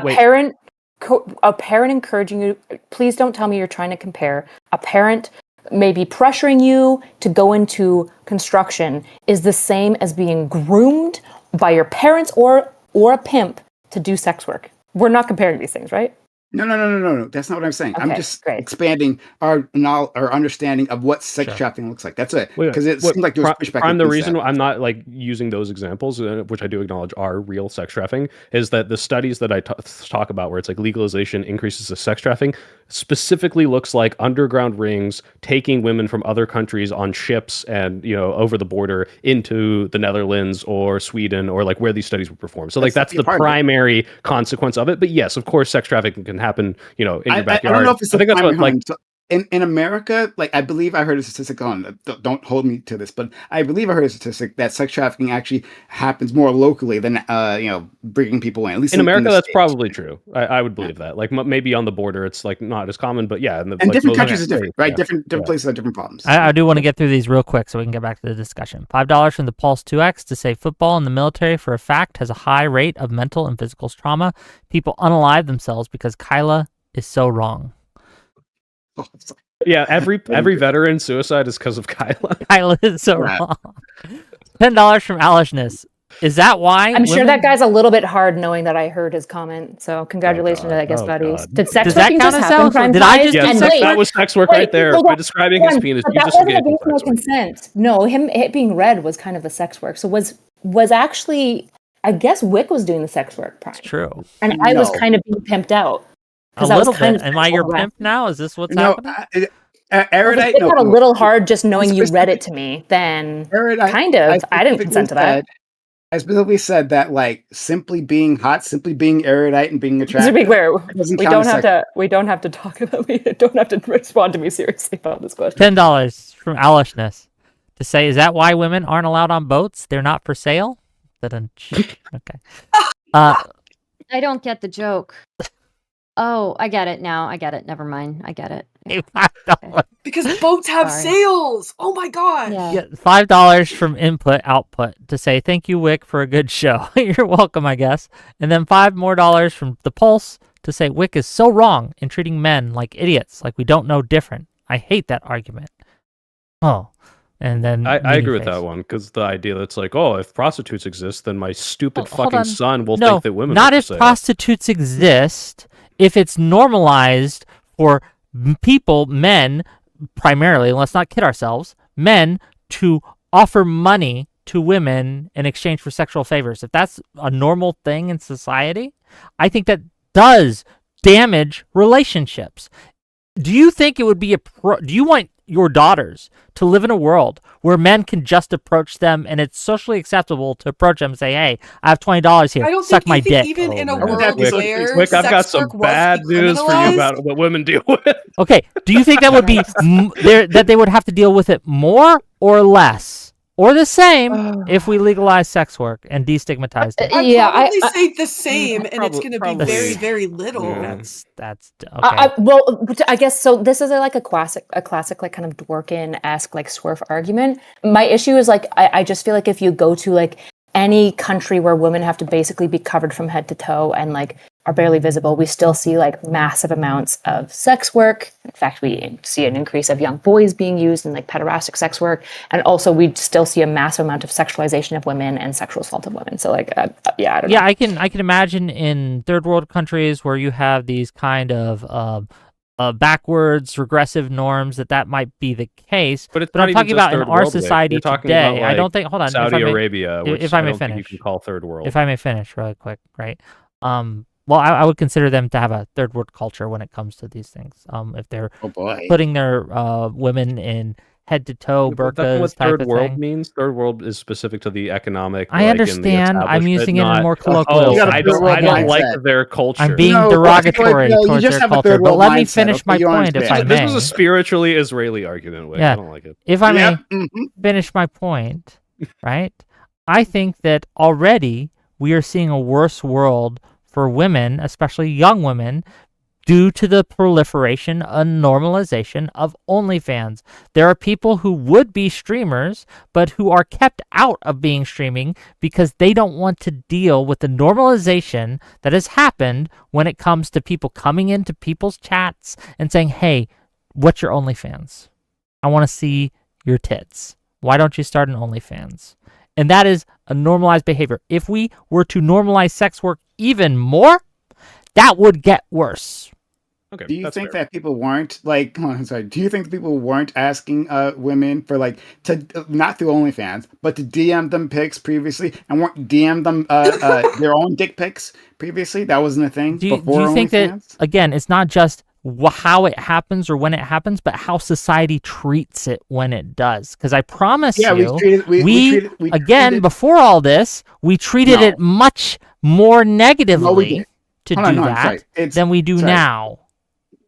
A parent encouraging you. Please don't tell me you're trying to compare. A parent maybe pressuring you to go into construction is the same as being groomed by your parents or a pimp to do sex work. We're not comparing these things, right? No. That's not what I'm saying. I'm Okay, just great. expanding our understanding of what sex trafficking looks like. That's it. Because it seems like there's pushback. Prime, the against reason that. I'm not like using those examples, which I do acknowledge are real sex trafficking, is that the studies that I talk about, where it's like legalization increases the sex trafficking, specifically looks like underground rings taking women from other countries on ships and over the border into the Netherlands or Sweden or like where these studies were performed. So like that's the primary consequence of it. But yes, of course, sex trafficking can happen, in your backyard. I don't know if it's I think that's what like. So in America, like I believe I heard a statistic on. Don't hold me to this, but I believe I heard a statistic that sex trafficking actually happens more locally than bringing people in. At least in America, that's States. Probably true. I would believe that. Like maybe on the border, it's like not as common, but yeah, and like, different countries are different, right? Different places have different problems. I do want to get through these real quick so we can get back to the discussion. $5 from the Pulse 2X to say football in the military for a fact has a high rate of mental and physical trauma. People unalive themselves because Kyla is so wrong. Yeah, every veteran suicide is because of Kyla. Kyla is so wrong. $10 from Alishness. Is that why? I'm sure that guy's a little bit hard knowing that I heard his comment. So congratulations, I guess, buddies. God. Did sex Does that working count just as happen? sex? Did I just Yes, do sex that was sex work right there. By describing his penis, but you that just wasn't a engaged in reasonable sex work. consent. No, it being read was kind of the sex work. So was actually, I guess Wick was doing the sex work. Prime. It's true. And I was kind of being pimped out. A little bit. Am I your pimp now? Is this what's happening? Erudite. It got a little hard just knowing you read it to me. Then kind of. I didn't consent to that. I specifically said that, like, simply being hot, simply being erudite, and being attractive. To be clear, doesn't we count don't as have sex. to. We don't have to talk about. We don't have to respond to me seriously about this question. $10 from Alishness to say, is that why women aren't allowed on boats? They're not for sale? Okay. I don't get the joke. Oh, I get it now. I get it. Never mind. I get it. Okay. Because boats have Sorry. sails. Oh my god. Yeah. $5 from Input Output to say, thank you, Wick, for a good show. You're welcome, I guess. And then $5 more from The Pulse to to say Wick is so wrong in treating men like idiots, like we don't know different. I hate that argument. Oh, and then I agree with Meaning that Face. one because the idea that's like, oh, if prostitutes exist, then my stupid Hold fucking on. son will No, think that women not are if for sale. prostitutes exist. If it's normalized for people, men primarily, let's not kid ourselves, men to offer money to women in exchange for sexual favors. If that's a normal thing in society, I think that does damage relationships. Do you think it would be do you want your daughters to live in a world where men can just approach them and it's socially acceptable to approach them and say, hey, I have $20 here, I don't suck think my dick? even in a man. world Wick, where Wick, I've got sex some work was bad news for you decriminalized, about what women deal with. Okay, do you think that would be that they would have to deal with it more or less or the same if we legalize sex work and destigmatized it? I'd Yeah, probably say the same, and it's going to be probably. very, very little. Yeah. That's okay. well, I guess so. This is like a classic, like kind of Dworkin-esque like swerve argument. My issue is like I just feel like if you go to like any country where women have to basically be covered from head to toe and like are barely visible, we still see like massive amounts of sex work. In fact, we see an increase of young boys being used in like pederastic sex work, and also we still see a massive amount of sexualization of women and sexual assault of women. So like, yeah, I don't know. Yeah, I can imagine in third world countries where you have these kind of backwards regressive norms that might be the case. But it's But not I'm even talking just about in third our world, Wick. society You're talking today. about, I like, don't think. Hold on, Saudi if I may, Arabia, which if I may don't think you finish. can call third world. If I may finish really quick, right? Well, I would consider them to have a third world culture when it comes to these things. If they're Oh boy. putting their women in head to toe But that's what burqas type third of world thing. means. Third world is specific to the economic. I like, understand. In the I'm using it in a not, more colloquial Oh, You got a sense. third world I don't Again, like mindset. their culture. I'm being No, derogatory you towards just their have a culture. third But world let me mindset, finish my okay, you point, if I understand. may. This was a spiritually Israeli argument, Wick. Yeah. I don't like it. If I may Yep. mhm. finish my point, right? I think that already we are seeing a worse world for women, especially young women, due to the proliferation and normalization of OnlyFans. There are people who would be streamers, but who are kept out of being streaming because they don't want to deal with the normalization that has happened when it comes to people coming into people's chats and saying, hey, what's your OnlyFans? I want to see your tits. Why don't you start an OnlyFans? And that is a normalized behavior. If we were to normalize sex work even more, that would get worse. Okay, Do you that's think fair. that people weren't like? Oh, I'm sorry. Do you think people weren't asking women for like to not through OnlyFans, but to DM them pics previously, and weren't DM them their own dick pics previously? That wasn't a thing Do before you think that, OnlyFans? again, it's not just how it happens or when it happens, but how society treats it when it does? Because I promise Yeah, we you, treated. We again, treated, before all this, we treated No. it much more negatively did. to Hold on, do hold on, sorry. that It's than we do sorry. now.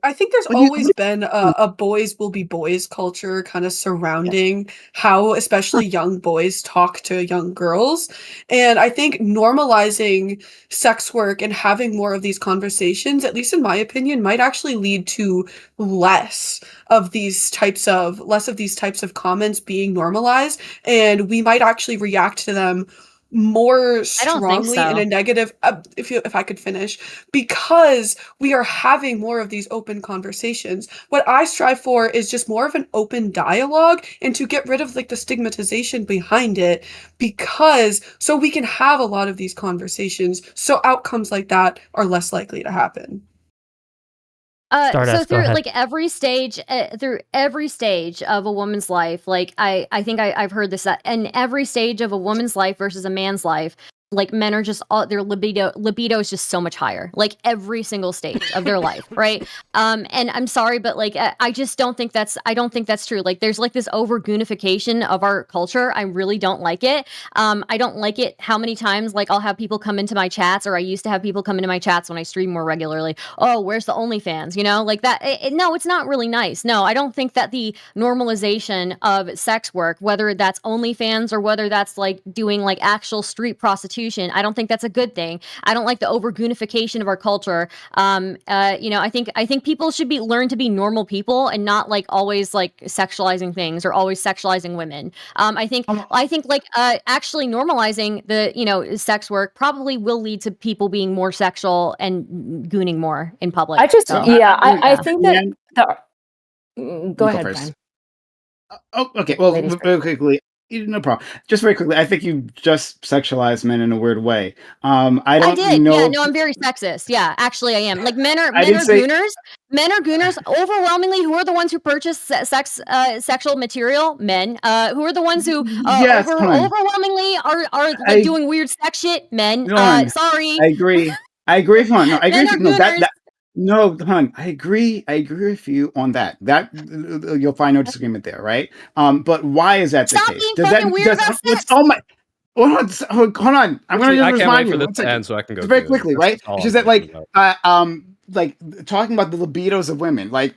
I think there's Well, you- always been a boys will be boys culture kind of surrounding how especially young boys talk to young girls. And I think normalizing sex work and having more of these conversations, at least in my opinion, might actually lead to less of these types of comments being normalized. And we might actually react to them more I don't think strongly in so. a negative, if I could finish, because we are having more of these open conversations. What I strive for is just more of an open dialogue and to get rid of like the stigmatization behind it, because so we can have a lot of these conversations so outcomes like that are less likely to happen. So Stardust, go through ahead. like through every stage of a woman's life, like I think I've heard this, that in every stage of a woman's life versus a man's life, like men are just all their libido is just so much higher, like every single stage of their life, right? And I'm sorry, but like I just don't think that's true. Like there's like this over goonification of our culture. I really don't like it. I don't like it how many times like I'll have people come into my chats, or I used to have people come into my chats when I stream more regularly. Oh, where's the OnlyFans? You know, like that. No, it's not really nice. No, I don't think that the normalization of sex work, whether that's OnlyFans or whether that's like doing like actual street prostitution prostitution. I don't think that's a good thing. I don't like the overgoonification of our culture. I think people should learn to be normal people and not like always like sexualizing things or always sexualizing women. I think actually normalizing the sex work probably will lead to people being more sexual and gooning more in public. I think that You go go ahead, first. Brian. Oh, okay. Well, Ladies very quickly, no problem. Just very quickly, I think you just sexualized men in a weird way. I don't did. know. Yeah, no, I'm very sexist. Yeah, actually I am. Like men are I didn't say. gooners. Men are gooners. Overwhelmingly, who are the ones who purchase sexual material? Men. Who are the ones who Yes, come on. overwhelmingly are I doing weird sex shit? Men. Come on. Sorry. I agree. Come on. No, I agree Men with are you. No, gooners. no, hon, I agree. I agree with you on that. You'll find no disagreement there, right? But why is that the Stop case? being Does fucking that weird does about what's sex. oh my hold on. I'm gonna Actually, just I can't remind wait you for this one to second. end so I can go Just very do it. quickly, That's right? all It's I'm just that thinking about. like talking about the libidos of women. Like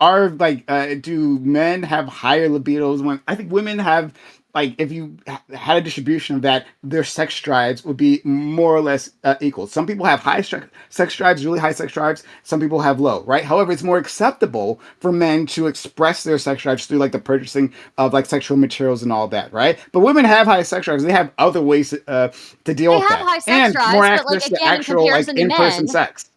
do men have higher libidos when I think women have like if you had a distribution of that, their sex drives would be more or less equal. Some people have sex drives, really high sex drives. Some people have low, right? However, it's more acceptable for men to express their sex drives through like the purchasing of like sexual materials and all that, right? But women have high sex drives. They have other ways to deal They with have that, high sex and drives, more but like access to again, in actual like comparison to in-person men, sex.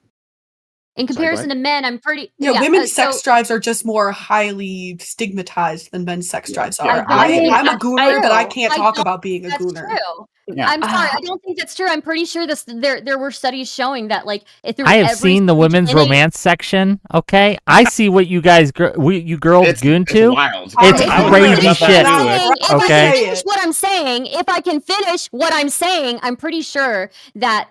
in Sorry, go comparison ahead. to men, I'm pretty Yeah, women's so sex drives are just more highly stigmatized than men's sex drives Yeah, are. I don't think I'm a that's gooner, but I true. can't I talk don't about being a think that's gooner. true. Yeah. I'm sorry, I don't think that's true. I'm pretty sure there were studies showing that like through I have every seen the stage women's in a- romance section. Okay, I see what you guys, you girls goon It's to. wild. It's I was crazy thinking shit. about that too. If I Okay. can finish what I'm saying, I'm pretty sure that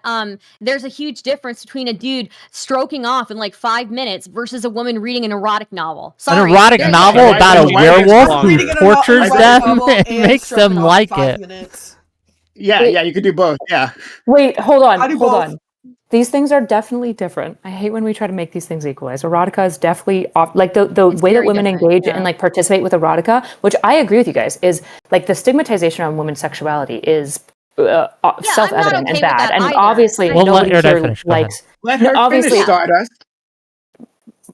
there's a huge difference between a dude stroking off in like 5 minutes versus a woman reading an erotic novel. Sorry, An erotic there's novel Why- about a why takes werewolf longer? who Reading an tortures erotic them novel and and makes them stroking off in like 5 it. minutes. Yeah, Wait. yeah, you could do both. Yeah. Wait, hold I do on. both. These things are definitely different. I hate when we try to make these things equalize. Erotica is definitely like the It's way that very women different, engage yeah. and like participate with erotica, which I agree with you guys, is like the stigmatization on women's sexuality is self-evident okay and with bad. that And either. obviously Well, let nobody Erudite here finish. Go ahead. likes Let her obviously finish, Stardust.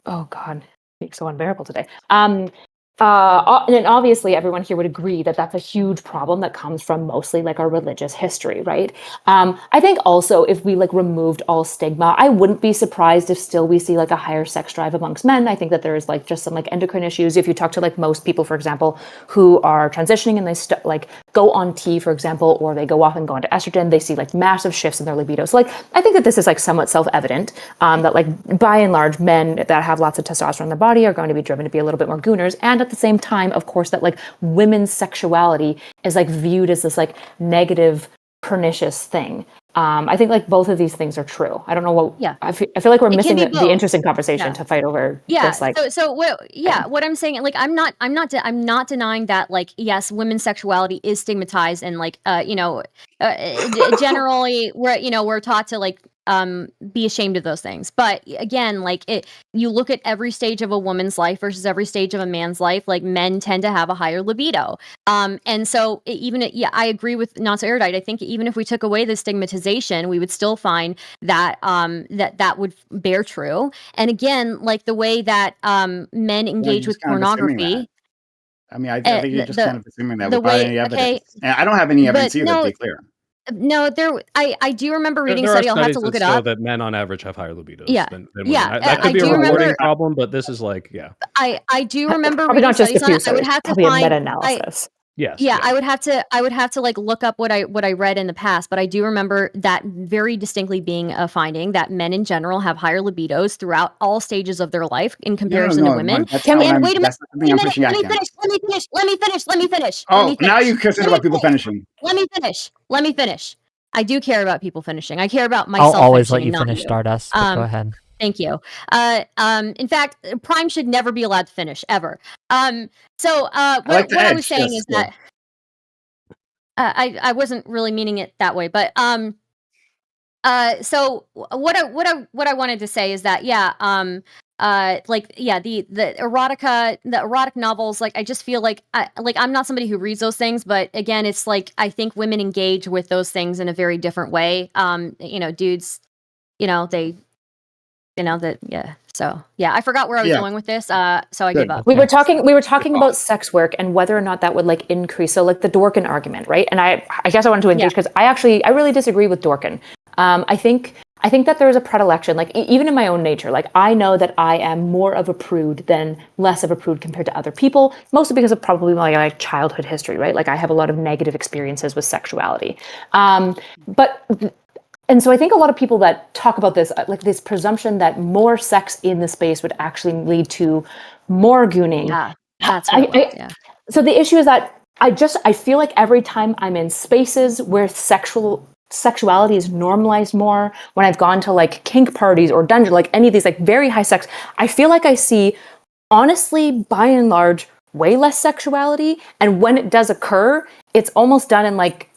oh god, being so unbearable today. And obviously everyone here would agree that that's a huge problem that comes from mostly like our religious history, right? I think also if we like removed all stigma, I wouldn't be surprised if still we see like a higher sex drive amongst men. I think that there is like just some like endocrine issues. If you talk to like most people, for example, who are transitioning and they like go on T, for example, or they go off and go into estrogen, they see like massive shifts in their libido. So like I think that this is like somewhat self-evident that like by and large men that have lots of testosterone in their body are going to be driven to be a little bit more gooners. And at the same time, of course, that like women's sexuality is like viewed as this like negative, pernicious thing. I think like both of these things are true. I don't know what. Yeah. I feel like we're It can missing be the both. interesting conversation Yeah. to fight over Yeah. this. Like, What I'm saying, like, I'm not denying that, like, yes, women's sexuality is stigmatized, and like, generally, we're taught to like be ashamed of those things. But again, like you look at every stage of a woman's life versus every stage of a man's life, like men tend to have a higher libido. And so I agree with Not So Erudite. I think even if we took away the stigmatization, we would still find that that would bear true. And again, like the way that men engage with pornography. I mean, I think you're just kind of assuming that without any evidence. Okay, And I don't have any evidence but either, to no, be clear. no, I do remember reading a There are study. I'll have to studies look that it show up. that men on average have higher libidos Yeah. than Yeah, women. That could I be a do reporting remember- problem, but this is like, yeah. I do remember probably reading not just a studies on few it. I would studies, have to probably a find. meta-analysis. Yes. Yeah, I would have to like look up what I read in the past, but I do remember that very distinctly being a finding that men in general have higher libidos throughout all stages of their life in comparison to women. That's Can not we- what I'm, Wait a minute, that's not something I'm pushing let me back finish. against. Let me finish. Oh, now you're concerned about people finishing. Let me finish. I do care about people finishing. I care about I'll myself. always let finishing you and not finish, Stardust. But go ahead. Thank you. In fact, Prime should never be allowed to finish ever. What I was saying is that I wasn't really meaning it that way, but so what I wanted to say is that the erotic novels, like I just feel like I'm not somebody who reads those things, but again, it's like I think women engage with those things in a very different way. Dudes, they, that, yeah. So yeah, I forgot where I was Yeah. going with this. So I Good. give up. We were talking about sex work and whether or not that would like increase. So like the Dorkin argument, right? And I guess I wanted to engage because I really disagree with Dorkin. I think that there is a predilection, like even in my own nature, like I know that I am more of a prude than less of a prude compared to other people, mostly because of probably my like childhood history, right? Like I have a lot of negative experiences with sexuality. And so I think a lot of people that talk about this, like this presumption that more sex in the space would actually lead to more gooning. Yeah, that's what yeah. So the issue is that I feel like every time I'm in spaces where sexuality is normalized more, when I've gone to like kink parties or dungeon, like any of these like very high sex, I feel like I see, honestly, by and large, way less sexuality. And when it does occur, it's almost done in like,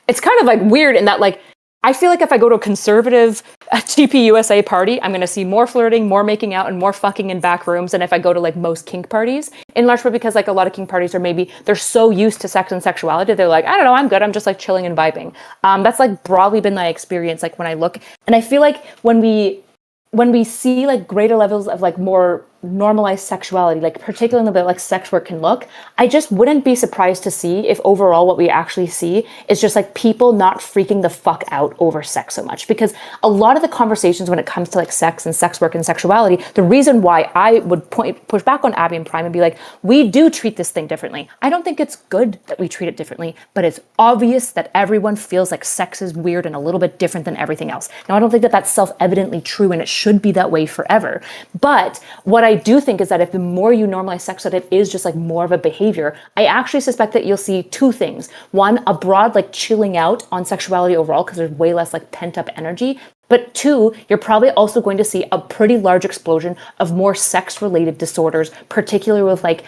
it's kind of like weird in that like, I feel like if I go to a conservative TPUSA party, I'm going to see more flirting, more making out, and more fucking in back rooms than if I go to like most kink parties. In large part because like a lot of kink parties are maybe, they're so used to sex and sexuality, they're like, I don't know, I'm good, I'm just like chilling and vibing. That's like broadly been my experience, like when I look, and I feel like when we see like greater levels of like more normalized sexuality, like particularly in the way like sex work can look, I just wouldn't be surprised to see if overall what we actually see is just like people not freaking the fuck out over sex so much. Because a lot of the conversations when it comes to like sex and sex work and sexuality, the reason why I would push back on Abby and Prime and be like, we do treat this thing differently. I don't think it's good that we treat it differently, but it's obvious that everyone feels like sex is weird and a little bit different than everything else. Now, I don't think that that's self-evidently true and it should be that way forever. But what I do think is that if the more you normalize sex, that it is just like more of a behavior, I actually suspect that you'll see two things. One, a broad like chilling out on sexuality overall because there's way less like pent up energy. But two, you're probably also going to see a pretty large explosion of more sex-related disorders, particularly with like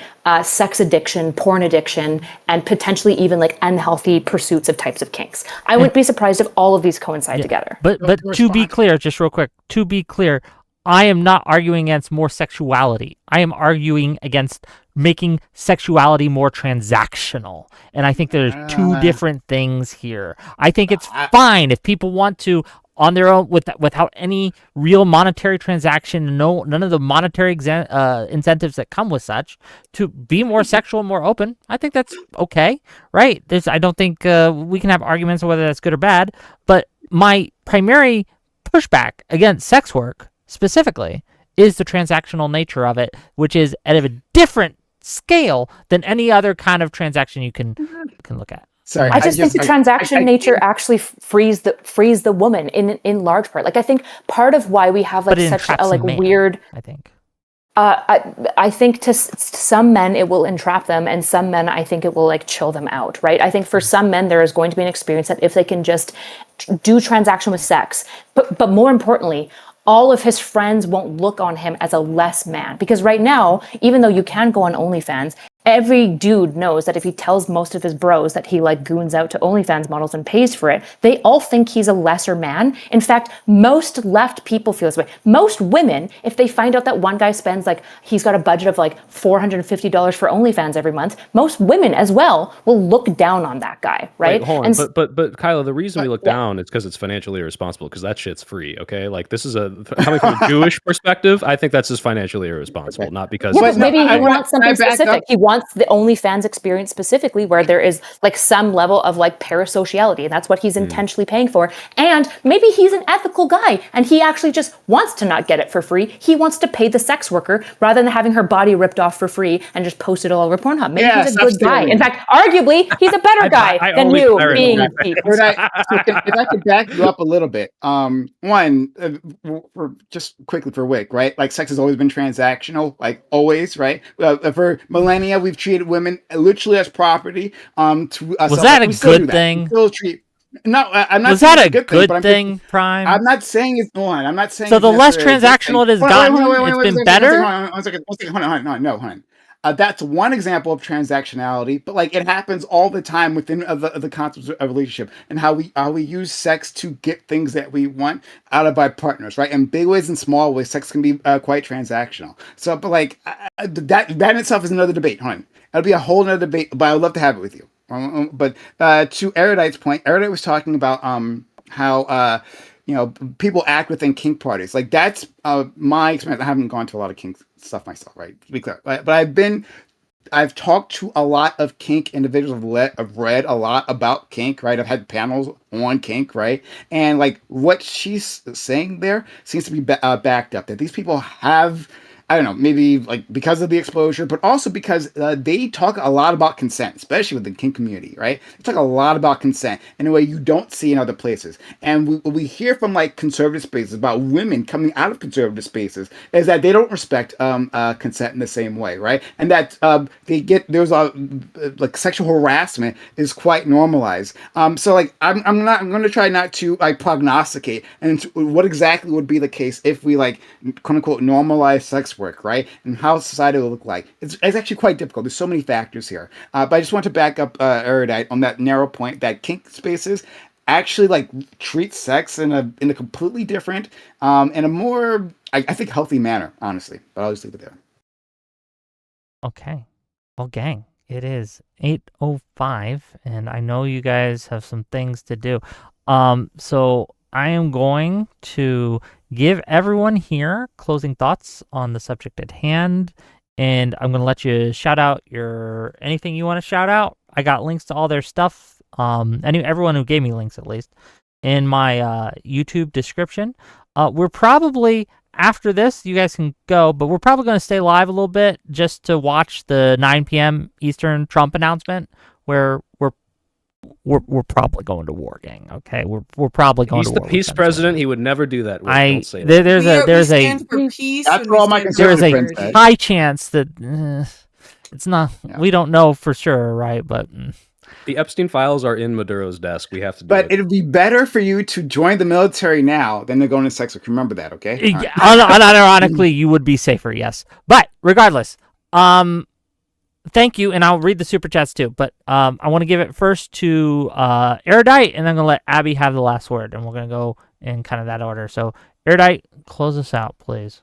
sex addiction, porn addiction, and potentially even like unhealthy pursuits of types of kinks. I wouldn't be surprised if all of these coincide together. But to be clear, just real quick, I am not arguing against more sexuality. I am arguing against making sexuality more transactional. And I think there's two different things here. I think it's fine if people want to, on their own, without any real monetary transaction, none of the monetary incentives that come with such, to be more sexual, more open. I think that's okay, right? I don't think we can have arguments on whether that's good or bad. But my primary pushback against sex work specifically is the transactional nature of it, which is at a different scale than any other kind of transaction you can look at. Sorry, I just think the transaction nature actually frees the woman in large part. Like I think part of why we have like such a like weird. I think. I think to some men it will entrap them, and some men I think it will like chill them out, right? I think for some men there is going to be an experience that if they can just do transaction with sex, but more importantly, all of his friends won't look on him as a less man. Because right now, even though you can go on OnlyFans, every dude knows that if he tells most of his bros that he like goons out to OnlyFans models and pays for it, they all think he's a lesser man. In fact, most left people feel this way. Most women, if they find out that one guy spends like, he's got a budget of like $450 for OnlyFans every month, most women as well will look down on that guy, right? Wait, hold on. But Kyla, the reason we look down is because it's financially irresponsible, because that shit's free, okay? Like this is coming from a Jewish perspective, I think that's just financially irresponsible, not because... Yeah, but maybe he wants something specific. He wants the OnlyFans experience specifically where there is like some level of like parasociality, and that's what he's intentionally paying for. And maybe he's an ethical guy and he actually just wants to not get it for free. He wants to pay the sex worker rather than having her body ripped off for free and just post it all over Pornhub. Maybe he's a good guy. In fact, arguably, he's a better guy than you being cheap. If I could back you up a little bit, just quickly for Wick, right? Like sex has always been transactional, like always, right? For millennia, we've treated women literally as property. Was that a good thing? No, I'm not. Was that a good thing, Prime? I'm not saying it's one. I'm not saying. So the less transactional it has gotten, it's been better. One second. Hold on. That's one example of transactionality, but like it happens all the time within the concept of relationship and how we use sex to get things that we want out of our partners, right? In big ways and small ways, sex can be quite transactional. So, but like that in itself is another debate. Hold on, it'll be a whole other debate, but I'd love to have it with you. But to Erudite's point, Erudite was talking about how people act within kink parties. Like that's my experience. I haven't gone to a lot of kink stuff myself, right? To be clear, but I've talked to a lot of kink individuals. I've read a lot about kink, right? I've had panels on kink, right? And like what she's saying there seems to be backed up. That these people have, I don't know, maybe like because of the exposure, but also because they talk a lot about consent, especially with the kink community, right? They talk a lot about consent in a way you don't see in other places. And we hear from like conservative spaces about women coming out of conservative spaces is that they don't respect consent in the same way, right? And that like sexual harassment is quite normalized. So like I'm going to try not to like prognosticate and what exactly would be the case if we like quote unquote normalize sex work, right? And how society will look like. It's actually quite difficult. There's so many factors here. But I just want to back up Erudite on that narrow point that kink spaces actually like treat sex in a completely different, in a more, I think, healthy manner, honestly. But I'll just leave it there. Okay. Well, gang, it is 8:05, and I know you guys have some things to do. So I am going to give everyone here closing thoughts on the subject at hand, and I'm going to let you shout out anything you want to shout out. I got links to all their stuff, everyone who gave me links at least, in my YouTube description. We're probably, after this, you guys can go, but we're probably going to stay live a little bit just to watch the 9 p.m. Eastern Trump announcement, where we're probably going to war, gang. Okay, we're probably going to war. He's the peace president. He would never do that. Don't say that. There's we a stand for peace. That's and what all we my stand for there's conservative a friends said. high chance that it's not. Yeah. We don't know for sure, right? But The Epstein files are in Maduro's desk. We have to do But it. it'd be better for you to join the military now than to go into sex work. Remember that, okay? yeah, unironically, you would be safer, yes. But regardless, thank you, and I'll read the super chats too. But I want to give it first to Erudite, and then I'm gonna let Abby have the last word, and we're gonna go in kind of that order. So Erudite, close us out, please.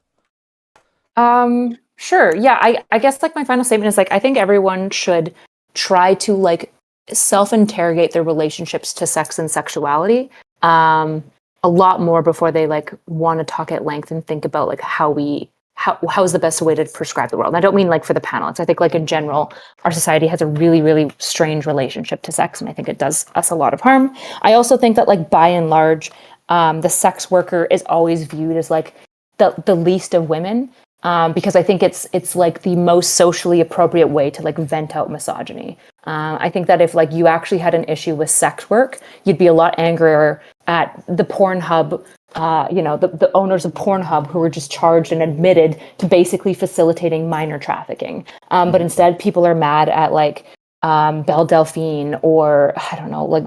Sure. Yeah, I guess like my final statement is like I think everyone should try to like self-interrogate their relationships to sex and sexuality a lot more before they like want to talk at length and think about like how is the best way to prescribe the world. And I don't mean like for the panelists. I think like in general, our society has a really, really strange relationship to sex, and I think it does us a lot of harm. I also think that like by and large, the sex worker is always viewed as like the least of women. Because I think it's like the most socially appropriate way to like vent out misogyny. I think that if like you actually had an issue with sex work, you'd be a lot angrier at the Pornhub, the owners of Pornhub who were just charged and admitted to basically facilitating minor trafficking. But instead, people are mad at like Belle Delphine or I don't know, like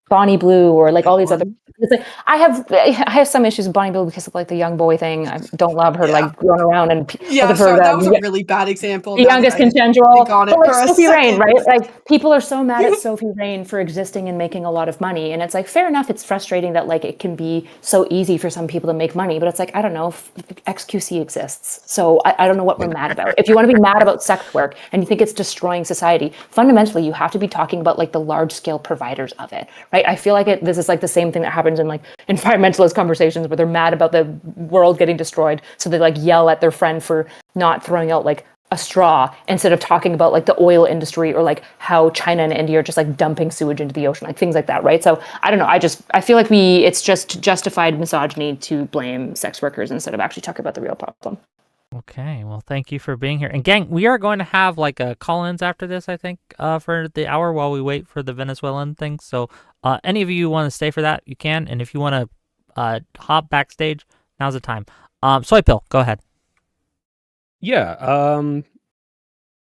Bonnie Blue or like all these other. It's like I have some issues with Bonnie Blue because of like the young boy thing. I don't love her like going around and that was a really bad example. The youngest consensual, but like Sophie Rain, right? Like people are so mad at Sophie Rain for existing and making a lot of money, and it's like fair enough. It's frustrating that like it can be so easy for some people to make money, but it's like I don't know. XQC exists, so I don't know what we're mad about. If you want to be mad about sex work and you think it's destroying society, fundamentally you have to be talking about like the large scale providers of it, right? I feel like this is like the same thing that happens in like environmentalist conversations where they're mad about the world getting destroyed, so they like yell at their friend for not throwing out like a straw instead of talking about like the oil industry or like how China and India are just like dumping sewage into the ocean, like things like that, right? So I don't know. I feel like it's just justified misogyny to blame sex workers instead of actually talking about the real problem. Okay, well, thank you for being here. And gang, we are going to have like a call-ins after this, I think, for the hour while we wait for the Venezuelan thing. So any of you want to stay for that, you can. And if you want to hop backstage, now's the time. Soypill, go ahead. Yeah.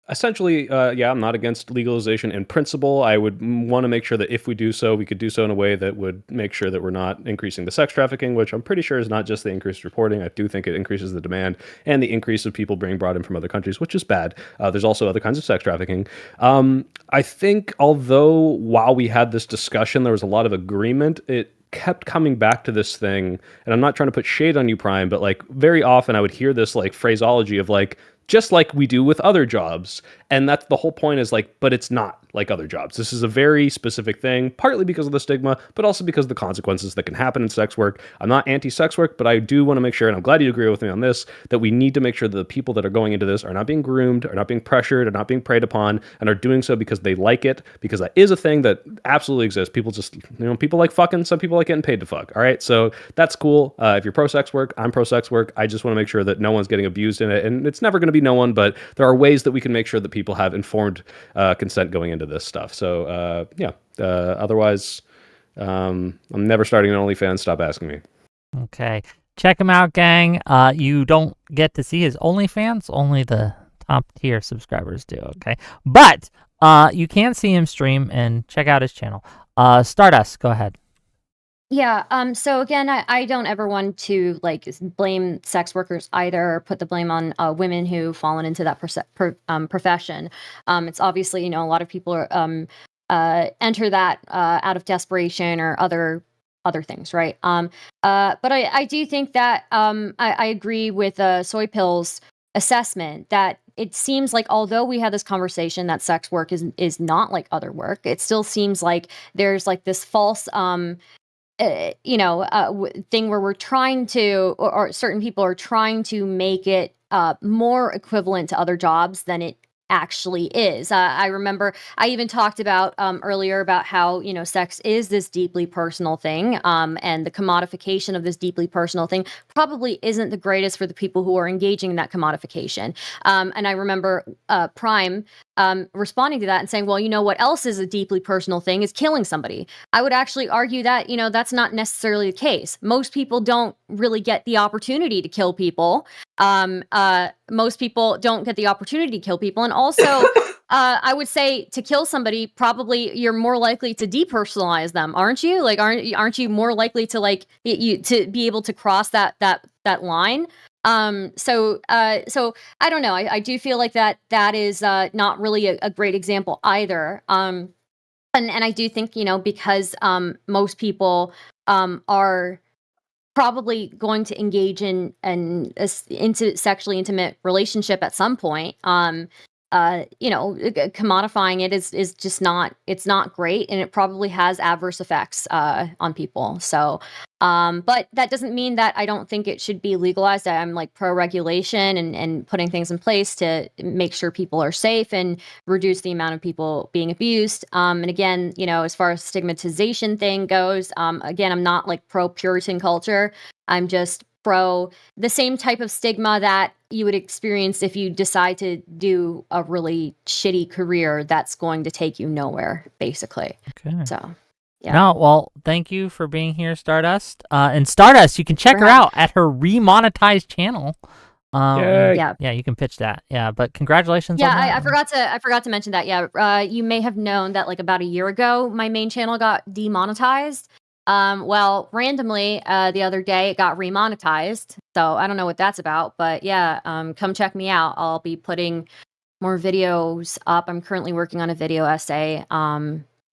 essentially, yeah, I'm not against legalization in principle. I would want to make sure that if we do so, we could do so in a way that would make sure that we're not increasing the sex trafficking, which I'm pretty sure is not just the increased reporting. I do think it increases the demand and the increase of people being brought in from other countries, which is bad. There's also other kinds of sex trafficking. I think although while we had this discussion, there was a lot of agreement, it kept coming back to this thing, and I'm not trying to put shade on you, Prime, but like very often I would hear this like phraseology of like, just like we do with other jobs. And that's the whole point, is like, but it's not like other jobs. This is a very specific thing, partly because of the stigma, but also because of the consequences that can happen in sex work. I'm not anti-sex work, but I do want to make sure, and I'm glad you agree with me on this, that we need to make sure that the people that are going into this are not being groomed, are not being pressured, are not being preyed upon, and are doing so because they like it, because that is a thing that absolutely exists. People just, people like fucking, some people like getting paid to fuck. All right. So that's cool. If you're pro sex work, I'm pro sex work. I just want to make sure that no one's getting abused in it. And it's never going to be no one, but there are ways that we can make sure that people have informed consent going into this stuff. So otherwise, I'm never starting an OnlyFans. Stop asking me. Okay. Check him out, gang. You don't get to see his OnlyFans. Only the top tier subscribers do, okay? But you can see him stream and check out his channel. Stardust, go ahead. Yeah, so again, I don't ever want to like blame sex workers either, or put the blame on women who've fallen into that profession. It's obviously, a lot of people are enter that out of desperation or other things, right? But I do think that I agree with Soypill's assessment that it seems like, although we had this conversation that sex work is not like other work, it still seems like there's like this false thing where we're trying to, or certain people are trying to make it more equivalent to other jobs than it actually is. I remember I even talked about earlier about how, sex is this deeply personal thing, and the commodification of this deeply personal thing probably isn't the greatest for the people who are engaging in that commodification. And I remember Prime responding to that and saying, well, what else is a deeply personal thing is killing somebody. I would actually argue that, that's not necessarily the case. Most people don't really get the opportunity to kill people. Most people don't get the opportunity to kill people. And also, I would say to kill somebody, probably you're more likely to depersonalize them, aren't you? Like, aren't you more likely to like you to be able to cross that line? So I don't know. I do feel like that is not really a great example either. And I do think, because most people are probably going to engage in into sexually intimate relationship at some point. Commodifying it is just not, it's not great, and it probably has adverse effects on people. So, but that doesn't mean that I don't think it should be legalized. I'm like pro regulation and putting things in place to make sure people are safe and reduce the amount of people being abused. And again, as far as stigmatization thing goes, again, I'm not like pro Puritan culture. I'm just pro the same type of stigma that you would experience if you decide to do a really shitty career that's going to take you nowhere, basically. Okay. So, yeah. No, well, thank you for being here, Stardust. And Stardust, you can check her out at her remonetized channel. Yeah, you can pitch that. Yeah, but congratulations. Yeah, on that. I forgot to mention that. Yeah, you may have known that like about a year ago, my main channel got demonetized. Well, randomly, the other day it got remonetized. So I don't know what that's about, but yeah, come check me out. I'll be putting more videos up. I'm currently working on a video essay.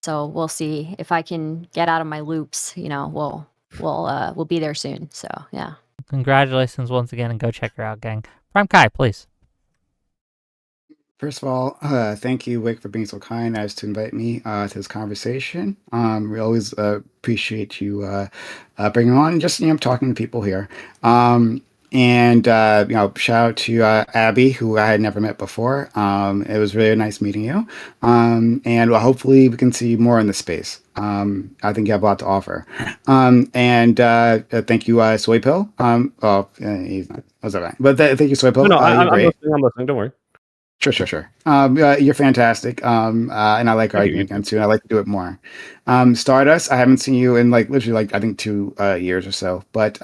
So we'll see if I can get out of my loops. We'll be there soon. So yeah. Congratulations once again, and go check her out, gang. Primecayes, please. First of all, thank you, Wick, for being so kind as to invite me to this conversation. We always appreciate you bringing on, just talking to people here. And shout out to Abby, who I had never met before. It was really nice meeting you. And hopefully we can see more in this space. I think you have a lot to offer. And thank you, Soypill. He's not. That's all right. But thank you, Soypill. No, I'm listening. Don't worry. Sure. You're fantastic. And I like Thank you. arguing You against too. you, and I like to do it more. Stardust, I haven't seen you in like literally like I think 2 years or so, but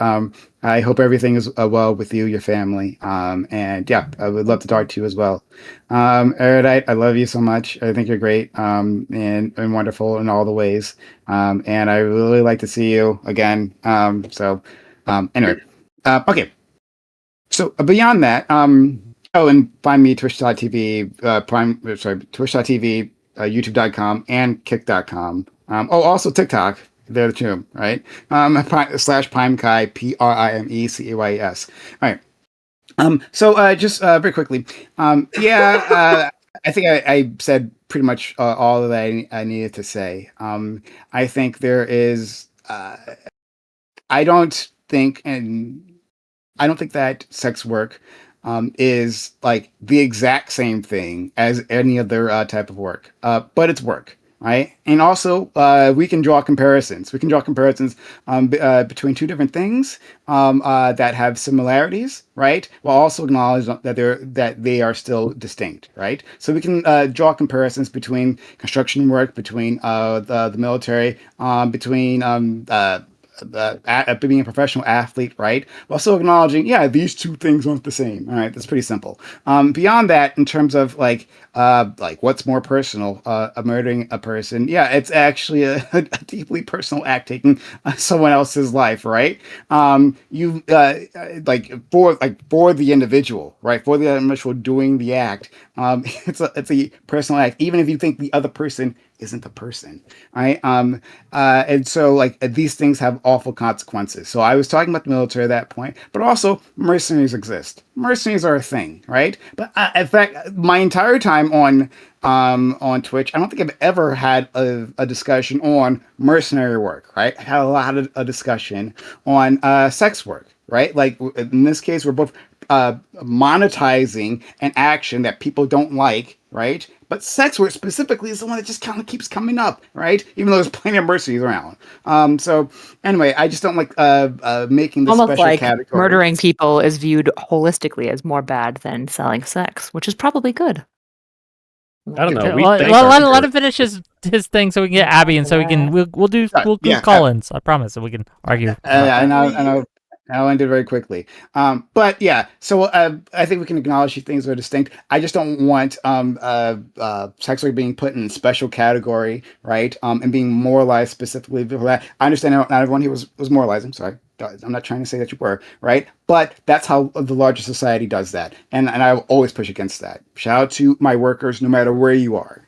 I hope everything is well with you, your family. And yeah, I would love to talk to you as well. Erudite, I love you so much. I think you're great, and wonderful in all the ways. And I really like to see you again. Anyway, okay. So beyond that, oh, and find me twitch.tv, twitch.tv, youtube.com, and kick.com. Oh, also TikTok. There too, right? Slash Primecayes, Primecayes. All right. Just very quickly, I think I said pretty much all that I needed to say. I think there is. I don't think, and I don't think that sex work is like the exact same thing as any other type of work, but it's work, right? And also, we can draw comparisons. We can draw comparisons between two different things that have similarities, right? While also acknowledge that they are still distinct, right? So we can draw comparisons between construction work, between the military, between being a professional athlete, right? While still acknowledging, yeah, these two things aren't the same. All right, that's pretty simple. Beyond that, in terms of like what's more personal, murdering a person, yeah, it's actually a deeply personal act, taking someone else's life, right? You for the individual, right? For the individual doing the act, it's a personal act, even if you think the other person isn't the person, right? And so like these things have awful consequences. So I was talking about the military at that point, but also mercenaries exist. Mercenaries are a thing, right? But in fact, my entire time on Twitch, I don't think I've ever had a discussion on mercenary work, right? I had a lot of a discussion on sex work, right? Like in this case, we're both monetizing an action that people don't like, right? But sex work specifically is the one that just kind of keeps coming up, right? Even though there's plenty of mercenaries around. So anyway, I just don't like making this Almost special like category. murdering people is viewed holistically as more bad than selling sex, which is probably good. I don't know. Okay, We well, thank let, our let him finish his thing so we can get Abby, and so we can we'll do Yeah, call-ins. I promise, so we can argue. I know. I'll end it very quickly. But yeah, so I think we can acknowledge these things are distinct. I just don't want sex work being put in a special category, right? And being moralized specifically for that. I understand not everyone here was moralizing. Sorry. I'm not trying to say that you were, right? But that's how the larger society does that. And I will always push against that. Shout out to my workers, no matter where you are.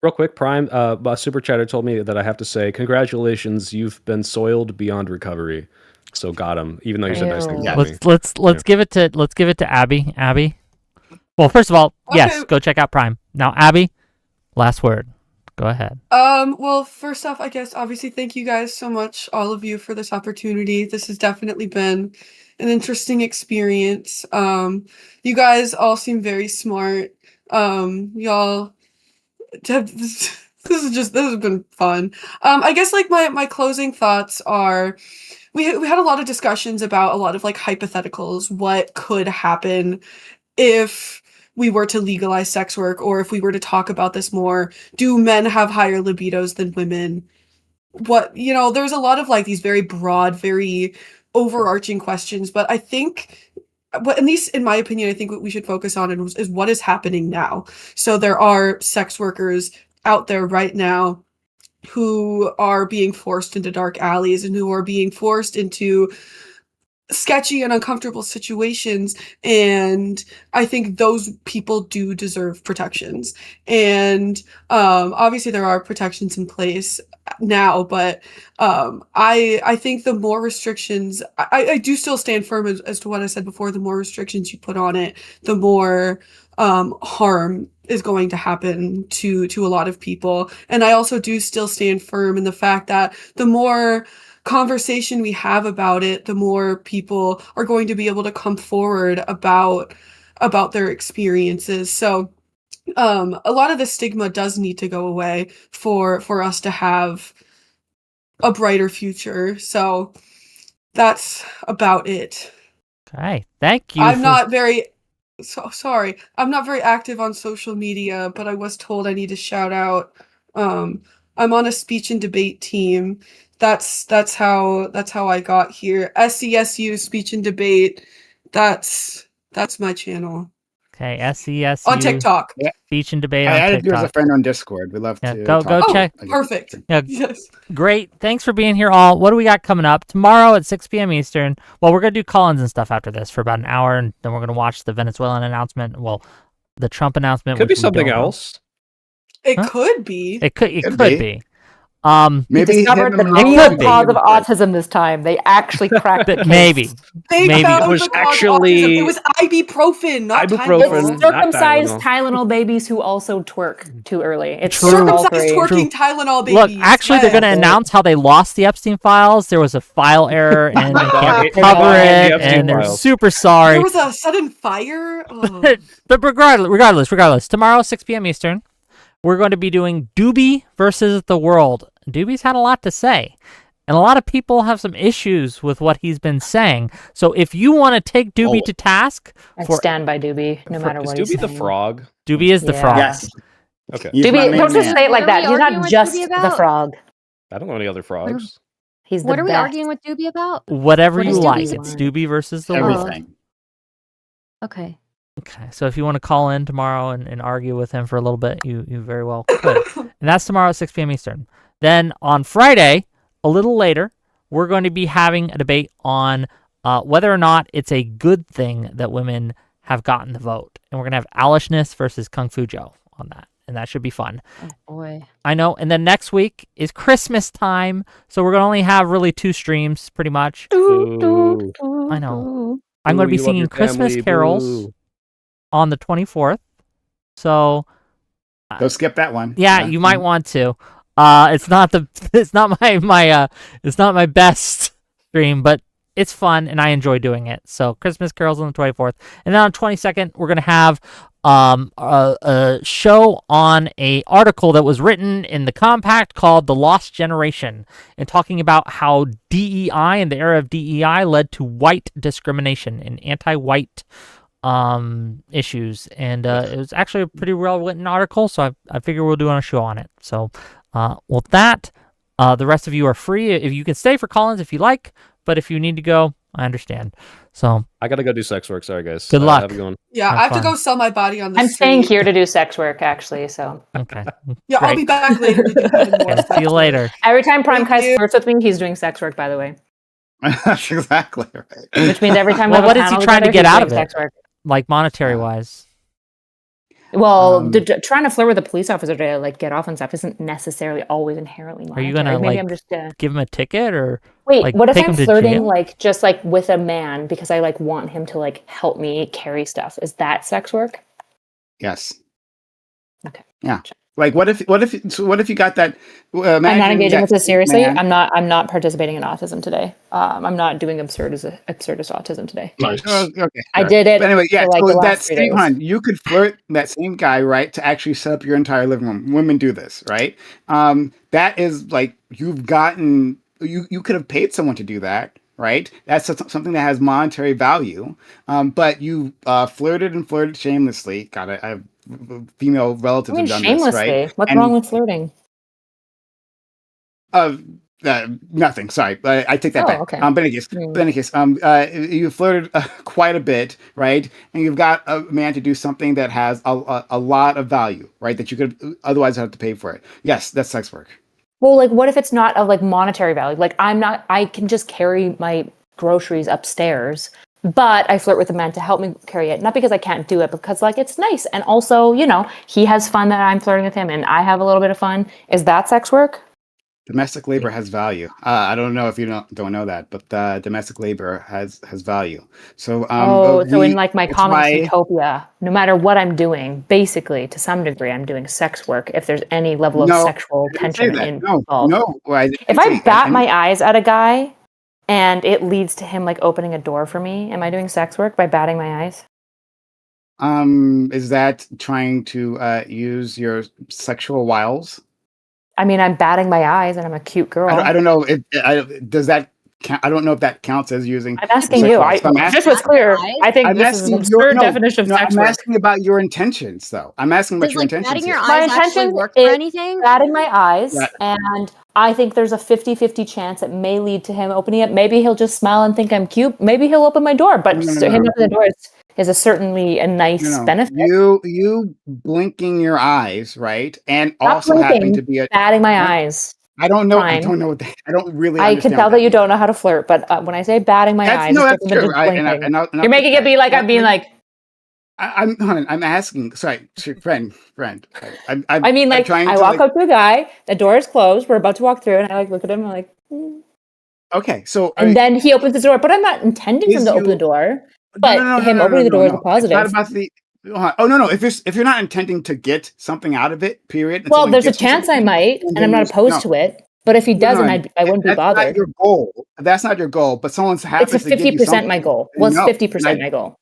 Real quick, Prime, a super chatter told me that I have to say, congratulations, you've been soiled beyond recovery. So got him, even though you said nice things Ew. about me. Let's give it to Abby. Abby. Well, first of all, yes, Okay. go check out Prime. Now, Abby, last word. Go ahead. Well, first off, I guess obviously thank you guys so much, all of you, for this opportunity. This has definitely been an interesting experience. You guys all seem very smart. Y'all this has been fun. I guess like my closing thoughts are we had a lot of discussions about a lot of like hypotheticals, what could happen if we were to legalize sex work, or if we were to talk about this more. Do men have higher libidos than women? There's a lot of like these very broad, very overarching questions, but I think what, at least in my opinion, I think what we should focus on is what is happening now. So there are sex workers out there right now who are being forced into dark alleys and who are being forced into sketchy and uncomfortable situations, and I think those people do deserve protections. And obviously there are protections in place now, but I think the more restrictions, I do still stand firm as to what I said before. The more restrictions you put on it, the more harm is going to happen to a lot of people. And I also do still stand firm in the fact that the more conversation we have about it, the more people are going to be able to come forward about their experiences. So a lot of the stigma does need to go away for us to have a brighter future. So that's about it. Okay, thank you. I'm not very So sorry, I'm not very active on social media, but I was told I need to shout out. Um, I'm on a speech and debate team. That's how I got here. SCSU speech and debate. That's my channel Okay, on SCSU TikTok. Yeah, speech and debate I on added you as a TikTok. friend on Discord. We love Yeah, to go talk. Oh, check. perfect. Yeah, Yes. great. Thanks for being here, all. What do we got coming up tomorrow at 6 p.m. Eastern? Well, we're gonna do call-ins and stuff after this for about an hour, and then we're gonna watch the Venezuelan announcement. Well, the Trump announcement. Could be which we something don't know. else. It Huh? could be. It could Could be. We Maybe discovered him the and It real could be. cause of autism this time. They actually cracked the But case. maybe. They Maybe. found It was the cause of actually autism. It was ibuprofen, not ibuprofen. Tylenol. It's Not circumcised Tylenol. Tylenol babies who also twerk too early. It's True. all Circumcised three. twerking Tylenol Look, babies. actually, they're going to Yes. announce how they lost the Epstein files. There was a file error, and they can't They recover found the it, Epstein and they're files. super sorry. There was a sudden fire. Oh. But regardless, tomorrow, 6 p.m. Eastern, we're going to be doing Doobie versus the world. Doobie's had a lot to say, and a lot of people have some issues with what he's been saying. So if you want to take Doobie Oh. to task, I for stand by Doobie, no matter Is what he's Doobie the saying. frog? Doobie is the Yeah. frog. Yes. Okay. He's my Doobie, main don't just man. say it like What are that. we He's arguing not with just Doobie the about? frog. I don't know any other frogs. He's the What are we best. arguing with Doobie about? Whatever What you does Doobie like. want? It's Doobie versus the world. Everything. Okay. Okay, so if you want to call in tomorrow and argue with him for a little bit, you very well could. And that's tomorrow at 6 p.m. Eastern. Then on Friday, a little later, we're going to be having a debate on whether or not it's a good thing that women have gotten the vote. And we're going to have Alishness versus Kung Fu Joe on that. And that should be fun. Oh boy. I know. And then next week is Christmas time. So we're going to only have really 2 streams, pretty much. Boo. I know. I'm going to Boo, be you love singing your Christmas family, carols boo. on the 24th. So Don't skip that one. yeah, you might want to. It's not my best stream, but it's fun and I enjoy doing it. So Christmas carols on the 24th, and then on 22nd we're gonna have a show on a article that was written in the Compact called "The Lost Generation," and talking about how DEI and the era of DEI led to white discrimination and anti-white issues, and it was actually a pretty well written article, so I figure we'll do a show on it. So with that, the rest of you are free. If you can stay for Collins if you like, but if you need to go, I understand. So I gotta go do sex work. Sorry, guys. Good luck. Have a good one. Yeah, Have I have fun. to go sell my body on the I'm street. staying here to do sex work, actually. So okay, Yeah, I'll Great. be back later to do even more. okay, see you later. every time Thank Primecayes you. flirts with me, he's doing sex work. By the way, That's exactly right. which means every time Well, we have what a is he panel trying to together, get he's out doing of it? sex work. Like monetary wise. Well, Um, trying to flirt with a police officer to like get off and stuff isn't necessarily always inherently Are monetary. you gonna Maybe like I'm just give him a ticket or wait. like, What if take I'm him to flirting jail? like just like with a man because I like want him to like help me carry stuff? Is that sex work? Yes. Okay. Yeah. Like what if you got that? I'm not engaging with this seriously. Man. I'm not participating in autism today. I'm not doing absurdist autism today. Oh, okay. I sure. did it But anyway, yeah. for, like, So the that last 3 same days. one, you could flirt that same guy, right, to actually set up your entire living room. Women do this, right? That is like you've gotten. You could have paid someone to do that, right? That's something that has monetary value. But you flirted shamelessly. God, I have female I relatives mean, have done shamelessly. this, right? What's And- wrong with flirting? Nothing. Sorry, I take that Oh, back. okay. But in any case, you flirted quite a bit, right? And you've got a man to do something that has a lot of value, right? That you could otherwise have to pay for it. Yes, that's sex work. Well, like, what if it's not of like monetary value? Like, I can just carry my groceries upstairs, but I flirt with a man to help me carry it. Not because I can't do it, because like it's nice. And also, he has fun that I'm flirting with him and I have a little bit of fun. Is that sex work? Domestic labor has value. I don't know if you don't know that, but domestic labor has value. So So in like my it's comics why- utopia, no matter what I'm doing, basically to some degree, I'm doing sex work. If there's any level of No, sexual I didn't say tension that. involved. No. I didn't If say I bat that. my eyes at a guy and it leads to him like opening a door for me, am I doing sex work by batting my eyes? Is that trying to use your sexual wiles? I mean, I'm batting my eyes and I'm a cute girl. I don't know. Does that I don't know if that counts as using. I'm asking you. So I'm Just was clear. I think I'm this is an asking your absurd definition of sex I'm work. asking about your intentions, though. I'm asking about Does your like intentions batting your here. My eyes actually intention work for is anything? batting my eyes, Yeah. and I think there's a 50-50 chance it may lead to him opening it. Maybe he'll just smile and think I'm cute. Maybe he'll open my door, but No, him opening the door is certainly a nice benefit. You blinking your eyes, right? And Not also happen blinking, to be a batting my eyes. I don't know. I Prime. don't know what that, I don't really I can understand tell what that you means. don't know how to flirt, but when I say batting my eyes, No, it's that's different than true. just blinking. I'll You're making take it be that. like I'm being like. I'm asking. Sorry, friend. I mean, like, I walk up to a guy, the door is closed, we're about to walk through, and I like look at him, I'm like, Okay, so and then he opens the door, but I'm not intending for him to open the door. But him opening the door is a positive. It's not about the. Oh no! If you're not intending to get something out of it, period. Well, there's a chance I might, and I'm not opposed to it. But if he doesn't, I wouldn't be bothered. That's not your goal. That's not your goal. But someone's happens it's to give you something. 50% my goal. Well, it's 50% my goal.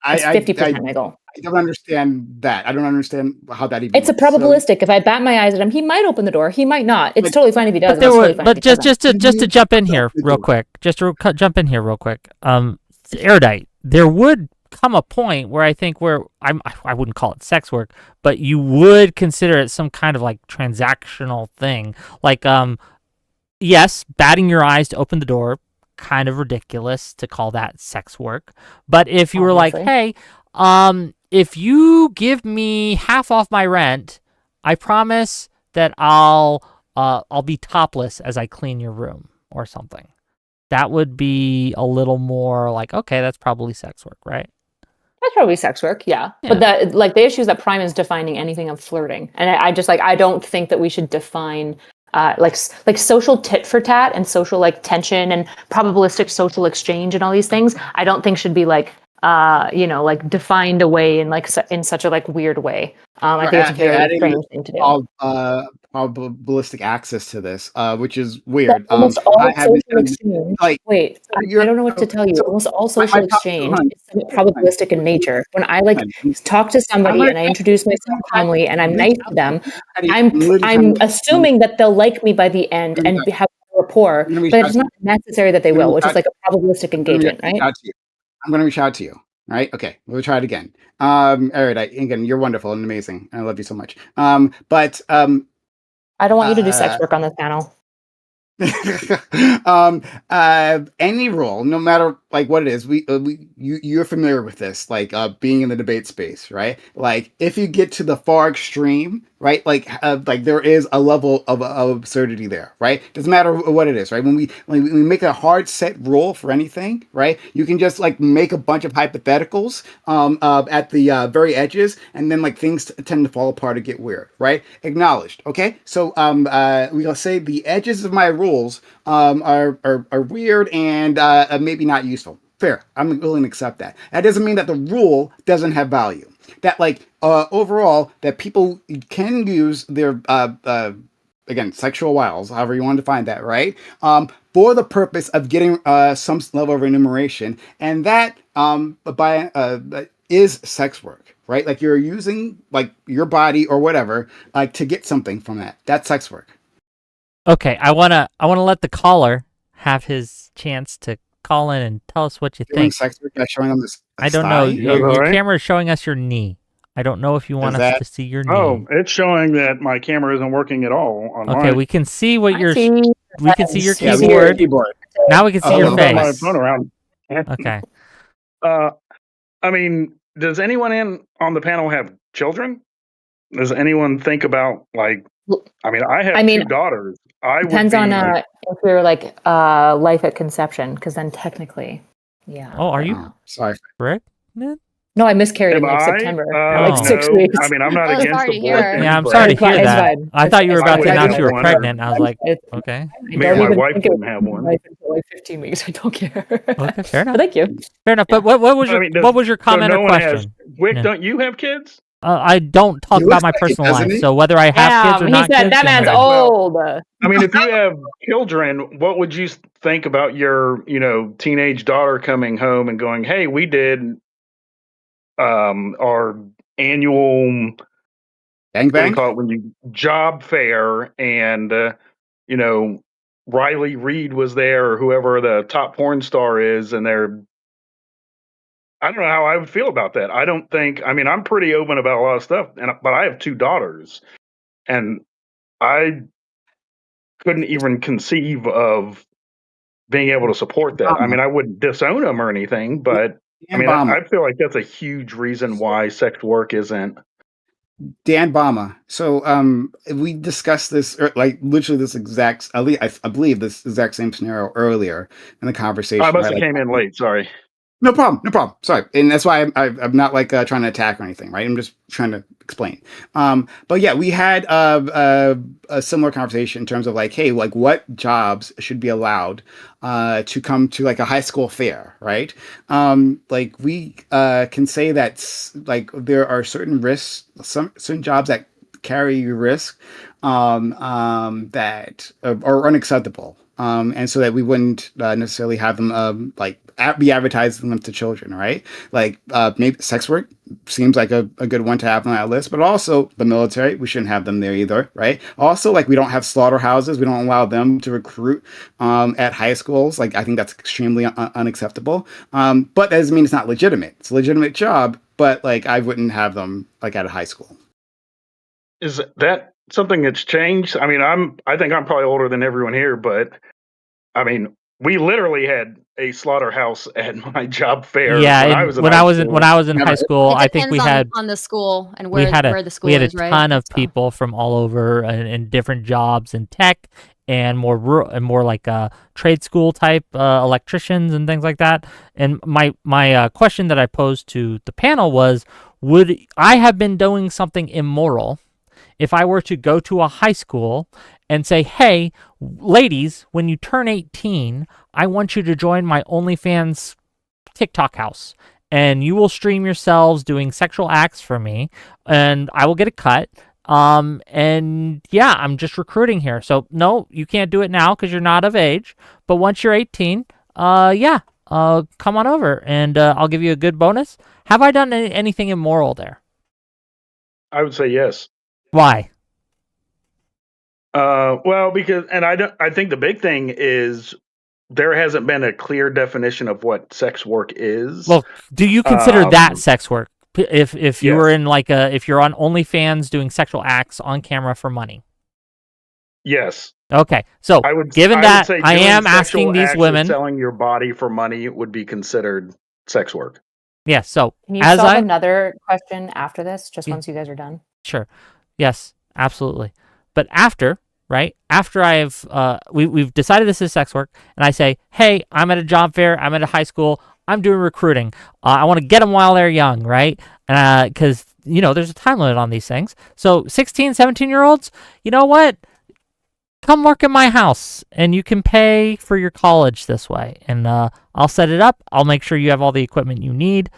It's 50% my goal. I don't understand that. I don't understand how that even. It's a probabilistic. If I bat my eyes at him, he might open the door. He might not. It's totally fine if he does. But just to jump in here real quick, Erudite, there would come a point where I think I wouldn't call it sex work, but you would consider it some kind of like transactional thing. Like, yes, batting your eyes to open the door, kind of ridiculous to call that sex work. But if you were like, hey, if you give me half off my rent, I promise that I'll be topless as I clean your room or something. That would be a little more like, okay, that's probably sex work, right? That's probably sex work, yeah. But the issue is that Prime is defining anything of flirting, and I don't think that we should define like social tit for tat and social like tension and probabilistic social exchange and all these things. I don't think should be like like defined away in like in such a like weird way. I think it's a very strange thing to do. Probabilistic access to this, which is weird. Almost all social exchange. Wait, I don't know what to tell you. Almost all social exchange is probabilistic in nature. When I like talk to somebody and I introduce myself calmly and I'm nice to them, I'm assuming that they'll like me by the end and have rapport, but it's not necessary that they will, which is like a probabilistic engagement, right? I'm going to reach out to you. All right. Okay. We'll try it again. Erudite, again, you're wonderful and amazing. I love you so much. But I don't want you to do sex work on this panel. Any role, no matter like what it is, you're familiar with this, like being in the debate space, right? Like if you get to the far extreme, right? Like there is a level of absurdity there, right? Doesn't matter what it is, right? When we make a hard set rule for anything, right? You can just like make a bunch of hypotheticals at the very edges, and then like things tend to fall apart and get weird, right? Acknowledged. Okay, so we'll say the edges of my rules are weird and maybe not useful. Fair. I'm willing to accept that. That doesn't mean that the rule doesn't have value. That like overall that people can use their again sexual wiles, however you want to define that, right? For the purpose of getting some level of remuneration, and that is sex work, right? Like you're using like your body or whatever like to get something from that. That's sex work. Okay, I wanna let the caller have his chance to call in and tell us what you think. Sex work by showing them this. I don't know. Your camera is showing us your knee. I don't know if you want us to see your knee. Oh, it's showing that my camera isn't working at all on okay, mine. we can see what your we can see your keyboard. Now we can see your face. My phone around. Okay. I mean, does anyone on the panel have children? Does anyone think about like? I mean, I have two daughters. Depends on if we're like life at conception, because then technically, yeah. Oh, are you? Sorry, Rick? No, I miscarried in like September, like 6 weeks. I mean, I'm not against abortion. Yeah, I'm sorry to hear that. I thought you were about to announce you were pregnant. I was like, okay. Maybe my wife didn't have one. Like 15 weeks. I don't care. Okay, fair enough. But thank you. Fair enough. But what was your comment or question? Wick, don't you have kids? I don't talk about my personal life, so whether I have kids or not. He said that man's old. I mean, if you have children, what would you think about your, teenage daughter coming home and going, "Hey, we did our annual bang bang, what do you call it when you job fair, and Riley Reid was there, or whoever the top porn star is, and I don't know how I would feel about that. I don't think. I mean, I'm pretty open about a lot of stuff, but I have 2 daughters, and I couldn't even conceive of being able to support that. I mean, I wouldn't disown them or anything, but I mean, I feel like that's a huge reason why sex work isn't. Dan Bama. So we discussed this, like literally this exact, at least I believe this exact same scenario earlier in the conversation. I must have right? came in late. Sorry. No problem. No problem. Sorry. And that's why I'm not like trying to attack or anything, right? I'm just trying to explain. But yeah, we had a similar conversation in terms of like, hey, like what jobs should be allowed to come to like a high school fair, right? Like we can say that like there are certain risks, certain jobs that carry risk that are unacceptable. And so that we wouldn't necessarily have them be advertising them to children, right? Like maybe sex work seems like a good one to have on that list, but also the military, we shouldn't have them there either, right? Also, like we don't have slaughterhouses, we don't allow them to recruit at high schools. Like I think that's extremely unacceptable. But that doesn't mean it's not legitimate. It's a legitimate job, but like I wouldn't have them like at a high school. Is that something that's changed? I mean, I think I'm probably older than everyone here, but I mean, we literally had a slaughterhouse at my job fair. Yeah, when I was in high school, I think we had on the school and where the school we had is, a right? ton of people from all over and different jobs in tech and more like trade school type electricians and things like that. And my question that I posed to the panel was, would I have been doing something immoral if I were to go to a high school and say, hey, ladies, when you turn 18, I want you to join my OnlyFans TikTok house, and you will stream yourselves doing sexual acts for me, and I will get a cut. And yeah, I'm just recruiting here. So no, you can't do it now because you're not of age. But once you're 18, come on over, and I'll give you a good bonus. Have I done anything immoral there? I would say yes. Why? Well, because, and I think the big thing is there hasn't been a clear definition of what sex work is. Well, do you consider that sex work? If you were in if you're on OnlyFans doing sexual acts on camera for money? Yes. Okay, so I would say I am asking these women, selling your body for money would be considered sex work. Yeah. So can you solve another question after this? Just once you guys are done. Sure. Yes, absolutely. But after I've we've decided this is sex work, and I say, hey, I'm at a job fair, I'm at a high school, I'm doing recruiting. I want to get them while they're young, right? Because there's a time limit on these things. So 16, 17-year-olds, you know what? Come work at my house, and you can pay for your college this way. And I'll set it up. I'll make sure you have all the equipment you need.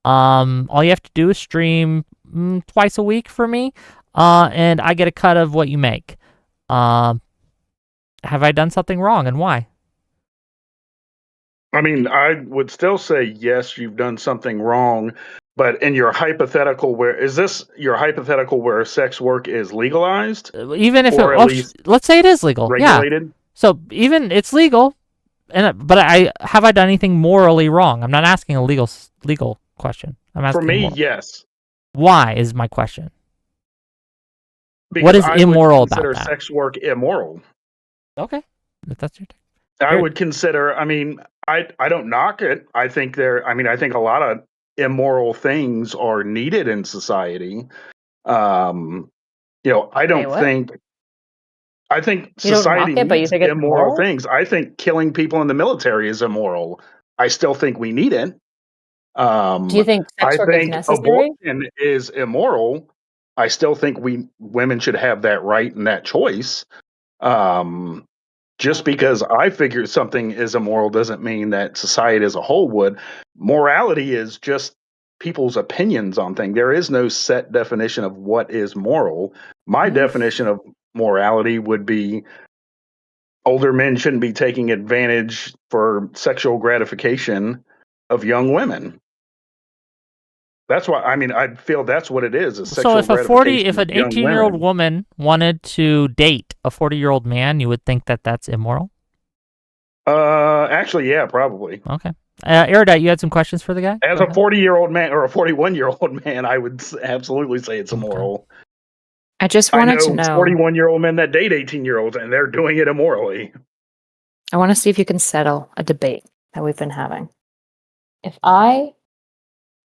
All you have to do is stream twice a week for me, and I get a cut of what you make. Have I done something wrong, and why? I mean, I would still say yes, you've done something wrong. But in your hypothetical, is this your hypothetical where sex work is legalized? Even if let's say it is legal, regulated? Yeah. So even it's legal, but have I done anything morally wrong? I'm not asking a legal question. I'm asking for me, yes. Why is my question? Because what is immoral about that? Sex work immoral. Okay, if that's your take. I would consider. I mean, I don't knock it. I think I think a lot of immoral things are needed in society. I don't think. I think society needs immoral things. I think killing people in the military is immoral. I still think we need it. Do you think sex work is necessary? Abortion is immoral. I still think women should have that right and that choice. Just because I figure something is immoral doesn't mean that society as a whole would. Morality is just people's opinions on things. There is no set definition of what is moral. My definition of morality would be older men shouldn't be taking advantage for sexual gratification of young women. That's why, I feel that's what it is. So if an 18-year-old woman wanted to date a 40-year-old man, you would think that that's immoral? Actually, yeah, probably. Okay. Erudite, you had some questions for the guy? As a 40-year-old man or a 41-year-old man, I would absolutely say it's immoral. I just I wanted to know know. 41-year-old men that date 18-year-olds, and they're doing it immorally. I want to see if you can settle a debate that we've been having. If I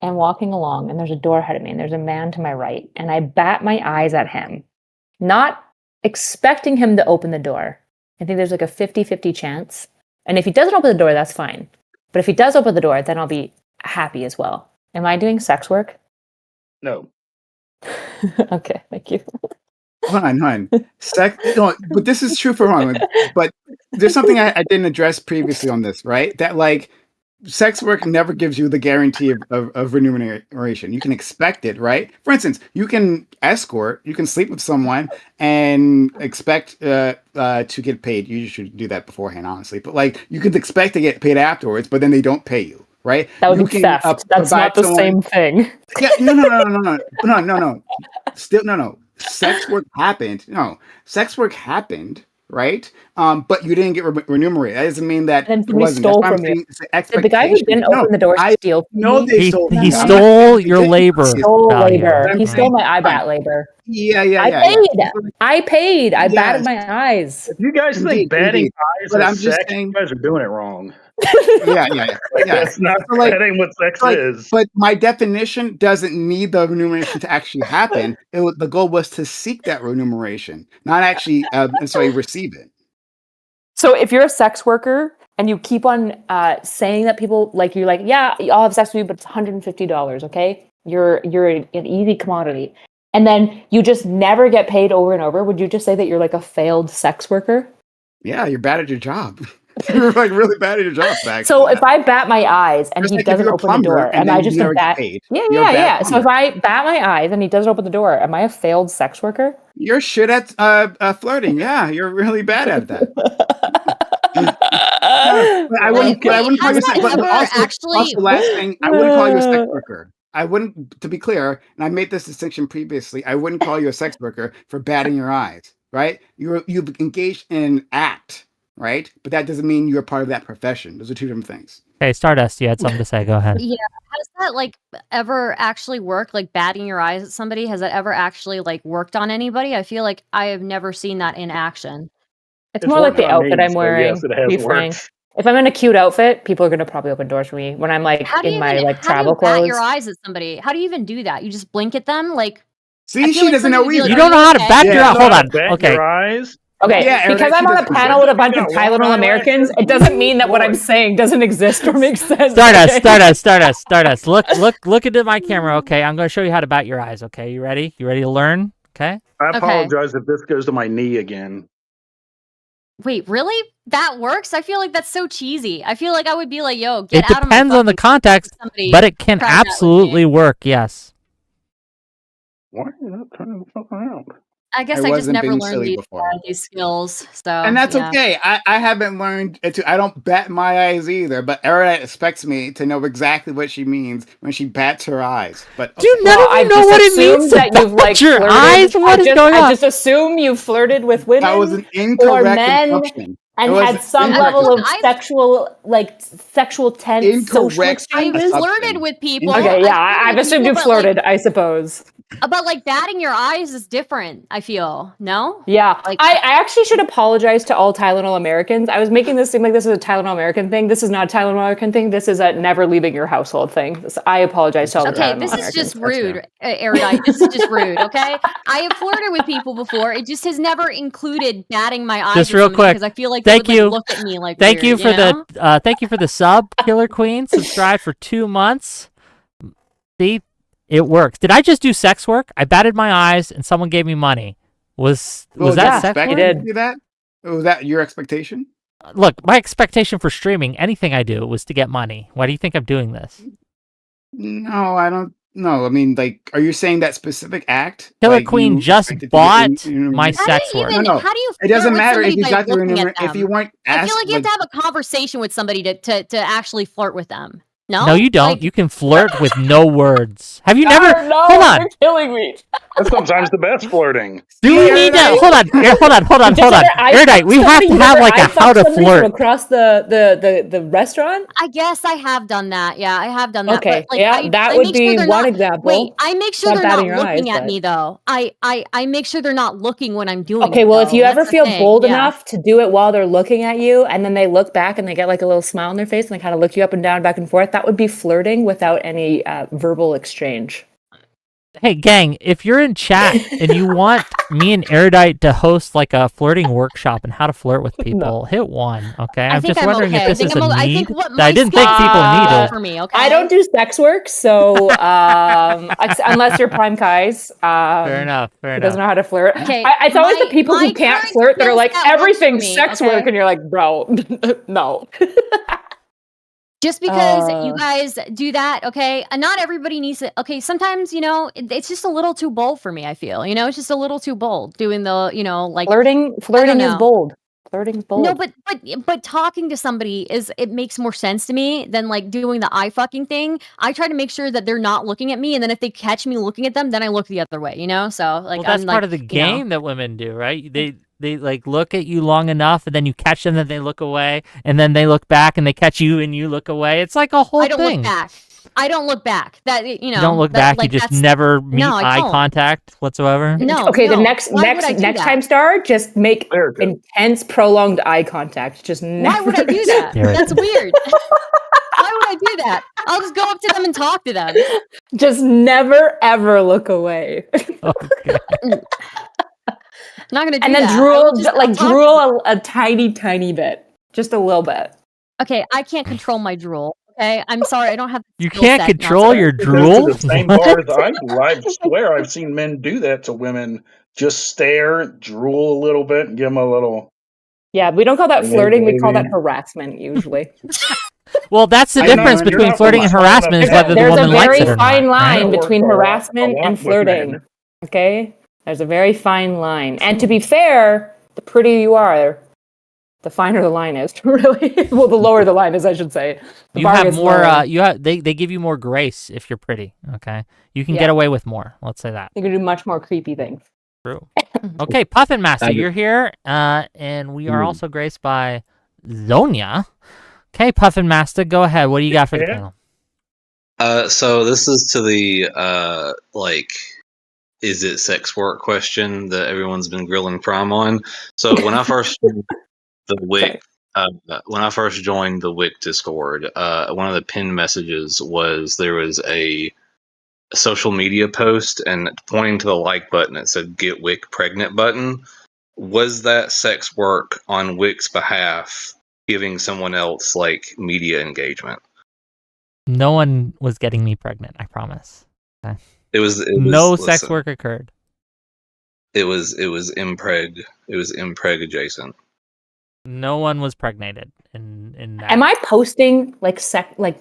am walking along and there's a door ahead of me and there's a man to my right, and I bat my eyes at him, not expecting him to open the door, I think there's like a 50-50 chance. And if he doesn't open the door, that's fine. But if he does open the door, then I'll be happy as well. Am I doing sex work? No. Okay, thank you. Hold on. Sex, no, but this is true for one. But there's something I didn't address previously on this, right? That like sex work never gives you the guarantee of remuneration. You can expect it, right? For instance, you can escort, you can sleep with someone and expect to get paid. You should do that beforehand, honestly. But like you could expect to get paid afterwards, but then they don't pay you, right? That would You be can, theft. That's not the same thing. Yeah, no. Still, no. Sex work happened. No, sex work happened, right? But you didn't get remunerated. That doesn't mean that And it we wasn't. stole That's why I'm from you. saying it's an Did the guy who didn't expectation. open the door steal from No, me? they stole. He I'm not stole saying your they did. labor. Stole value. labor. I'm He saying- stole my IBAT labor. Yeah. I paid. I Yes. batted my eyes. If you guys Indeed, think batting indeed. eyes But is I'm just sex, saying- you guys are doing it wrong. Yeah. That's not So, like- that ain't what sex like, is. But my definition doesn't need the remuneration to actually happen. The goal was to seek that remuneration, not actually necessarily receive it. So if you're a sex worker and you keep on saying that people like you're like, yeah, I'll have sex with you, but it's $150, okay? You're an easy commodity. And then you just never get paid over and over. Would you just say that you're like a failed sex worker? Yeah, you're bad at your job. You're like really bad at your job, back. So if I bat my eyes and Just he like if doesn't you're a open the plumber door, and am then I you just never a get bad? paid, Yeah. you're a bad So if I bat my eyes and he doesn't open the door, am I a failed sex worker? You're shit at flirting. Yeah, you're really bad at that. I wouldn't call you has a sex that worker. ever Also, actually- last thing, I wouldn't call you a sex worker. I wouldn't, to be clear, and I made this distinction previously, I wouldn't call you a sex worker for batting your eyes, right? You've engaged in an act, right? But that doesn't mean you're part of that profession. Those are two different things. Okay, Stardust, you had something to say. Go ahead. Yeah, has that like ever actually worked? Like batting your eyes at somebody, has that ever actually like worked on anybody? I feel like I have never seen that in action. It's more like worked the on me, outfit I'm so wearing. yes, it has to be worked. frank. If I'm in a cute outfit, people are going to probably open doors for me. When I'm like How do you in my even, like how travel do you bat clothes. your eyes at somebody? How do you even do that? You just blink at them? Like, See, I feel she like doesn't know somebody would be either. You like, don't know how to okay. bat Yeah, your you eyes. know Hold Not on. bat Okay. your eyes. Okay, Yeah, because Erudite, I'm on a she panel with a bunch You of got long Tylenol Americans, eyelashes. it doesn't mean that what I'm Boy. saying doesn't exist or make sense. Stardust. Look into my camera. Okay, I'm going to show you how to bat your eyes. Okay, you ready? You ready to learn? Okay. I Okay. apologize if this goes to my knee again. Wait, really? That works? I feel like that's so cheesy. I feel like I would be like, yo, get It out of my depends on the fucking context, somebody but it can tried that with me. absolutely work. Yes. Why are you not turning the fuck around? I guess I I just wasn't never being learned silly before. these skills. So And that's yeah. okay. I haven't learned it to. I don't bat my eyes either. But Erudite expects me to know exactly what she means when she bats her eyes. But Dude, okay. none Well, of I you know just what it assumed means to that you've like bat your flirted. eyes. What is going I on? just assume you flirted with women that was an incorrect men assumption. and It was had some incorrect. level of I've- sexual tense social Incorrect exchanges. assumption. Flirted with people. Okay, Okay, yeah, I've flirted I've with assumed people, you but, flirted, I suppose. But like batting your eyes is different, I feel. No? Yeah, Like- I actually should apologize to all Tylenol Americans. I was making this seem like this is a Tylenol American thing. This is not a Tylenol American thing. This is a never leaving your household thing. I apologize to all the Okay, Tylenol this Americans. is just That's rude, Erudite. This is just rude, okay? I have flirted with people before. It just has never included batting my eyes. Just at real somebody quick, because I feel like thank they would, you. like, look at me like Thank you weird, for know? the sub, Killer Queen. Subscribe for 2 months. See, it works. Did I just do sex work? I batted my eyes and someone gave me money. Was Well, that did you sex expect work? You me did. to do that? Was that your expectation? Look, my expectation for streaming anything I do was to get money. Why do you think I'm doing this? No, I don't. No, I mean, like, are you saying that specific act? Killer like, Queen you just expected to get bought in- my How sex do you work. even? No, no. How do you? It doesn't flirt with matter if somebody you by got the looking at remuneration. If you them? weren't I asked, feel like you have like, to have a conversation with somebody to actually flirt with them. No, No, you don't. Like, You can flirt with no words. Have you never? Oh, no, Hold on. you're killing me. That's sometimes the best flirting. Do we need to hold on? Erudite, we have to have like a how to flirt across the restaurant. I guess I have done that. Yeah, I have done that. Okay, But, like, yeah, that would make sure be they're one not, example. Wait, I make sure Not they're not batting your looking eyes, at but- me though. I make sure they're not looking when I'm doing it. Okay, well, if though. you That's ever the feel thing, bold yeah. enough to do it while they're looking at you, and then they look back and they get like a little smile on their face and they kind of look you up and down, back and forth, that would be flirting without any verbal exchange. Hey, gang, if you're in chat and you want me and Erudite to host like a flirting workshop and how to flirt with people, hit 1, okay? I'm just wondering if this is a need that I didn't think people needed. For me, okay? I don't do sex work, so unless you're Primecayes. Fair enough. Who doesn't know how to flirt. Okay, It's always the people who my can't current flirt that are skills like, that works for everything's me, sex okay? work, and you're like, bro, no. Just because you guys do that, okay? And not everybody needs it. Okay, sometimes, it's just a little too bold for me, I feel. It's just a little too bold doing the, like Flirting is bold. Flirting is bold. No, but talking to somebody it makes more sense to me than like doing the eye fucking thing. I try to make sure that they're not looking at me, and then if they catch me looking at them, then I look the other way, So like, well, that's I'm part like, of the game that women do, right? They like look at you long enough, and then you catch them, and they look away, and then they look back, and they catch you, and you look away. It's like a whole thing. I don't look back. That You don't look back. Like, you just never meet I eye don't. contact whatsoever. No. Okay, no. the next Why would I do that? time, Star, just make Very good. intense, prolonged eye contact. Just never. Why would I do that? There it That's is. weird. Why would I do that? I'll just go up to them and talk to them. Just never ever look away. Okay. I'm not gonna do And then that. drool a tiny, tiny bit, just a little bit. Okay, I can't control my drool. Okay, I'm sorry, I don't have. The You skill can't set control now, your It goes drool. to the same bar as I do. I swear I've seen men do that to women. Just stare, drool a little bit, and give them a little. Yeah, we don't call that Hey, flirting. We call that baby. harassment usually. Well, that's the I know, difference you're between not flirting and smart harassment is enough. whether the There's a woman likes very it or fine not. line Right? between Works a lot harassment with and flirting. men. Okay, there's a very fine line. And to be fair, the prettier you are, the finer the line is. Really, well, the lower the line is, I should say. The You bar have gets more. lower. They give you more grace if you're pretty. Okay, you can Yeah. get away with more. Let's say that. You can do much more creepy things. True. Okay, Puffin Master, I do. you're here, and we are also graced by Zonia. Okay, Puffin Master, go ahead. What do you got for the Yeah. panel? So this is to the is it sex work question that everyone's been grilling Prime on. So when I first joined the WIC, when I first joined the WIC Discord, one of the pinned messages was there was a social media post, and pointing to the like button, it said "Get WIC pregnant" button. Was that sex work on WIC's behalf, giving someone else like media engagement? No one was getting me pregnant. I promise. It was No sex listen, work occurred. It was impreg. It was impreg adjacent. No one was pregnated in that. Am I posting like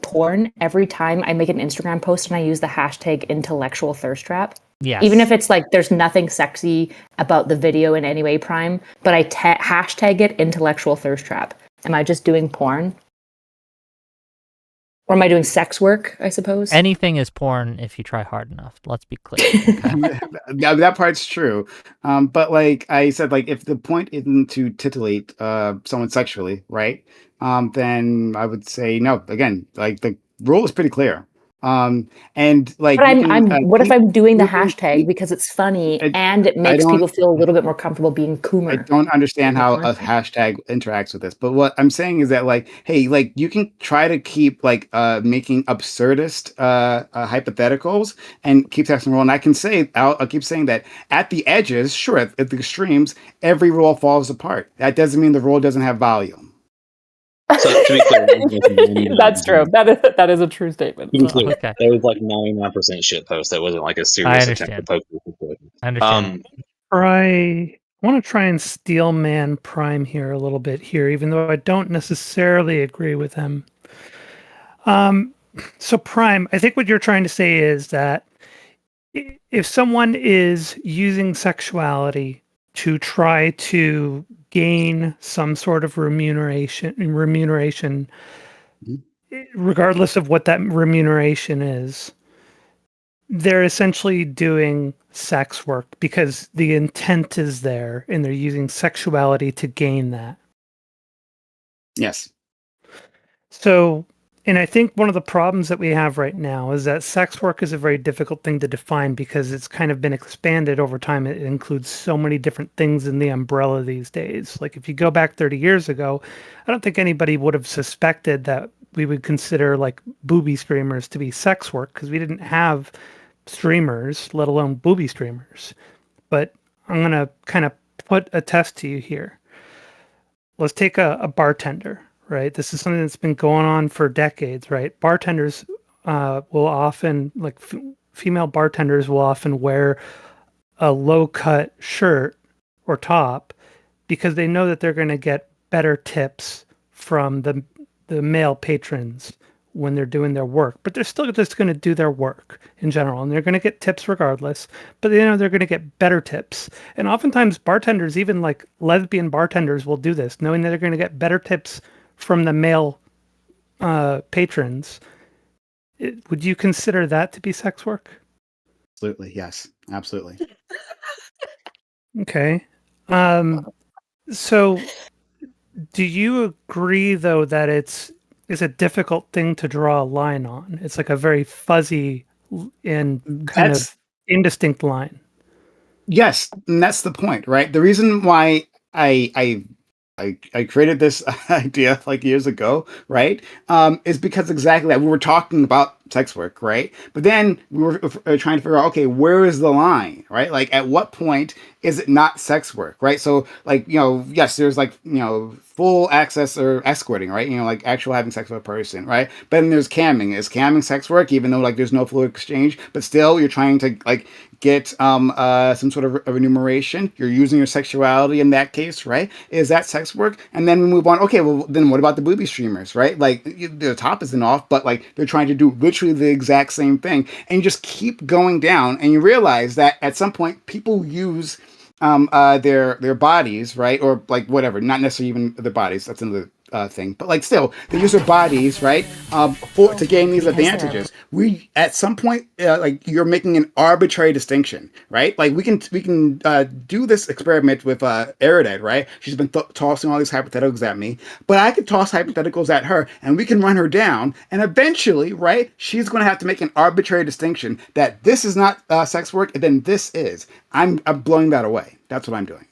porn every time I make an Instagram post and I use the hashtag intellectual thirst trap? Yes. Even if it's like there's nothing sexy about the video in any way, Prime, but I hashtag it intellectual thirst trap. Am I just doing porn? Or am I doing sex work, I suppose? Anything is porn if you try hard enough. Let's be clear. Yeah, that part's true. But like I said, like if the point isn't to titillate someone sexually, right? Then I would say no. Again, like the rule is pretty clear. And like, but you can, what if I'm doing the you can- hashtag because it's funny I- and it I makes don't- people feel a little bit more comfortable being coomer? I don't understand how a Content. hashtag interacts with this, but what I'm saying is that like, hey, like you can try to keep like making absurdist hypotheticals and keep texting rule. And I can say I'll keep saying that at the edges, sure, at the extremes, every rule falls apart. That doesn't mean the rule doesn't have value. So to be clear, That's true. That is a true statement. To be clear, Okay. That was like 99% shit post. That wasn't like a serious attempt to understand. poke the situation. I understand. I want to try and steel man Prime here a little bit here, even though I don't necessarily agree with him. So Prime, I think what you're trying to say is that if someone is using sexuality to try to gain some sort of remuneration, regardless of what that remuneration is, they're essentially doing sex work because the intent is there and they're using sexuality to gain that. Yes. So, and I think one of the problems that we have right now is that sex work is a very difficult thing to define because it's kind of been expanded over time. It includes so many different things in the umbrella these days. Like if you go back 30 years ago, I don't think anybody would have suspected that we would consider like booby streamers to be sex work because we didn't have streamers, let alone booby streamers. But I'm going to kind of put a test to you here. Let's take a bartender, right? This is something that's been going on for decades, right? Bartenders will often, like female bartenders will often wear a low cut shirt or top because they know that they're going to get better tips from the male patrons when they're doing their work, but they're still just going to do their work in general, and they're going to get tips regardless, but you know they're going to get better tips. And oftentimes bartenders, even like lesbian bartenders, will do this knowing that they're going to get better tips from the male patrons. Would you consider that to be sex work? Absolutely. Yes. Absolutely. Okay. So do you agree though that it's a difficult thing to draw a line on? It's like a very fuzzy and kind of indistinct line. Yes, and that's the point, right? The reason why I created this idea like years ago, right? Is because exactly that we were talking about sex work, right? But then we were trying to figure out, okay, where is the line, right? Like at what point is it not sex work, right? So like, yes, there's like, full access or escorting, right? Like actual having sex with a person, right? But then there's camming. Is camming sex work, even though like there's no full exchange, but still you're trying to like get some sort of remuneration. You're using your sexuality in that case, right? Is that sex work? And then we move on. Okay, well then what about the booby streamers, right? Like the top isn't off, but like they're trying to do literally the exact same thing, and you just keep going down, and you realize that at some point people use their bodies, right, or like whatever, not necessarily even their bodies. That's another thing, but like still, they use their bodies, right, to gain these advantages. We at some point, like you're making an arbitrary distinction, right? Like we can do this experiment with Erided, right? She's been tossing all these hypotheticals at me, but I could toss hypotheticals at her, and we can run her down, and eventually, right, she's going to have to make an arbitrary distinction that this is not sex work, and then this is. I'm blowing that away. That's what I'm doing.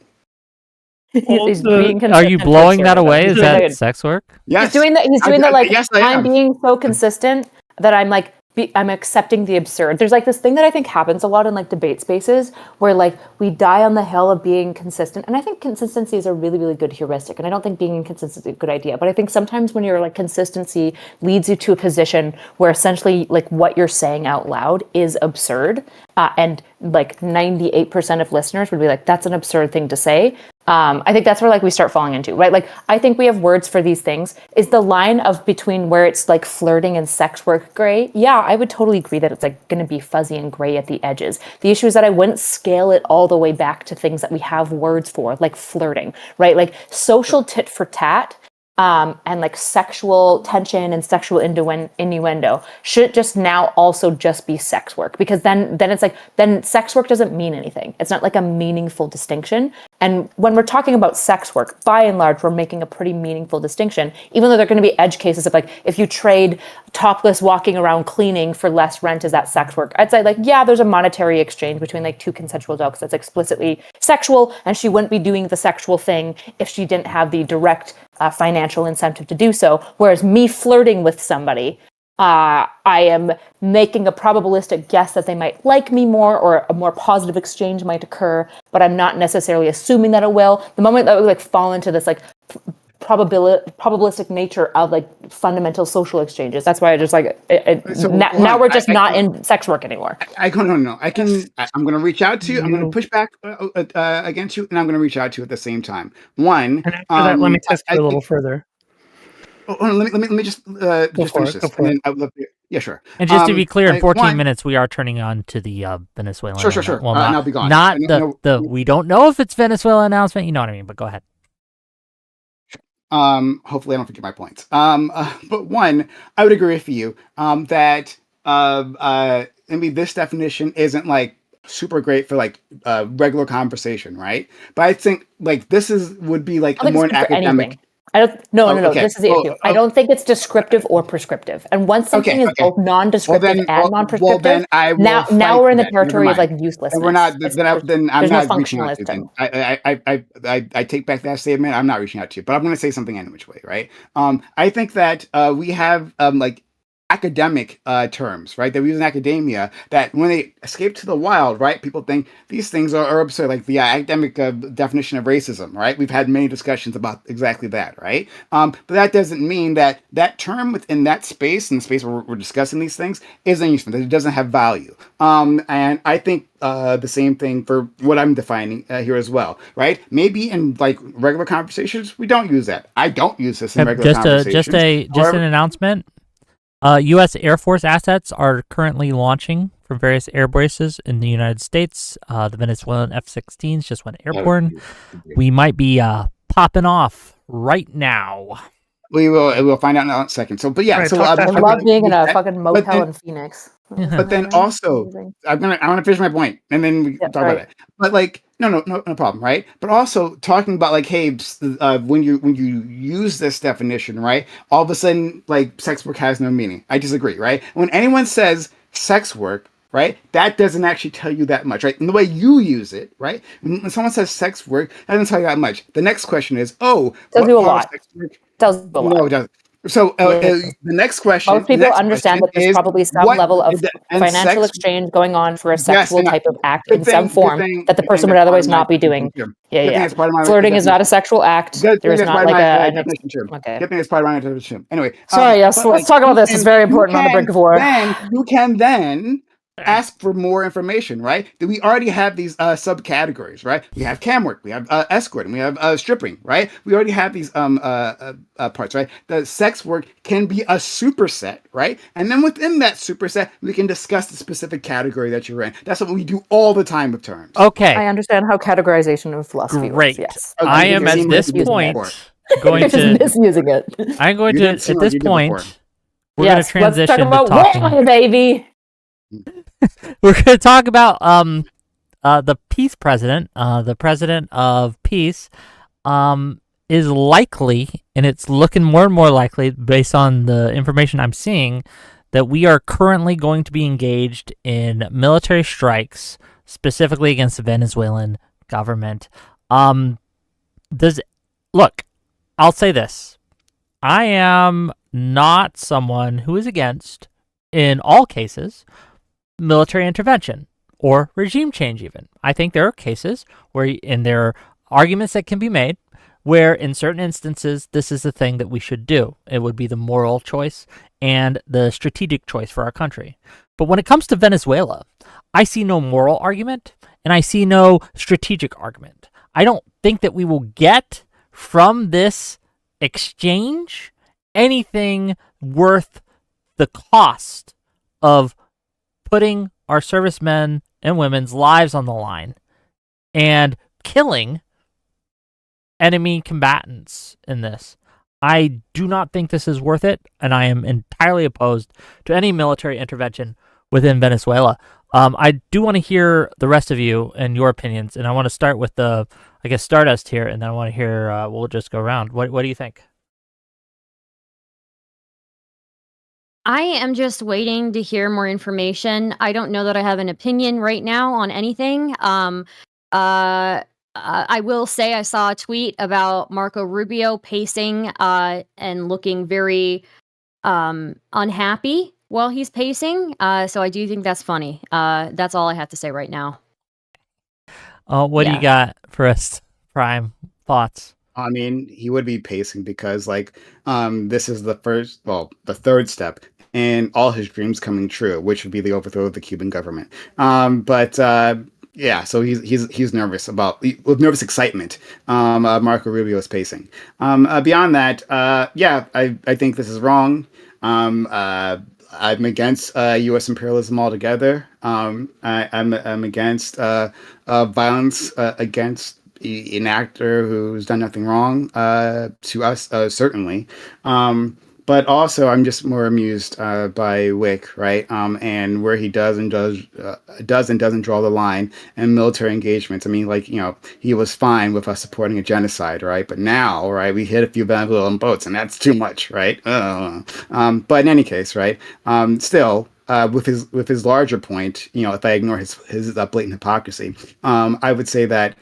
Are you blowing that away? Is that sex work? Yes. He's doing that. He's doing that. Like, yes, I'm being so consistent that I'm like, I'm accepting the absurd. There's like this thing that I think happens a lot in like debate spaces where like we die on the hill of being consistent. And I think consistency is a really, really good heuristic. And I don't think being inconsistent is a good idea. But I think sometimes when you're like consistency leads you to a position where essentially like what you're saying out loud is absurd. And like 98% of listeners would be like, that's an absurd thing to say. I think that's where like we start falling into, right? Like I think we have words for these things. Is the line of between where it's like flirting and sex work gray? Yeah, I would totally agree that it's like going to be fuzzy and gray at the edges. The issue is that I wouldn't scale it all the way back to things that we have words for, like flirting, right? Like social tit for tat. And like sexual tension and sexual innuendo should just now also just be sex work, because then it's like, then sex work doesn't mean anything. It's not like a meaningful distinction. And when we're talking about sex work, by and large, we're making a pretty meaningful distinction, even though there are going to be edge cases of like, if you trade topless walking around cleaning for less rent, is that sex work? I'd say like, yeah, there's a monetary exchange between like two consensual adults that's explicitly sexual, and she wouldn't be doing the sexual thing if she didn't have the direct financial incentive to do so. Whereas me flirting with somebody, I am making a probabilistic guess that they might like me more, or a more positive exchange might occur, but I'm not necessarily assuming that it will. The moment that we like fall into this like probabilistic nature of like fundamental social exchanges, that's why I just like now we're just not in sex work anymore. I'm going to reach out to you. I'm going to push back against you, and I'm going to reach out to you at the same time. One, and after that, let me test you a little further. Let me just finish this. And then I would love to, yeah, sure. And just to be clear, in 14 minutes, we are turning on to the Venezuelan. Sure. Well, and I'll be gone. Not we don't know if it's Venezuela announcement. You know what I mean? But go ahead. Hopefully I don't forget my points. But one, I would agree with you that maybe this definition isn't like super great for like regular conversation, right? But I think like this would be like I don't more think an it's good for academic. anything. I don't. No, Oh, no, no. okay. This is the Well, issue. I don't think it's descriptive or prescriptive. And once something okay, is okay. both non-descriptive and well, non-prescriptive, then I now will fight we're for in the that. Never territory of mind. like Then we're not. uselessness. Then I'm There's no not reaching out to you. Then functionalism. I take back that statement. I'm not reaching out to you, but I'm going to say something any which way, right? I think that we have like academic terms, right? That we use in academia that when they escape to the wild, right? People think these things are absurd, like the academic definition of racism, right? We've had many discussions about exactly that, right? But that doesn't mean that that term within that space, in the space where we're discussing these things, isn't useful, that it doesn't have value. And I think the same thing for what I'm defining here as well, right? Maybe in like regular conversations, we don't use that. I don't use this in regular conversations. Just an announcement. U.S. Air Force assets are currently launching from various air bases in the United States. The Venezuelan F-16s just went airborne. We might be popping off right now. We'll find out in a second. So, but yeah, Right, so talk that I love being in a fucking motel in Phoenix. But then also, I want to finish my point, and then we can talk about it. But like, no problem, right? But also talking about like, hey, when you use this definition, right? All of a sudden, like, sex work has no meaning. I disagree, right? When anyone says sex work, right, that doesn't actually tell you that much, right? In the way you use it, right? When someone says sex work, that doesn't tell you that much. The next question is, tells you a lot. Tells you a lot. No, it doesn't. So the next question. Most people understand that there's probably some level of financial exchange going on for a sexual type of act in some form that the person would otherwise not be doing. Yeah. Flirting is not a sexual act. There is not like a definition term. Okay. Good thing it's part of my definition. Anyway. Sorry. Yes. Let's talk about this. It's very important on the brink of war. You can then ask for more information, right? We already have these subcategories, right? We have cam work, we have escort, and we have stripping, right? We already have these parts, right? The sex work can be a superset, right? And then within that superset, we can discuss the specific category that you're in. That's what we do all the time with terms. Okay. I understand how categorization of philosophy works. Yes. Okay, I am at this point going to misusing it. I'm going to at this point. We're going to transition let's talk about to talking. women, baby. We're going to talk about the peace president. The president of peace is likely, and it's looking more and more likely based on the information I'm seeing, that we are currently going to be engaged in military strikes, specifically against the Venezuelan government. Look, I'll say this. I am not someone who is against, in all cases, military intervention or regime change even. I think there are cases where, and there are arguments that can be made, where in certain instances, this is the thing that we should do. It would be the moral choice and the strategic choice for our country. But when it comes to Venezuela, I see no moral argument and I see no strategic argument. I don't think that we will get from this exchange anything worth the cost of putting our servicemen and women's lives on the line and killing enemy combatants in this. I do not think this is worth it, and I am entirely opposed to any military intervention within Venezuela. I do want to hear the rest of you and your opinions, and I want to start with Stardust here, and then I want to hear, we'll just go around. What do you think? I am just waiting to hear more information. I don't know that I have an opinion right now on anything. I will say I saw a tweet about Marco Rubio pacing and looking very unhappy while he's pacing. So I do think that's funny. That's all I have to say right now. What do you got for us, Prime? Thoughts? I mean, he would be pacing because, like, this is the third step in all his dreams coming true, which would be the overthrow of the Cuban government. Yeah, so he's nervous with nervous excitement. Marco Rubio is pacing. Beyond that, I think this is wrong. I'm against U.S. imperialism altogether. I'm against violence against an actor who's done nothing wrong to us, certainly. But also, I'm just more amused by Wick, right? And where he does and doesn't draw the line in military engagements. I mean, like, he was fine with us supporting a genocide, right? But now, right, we hit a few Venezuelan boats, and that's too much, right? But in any case, right? Still. With his larger point, if I ignore his blatant hypocrisy, I would say that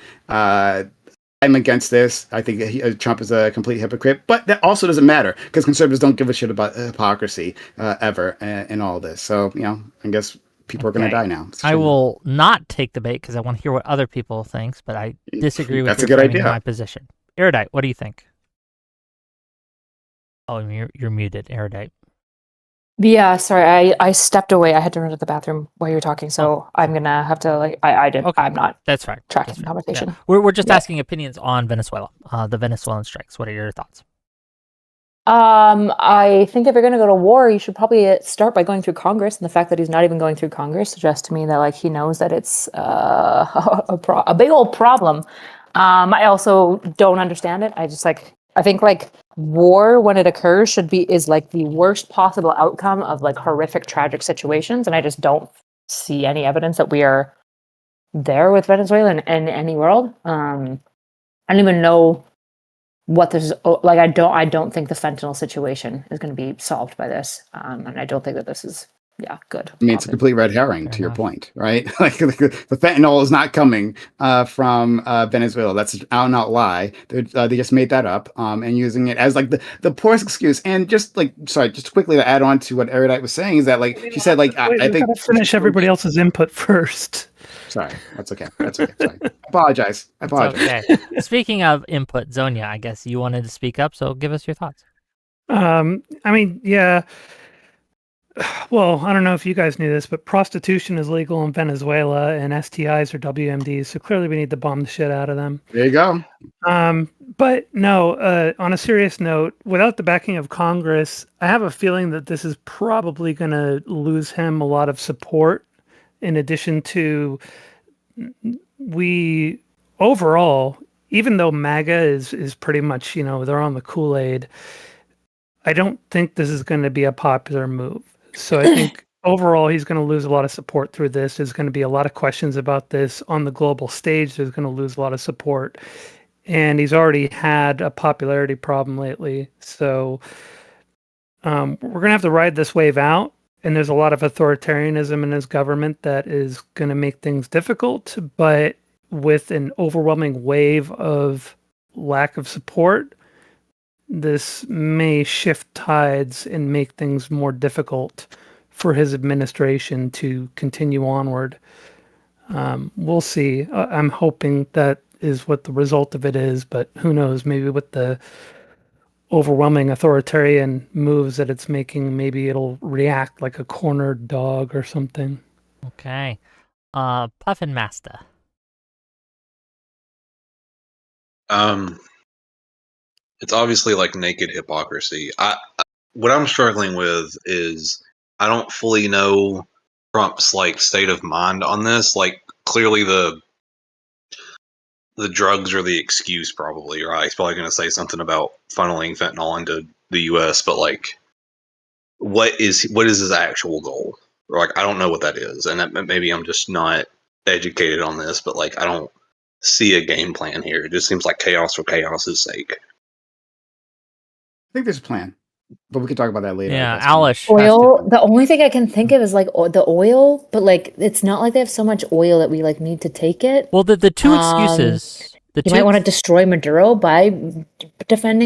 I'm against this. I think Trump is a complete hypocrite, but that also doesn't matter because conservatives don't give a shit about hypocrisy ever in all this. So, I guess people are going to die now. I will not take the bait because I want to hear what other people think, but I disagree with That's your a good framing of idea. my position. Erudite, what do you think? Oh, you're muted, Erudite. Yeah, sorry, I stepped away. I had to run to the bathroom while you were talking, so I'm gonna have to I didn't. Okay. I'm not That's fine. tracking That's the fine. conversation. Yeah. We're just asking opinions on Venezuela, the Venezuelan strikes. What are your thoughts? I think if you're gonna go to war, you should probably start by going through Congress, and the fact that he's not even going through Congress suggests to me that he knows that it's a big old problem. I also don't understand it. I just I think war when it occurs is the worst possible outcome of horrific tragic situations, and I just don't see any evidence that we are there with Venezuela in any world. I don't even know what this is I don't think the fentanyl situation is going to be solved by this, and I don't think that this is good. I mean, it's a complete red herring to your point, right? The fentanyl is not coming from Venezuela. That's an out-and-out lie. They just made that up and using it as the poorest excuse. And just quickly to add on to what Erudite was saying is that she said I think gotta finish everybody else's input first. Sorry, that's okay. Sorry, I apologize. Okay. Speaking of input, Zonia, I guess you wanted to speak up, so give us your thoughts. I mean, yeah. Well, I don't know if you guys knew this, but prostitution is legal in Venezuela and STIs are WMDs, so clearly we need to bomb the shit out of them. There you go. But no, on a serious note, without the backing of Congress, I have a feeling that this is probably going to lose him a lot of support. In addition to, we overall, even though MAGA is pretty much, they're on the Kool-Aid, I don't think this is going to be a popular move. So I think overall he's going to lose a lot of support through this. There's going to be a lot of questions about this on the global stage. There's going to lose a lot of support. And he's already had a popularity problem lately. So we're going to have to ride this wave out. And there's a lot of authoritarianism in his government that is going to make things difficult. But with an overwhelming wave of lack of support, this may shift tides and make things more difficult for his administration to continue onward. We'll see. I'm hoping that is what the result of it is, but who knows? Maybe with the overwhelming authoritarian moves that it's making, maybe it'll react like a cornered dog or something. Okay. Puffin Master. It's obviously naked hypocrisy. What I'm struggling with is I don't fully know Trump's state of mind on this. Clearly the drugs are the excuse, probably, right? He's probably going to say something about funneling fentanyl into the U.S., but what is his actual goal? I don't know what that is, and maybe I'm just not educated on this, but I don't see a game plan here. It just seems like chaos for chaos's sake. I think there's a plan, but we can talk about that later. Yeah, Alish. Oil. The only thing I can think of is the oil, but it's not like they have so much oil that we need to take it. Well, the two excuses. You might want to destroy Maduro by destroying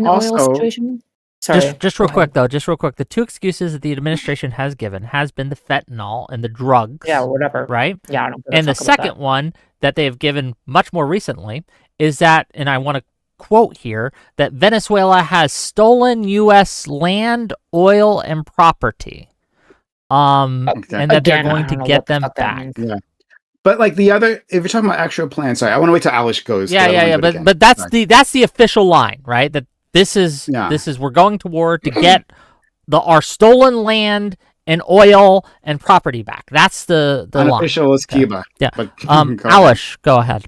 the oil situation. Sorry. Just real quick though, the two excuses that the administration has given has been the fentanyl and the drugs. Yeah, whatever. Right? Yeah, I don't and the second one that they have given much more recently is that, and I want to quote here, that Venezuela has stolen U.S. land, oil, and property. And that they're going to get them back. Yeah. But the other, if you're talking about actual plans, sorry, I want to wait till Alish goes. Yeah. But that's the official line, right? That this is we're going to war to get our stolen land and oil and property back. That's the line. Unofficial is Cuba. Yeah. But Alish, go ahead.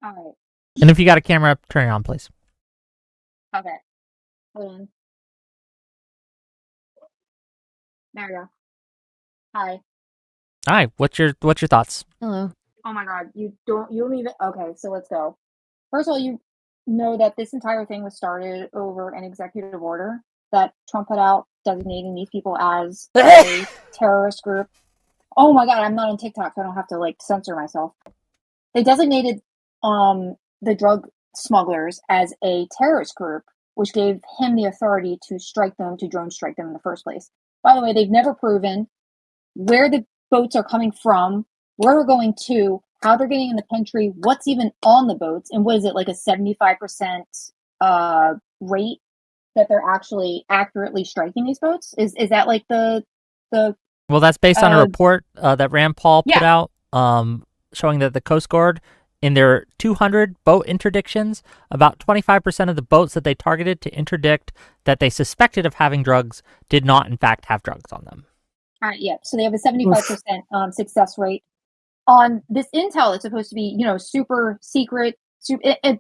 All right. And if you got a camera, turn it on, please. Okay. Hold on. There we go. Hi. Hi, what's your thoughts? Hello. Oh my god, you don't even okay, so let's go. First of all, you know that this entire thing was started over an executive order that Trump put out designating these people as a terrorist group. Oh my god, I'm not on TikTok, so I don't have to like censor myself. They designated the drug smugglers as a terrorist group, which gave him the authority to strike them, to drone strike them in the first place. By the way, they've never proven where the boats are coming from, where they're going to, how they're getting in the country, what's even on the boats, and what is it, like a 75% rate that they're actually accurately striking these boats? Is that like the Well, that's based on a report that Rand Paul put Yeah. out, showing that the Coast Guard, in their 200 boat interdictions, about 25% of the boats that they targeted to interdict that they suspected of having drugs did not, in fact, have drugs on them. yeah, so they have a 75% success rate on this intel that's supposed to be, super secret,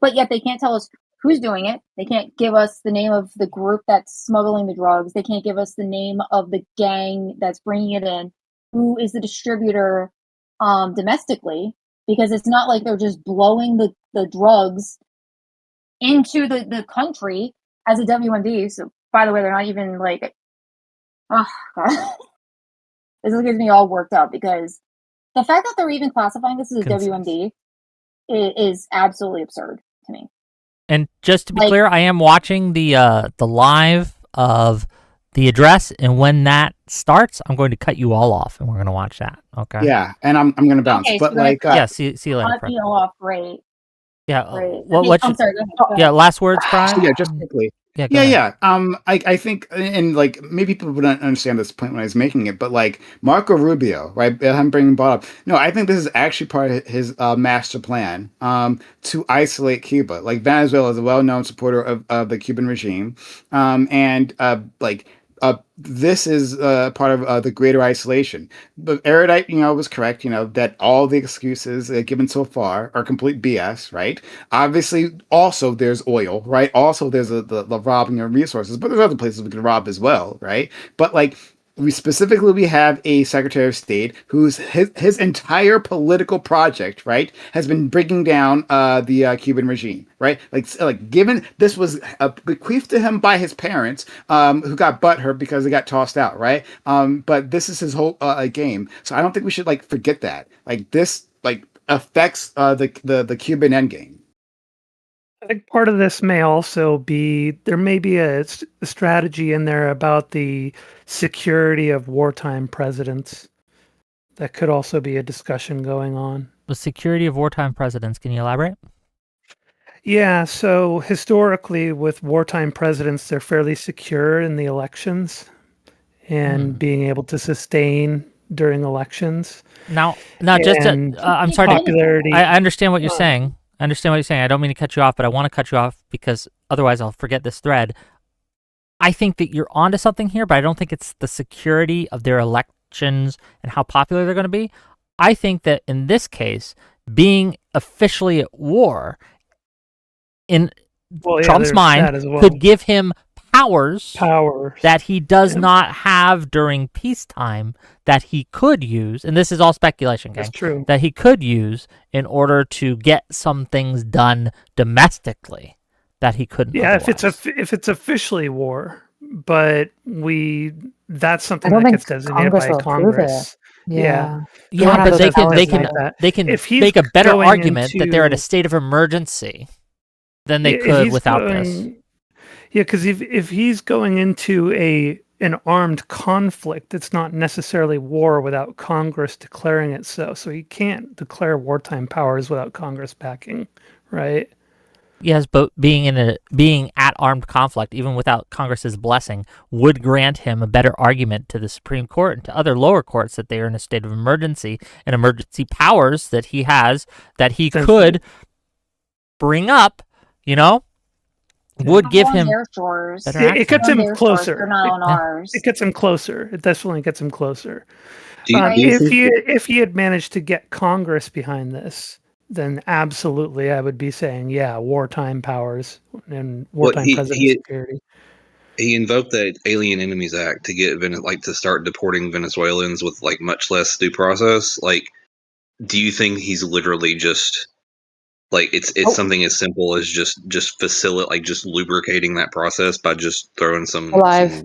but yet they can't tell us who's doing it. They can't give us the name of the group that's smuggling the drugs. They can't give us the name of the gang that's bringing it in, who is the distributor domestically, because it's not like they're just blowing the drugs into the country as a WMD. So, by the way, they're not even like, oh, God. This gets me all worked up because the fact that they're even classifying this as a WMD is absolutely absurd to me. And just to be clear, I am watching the live of the address, and when that starts, I'm going to cut you all off, and we're going to watch that. Okay? Yeah, and I'm going to bounce. Okay, but so like, yeah, see you later. Cut me off, great. Yeah. Great. I'm sorry. Go ahead. Yeah, last words, Brian. yeah, just quickly. Yeah, go ahead. I think, and like maybe people wouldn't understand this point when I was making it, but like Marco Rubio, right? I'm bringing Bob up. No, I think this is actually part of his master plan to isolate Cuba. Like Venezuela is a well-known supporter of the Cuban regime, and this is part of the greater isolation. But Erudite, was correct, that all the excuses given so far are complete BS, right? Obviously, also there's oil, right? Also there's the robbing of resources, but there's other places we can rob as well, right? But like, we have a Secretary of State whose his entire political project, right, has been bringing down the Cuban regime, right? Like given this was bequeathed to him by his parents, who got butthurt because they got tossed out, right? But this is his whole game, so I don't think we should like forget that. Like this, like affects the Cuban endgame. I think part of this may also be there may be a strategy in there about the security of wartime presidents. That could also be a discussion going on. The security of wartime presidents. Can you elaborate? Yeah, so historically with wartime presidents, they're fairly secure in the elections and being able to sustain during elections. Now, just I'm sorry. Popularity. I understand what you're saying. I don't mean to cut you off, but I want to cut you off because otherwise I'll forget this thread. I think that you're onto something here, but I don't think it's the security of their elections and how popular they're going to be. I think that in this case, being officially at war in Trump's mind could give him powers that he does not have during peacetime that he could use, and this is all speculation, gang. That's true. That he could use in order to get some things done domestically that he couldn't. Yeah, otherwise. if it's officially war, but that's something that gets designated by Congress. Yeah, but they can make a better argument that they're in a state of emergency than they could without this. Yeah, because if he's going into an armed conflict, it's not necessarily war without Congress declaring it so. So he can't declare wartime powers without Congress backing, right? Yes, but being at armed conflict, even without Congress's blessing, would grant him a better argument to the Supreme Court and to other lower courts that they are in a state of emergency and emergency powers that he has that he could bring up, would give him it gets him closer. They're not on ours. It gets him closer. It definitely gets him closer. If he had managed to get Congress behind this, then absolutely I would be saying, yeah, wartime powers and wartime president security. he invoked the Alien Enemies Act to get to start deporting Venezuelans with like much less due process. Like, do you think he's literally just like it's something as simple as just facilitate, like just lubricating that process by just throwing some Alive.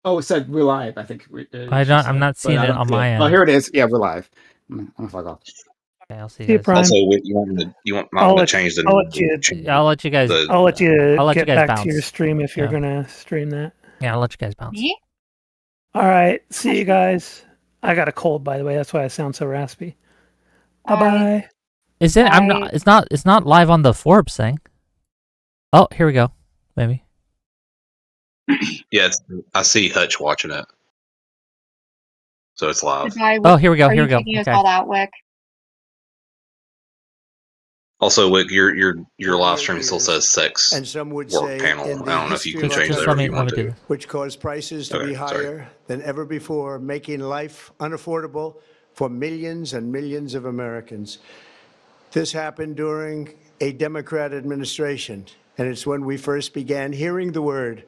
Oh, it said we're live. I think I'm not seeing it on my end. Oh, here it is. Yeah, we're live. I'm gonna fuck off. Okay, I'll see See you, guys. Prime. Also, you want to change the. I'll let you guys. I'll let you I'll let get you guys back to your bounce. stream if you're Yeah. gonna stream that. Yeah, I'll let you guys bounce. Me? All right. See you guys. I got a cold, by the way. That's why I sound so raspy. Bye bye. Is it? I'm not. It's not live on the Forbes thing. Oh, here we go. Maybe. Yeah, I see Hutch watching it, so it's live. Oh, here we go. Are Here you we go. taking us Okay. all out, Wick? Also, Wick, your live stream still says sex And some would work say panel. in I the don't know if you history can of our change that country, if you want to. which caused prices to Okay, be sorry. higher than ever before, making life unaffordable for millions and millions of Americans. This happened during a Democrat administration, and it's when we first began hearing the word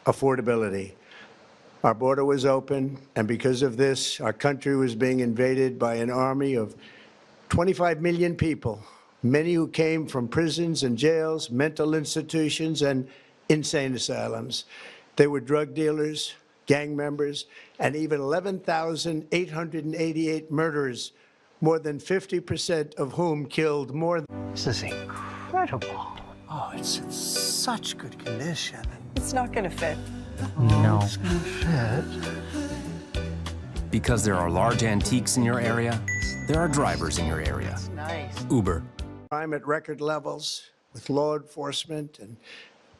affordability. Our border was open, and because of this, our country was being invaded by an army of 25 million people, many who came from prisons and jails, mental institutions, and insane asylums. They were drug dealers, gang members, and even 11,888 murderers, more than 50% of whom killed more than... This is incredible. Oh, it's in such good condition. It's not going to fit. No. It's going to fit. Because there are large antiques in your area, there are drivers in your area. Nice. Uber. Crime at record levels with law enforcement, and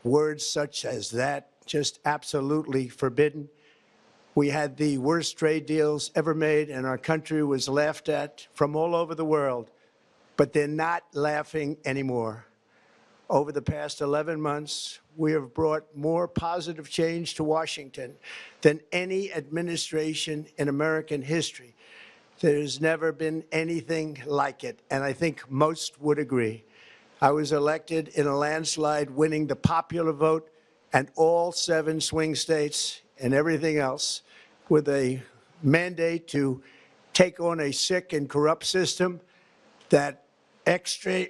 words such as that just absolutely forbidden. We had the worst trade deals ever made, and our country was laughed at from all over the world. But they're not laughing anymore. Over the past 11 months, we have brought more positive change to Washington than any administration in American history. There's never been anything like it, and I think most would agree. I was elected in a landslide, winning the popular vote and all 7 swing states and everything else, with a mandate to take on a sick and corrupt system that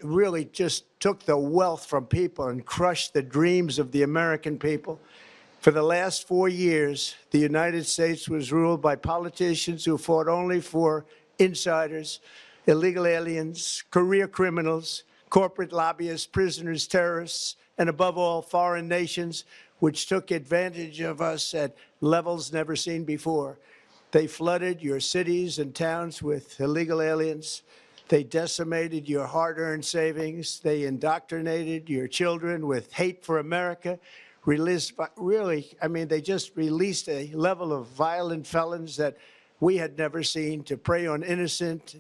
really just took the wealth from people and crushed the dreams of the American people. For the last 4 years, the United States was ruled by politicians who fought only for insiders, illegal aliens, career criminals, corporate lobbyists, prisoners, terrorists, and above all, foreign nations, which took advantage of us at levels never seen before. They flooded your cities and towns with illegal aliens. They decimated your hard-earned savings. They indoctrinated your children with hate for America. They just released a level of violent felons that we had never seen to prey on innocent.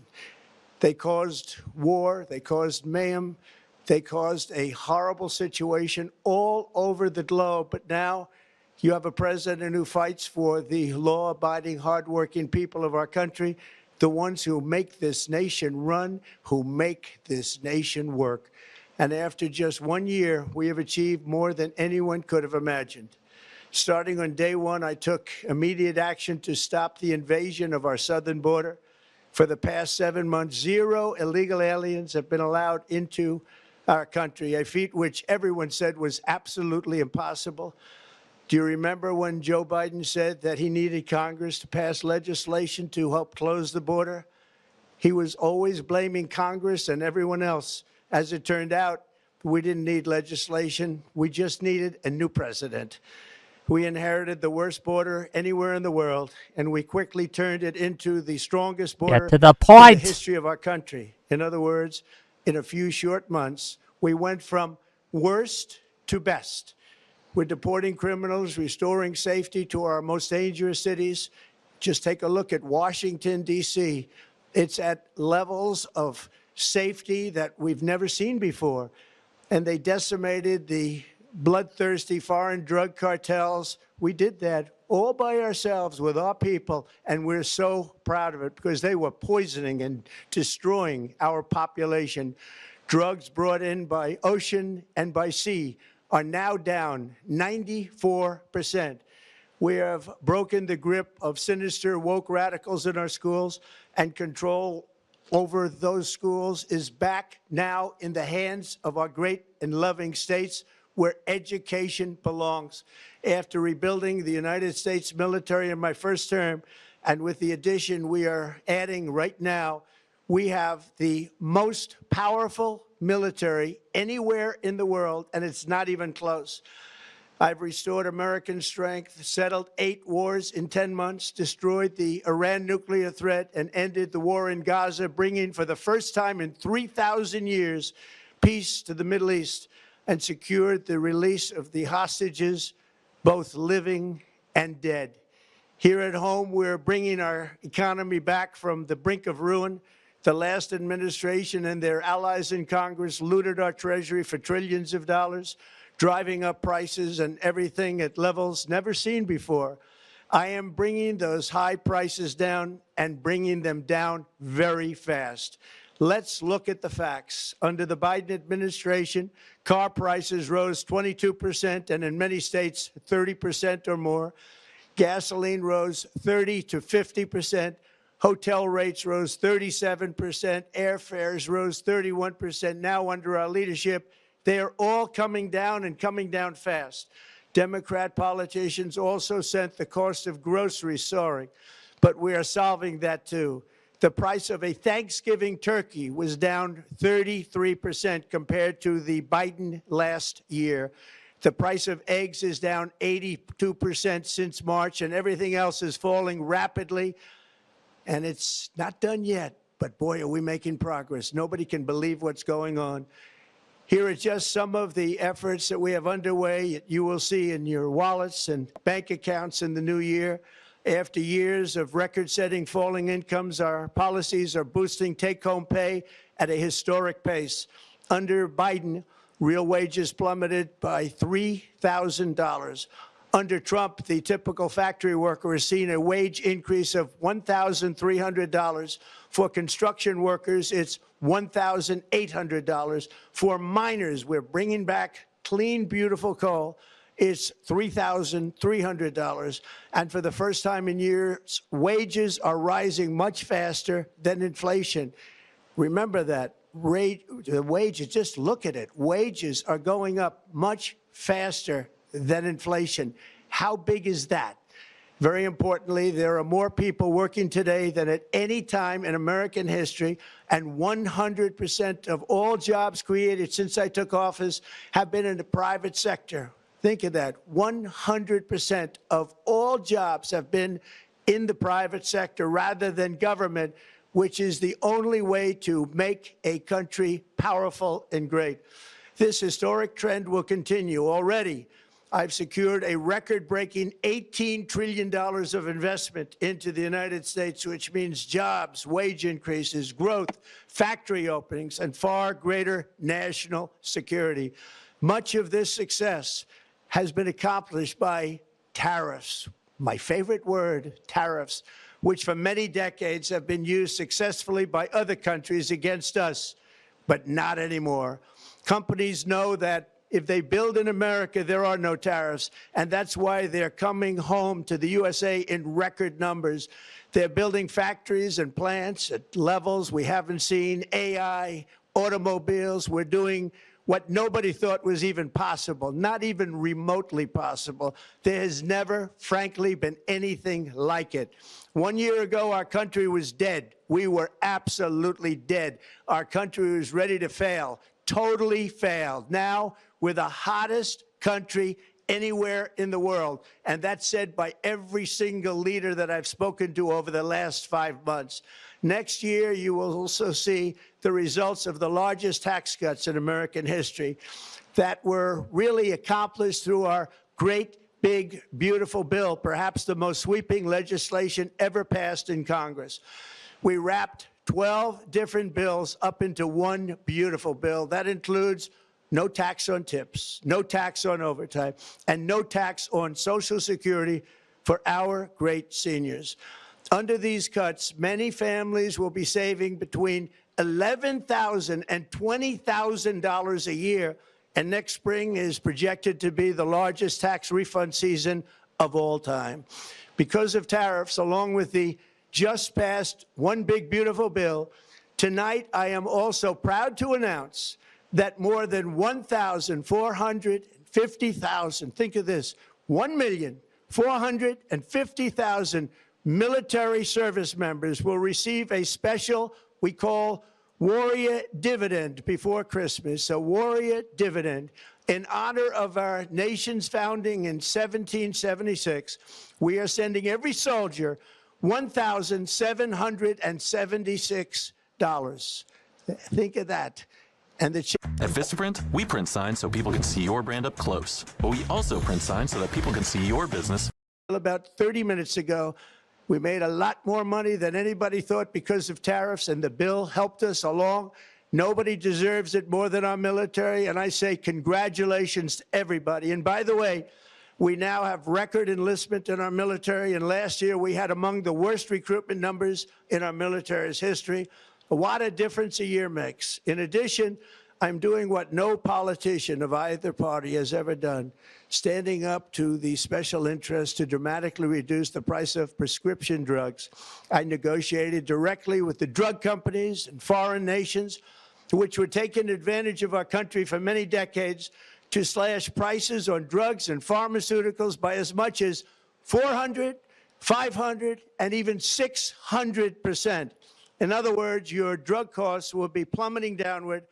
They caused war. They caused mayhem. They caused a horrible situation all over the globe. But now you have a president who fights for the law-abiding, hardworking people of our country, the ones who make this nation run, who make this nation work. And after just 1 year, we have achieved more than anyone could have imagined. Starting on day one, I took immediate action to stop the invasion of our southern border. For the past 7 months, 0 illegal aliens have been allowed into our country, a feat which everyone said was absolutely impossible. Do you remember when Joe Biden said that he needed Congress to pass legislation to help close the border? He was always blaming Congress and everyone else. As it turned out, we didn't need legislation. We just needed a new president. We inherited the worst border anywhere in the world, and we quickly turned it into the strongest border Get to the in point. the history of our country. In other words, in a few short months, we went from worst to best. We're deporting criminals, restoring safety to our most dangerous cities. Just take a look at Washington, D.C. It's at levels of safety that we've never seen before. And they decimated the bloodthirsty foreign drug cartels. We did that all by ourselves with our people, and we're so proud of it because they were poisoning and destroying our population. Drugs brought in by ocean and by sea are now down 94%. We have broken the grip of sinister woke radicals in our schools, and control over those schools is back now in the hands of our great and loving states where education belongs. After rebuilding the United States military in my first term, and with the addition we are adding right now, we have the most powerful military anywhere in the world, and it's not even close. I've restored American strength, settled 8 wars in 10 months, destroyed the Iran nuclear threat, and ended the war in Gaza, bringing for the first time in 3,000 years peace to the Middle East, and secured the release of the hostages, both living and dead. Here at home, we're bringing our economy back from the brink of ruin. The last administration and their allies in Congress looted our treasury for trillions of dollars, driving up prices and everything at levels never seen before. I am bringing those high prices down and bringing them down very fast. Let's look at the facts. Under the Biden administration, car prices rose 22% and in many states 30% or more. Gasoline rose 30 to 50%. Hotel rates rose 37%. Airfares rose 31%. Now under our leadership, they are all coming down and coming down fast. Democrat politicians also sent the cost of groceries soaring, but we are solving that too. The price of a Thanksgiving turkey was down 33% compared to the Biden last year. The price of eggs is down 82% since March, and everything else is falling rapidly. And it's not done yet, but boy, are we making progress. Nobody can believe what's going on. Here are just some of the efforts that we have underway. You will see in your wallets and bank accounts in the new year. After years of record-setting falling incomes, our policies are boosting take-home pay at a historic pace. Under Biden, real wages plummeted by $3,000. Under Trump, the typical factory worker has seen a wage increase of $1,300. For construction workers, it's $1,800. For miners, we're bringing back clean, beautiful coal. It's $3,300. And for the first time in years, wages are rising much faster than inflation. Remember that. The wages, just look at it. Wages are going up much faster than inflation. How big is that? Very importantly, there are more people working today than at any time in American history, and 100% of all jobs created since I took office have been in the private sector. Think of that. 100% of all jobs have been in the private sector rather than government, which is the only way to make a country powerful and great. This historic trend will continue. Already, I've secured a record-breaking $18 trillion of investment into the United States, which means jobs, wage increases, growth, factory openings, and far greater national security. Much of this success has been accomplished by tariffs. My favorite word, tariffs, which for many decades have been used successfully by other countries against us, but not anymore. Companies know that if they build in America, there are no tariffs, and that's why they're coming home to the USA in record numbers. They're building factories and plants at levels we haven't seen, AI, automobiles. We're doing what nobody thought was even possible, not even remotely possible. There has never, frankly, been anything like it. 1 year ago, our country was dead. We were absolutely dead. Our country was ready to fail, totally failed. Now, we're the hottest country anywhere in the world, and that's said by every single leader that I've spoken to over the last 5 months. Next year, you will also see the results of the largest tax cuts in American history that were really accomplished through our great, big, beautiful bill, perhaps the most sweeping legislation ever passed in Congress. We wrapped 12 different bills up into one beautiful bill. That includes no tax on tips, no tax on overtime, and no tax on Social Security for our great seniors. Under these cuts, many families will be saving between $11,000 and $20,000 a year, and next spring is projected to be the largest tax refund season of all time. Because of tariffs, along with the just passed One Big Beautiful Bill, tonight I am also proud to announce that more than 1,450,000, think of this, 1,450,000 military service members will receive a special, we call Warrior Dividend before Christmas, a Warrior Dividend. In honor of our nation's founding in 1776, we are sending every soldier $1,776. Think of that. And At Vistaprint, we print signs so people can see your brand up close. But we also print signs so that people can see your business. About 30 minutes ago, we made a lot more money than anybody thought because of tariffs, and the bill helped us along. Nobody deserves it more than our military, and I say congratulations to everybody. And by the way, we now have record enlistment in our military, and last year we had among the worst recruitment numbers in our military's history. What a difference a year makes. In addition, I'm doing what no politician of either party has ever done, standing up to the special interests to dramatically reduce the price of prescription drugs. I negotiated directly with the drug companies and foreign nations, which were taking advantage of our country for many decades, to slash prices on drugs and pharmaceuticals by as much as 400, 500, and even 600%. In other words, your drug costs will be plummeting downward,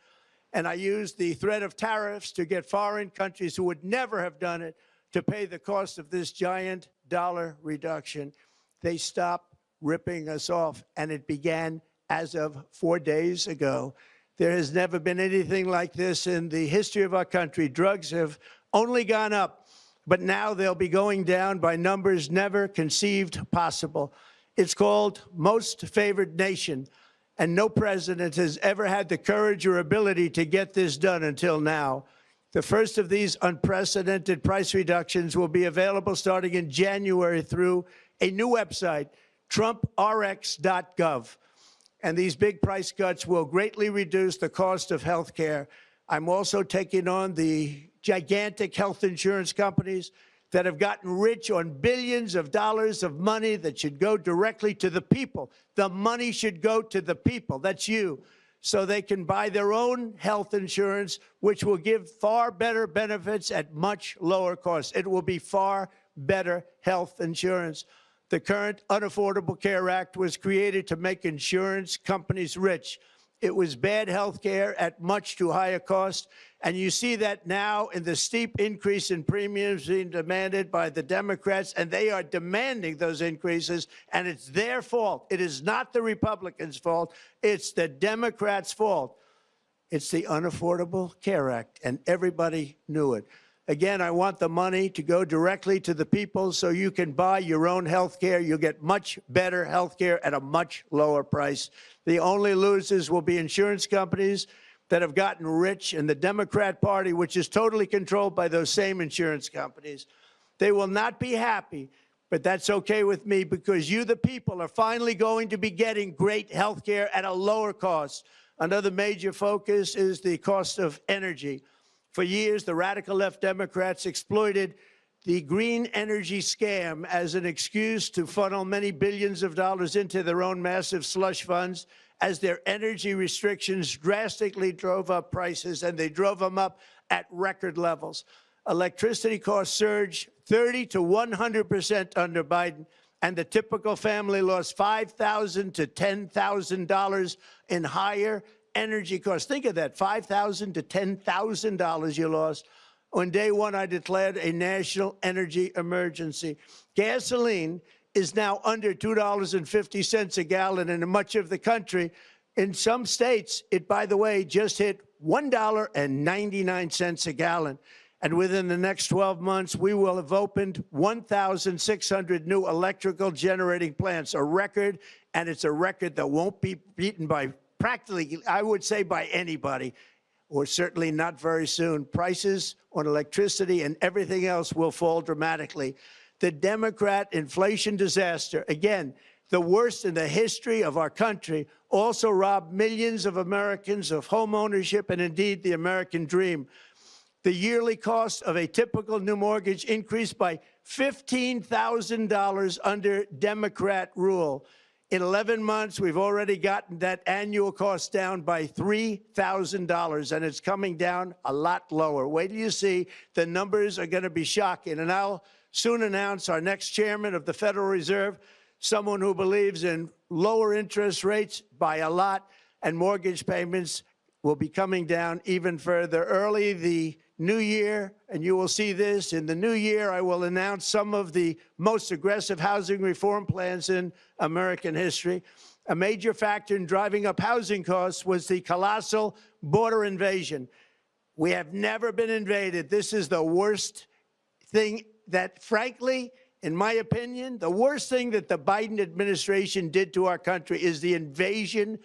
and I used the threat of tariffs to get foreign countries who would never have done it to pay the cost of this giant dollar reduction. They stopped ripping us off, and it began as of 4 days ago. There has never been anything like this in the history of our country. Drugs have only gone up, but now they'll be going down by numbers never conceived possible. It's called Most Favored Nation, and no president has ever had the courage or ability to get this done until now. The first of these unprecedented price reductions will be available starting in January through a new website, TrumpRx.gov. And these big price cuts will greatly reduce the cost of health care. I'm also taking on the gigantic health insurance companies that have gotten rich on billions of dollars of money that should go directly to the people. The money should go to the people, that's you, so they can buy their own health insurance, which will give far better benefits at much lower costs. It will be far better health insurance. The current Unaffordable Care Act was created to make insurance companies rich. It was bad health care at much too high a cost. And you see that now in the steep increase in premiums being demanded by the Democrats, and they are demanding those increases, and it's their fault. It is not the Republicans' fault. It's the Democrats' fault. It's the Unaffordable Care Act, and everybody knew it. Again, I want the money to go directly to the people so you can buy your own health care. You'll get much better health care at a much lower price. The only losers will be insurance companies that have gotten rich, and the Democrat Party, which is totally controlled by those same insurance companies. They will not be happy, but that's okay with me, because you, the people, are finally going to be getting great health care at a lower cost. Another major focus is the cost of energy. For years, the radical left Democrats exploited the green energy scam as an excuse to funnel many billions of dollars into their own massive slush funds, as their energy restrictions drastically drove up prices, and they drove them up at record levels. Electricity costs surged 30 to 100% under Biden, and the typical family lost $5,000 to $10,000 in higher energy costs. Think of that, $5,000 to $10,000 you lost. On day one, I declared a national energy emergency. Gasoline is now under $2.50 a gallon in much of the country. In some states, it, by the way, just hit $1.99 a gallon. And within the next 12 months, we will have opened 1,600 new electrical generating plants, a record, and it's a record that won't be beaten by practically, I would say, by anybody, or certainly not very soon. Prices on electricity and everything else will fall dramatically. The Democrat inflation disaster, again, the worst in the history of our country, also robbed millions of Americans of home ownership and indeed the American dream. The yearly cost of a typical new mortgage increased by $15,000 under Democrat rule. In 11 months, we've already gotten that annual cost down by $3,000, and it's coming down a lot lower. Wait till you see. The numbers are going to be shocking. And I'll soon announce our next chairman of the Federal Reserve, someone who believes in lower interest rates by a lot, and mortgage payments will be coming down even further. Early the new year, and you will see this, in the new year, I will announce some of the most aggressive housing reform plans in American history. A major factor in driving up housing costs was the colossal border invasion. We have never been invaded. This is the worst thing that, frankly, in my opinion, the worst thing that the Biden administration did to our country is the invasion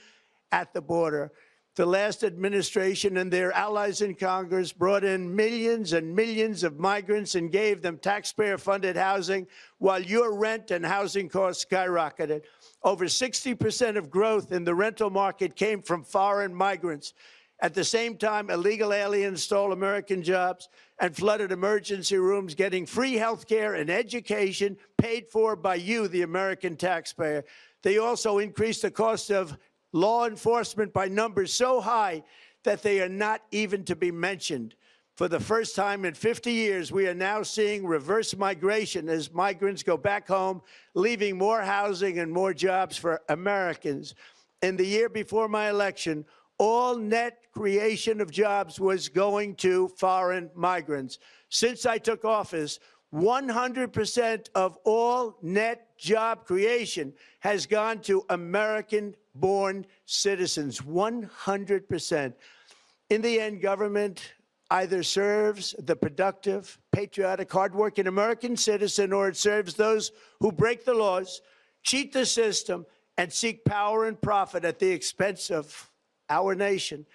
at the border. The last administration and their allies in Congress brought in millions and millions of migrants and gave them taxpayer-funded housing while your rent and housing costs skyrocketed. Over 60% of growth in the rental market came from foreign migrants. At the same time, illegal aliens stole American jobs and flooded emergency rooms, getting free health care and education paid for by you, the American taxpayer. They also increased the cost of law enforcement by numbers so high that they are not even to be mentioned. For the first time in 50 years, we are now seeing reverse migration as migrants go back home, leaving more housing and more jobs for Americans. In the year before my election, all net creation of jobs was going to foreign migrants. Since I took office, 100% of all net job creation has gone to American-born citizens, 100%. In the end, government either serves the productive, patriotic, hardworking American citizen, or it serves those who break the laws, cheat the system, and seek power and profit at the expense of our nation.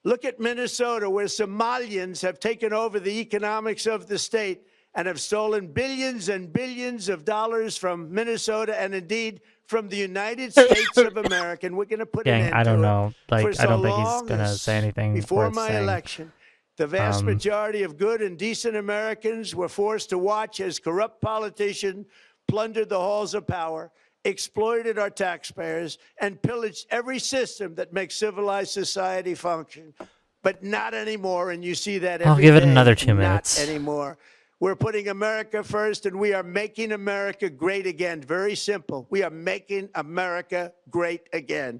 Look at Minnesota, where Somalians have taken over the economics of the state and have stolen billions and billions of dollars from Minnesota and indeed from the United States of America. And we're going to put an Gang, end I don't to it. know. For Like, I so don't think he's long gonna as say anything before worth my saying. election, the vast majority of good and decent Americans were forced to watch as corrupt politicians plundered the halls of power, exploited our taxpayers, and pillaged every system that makes civilized society function. But not anymore, and you see that every I'll give it day. another 2 Not minutes. anymore. We're putting America first, and we are making America great again. Very simple. We are making America great again.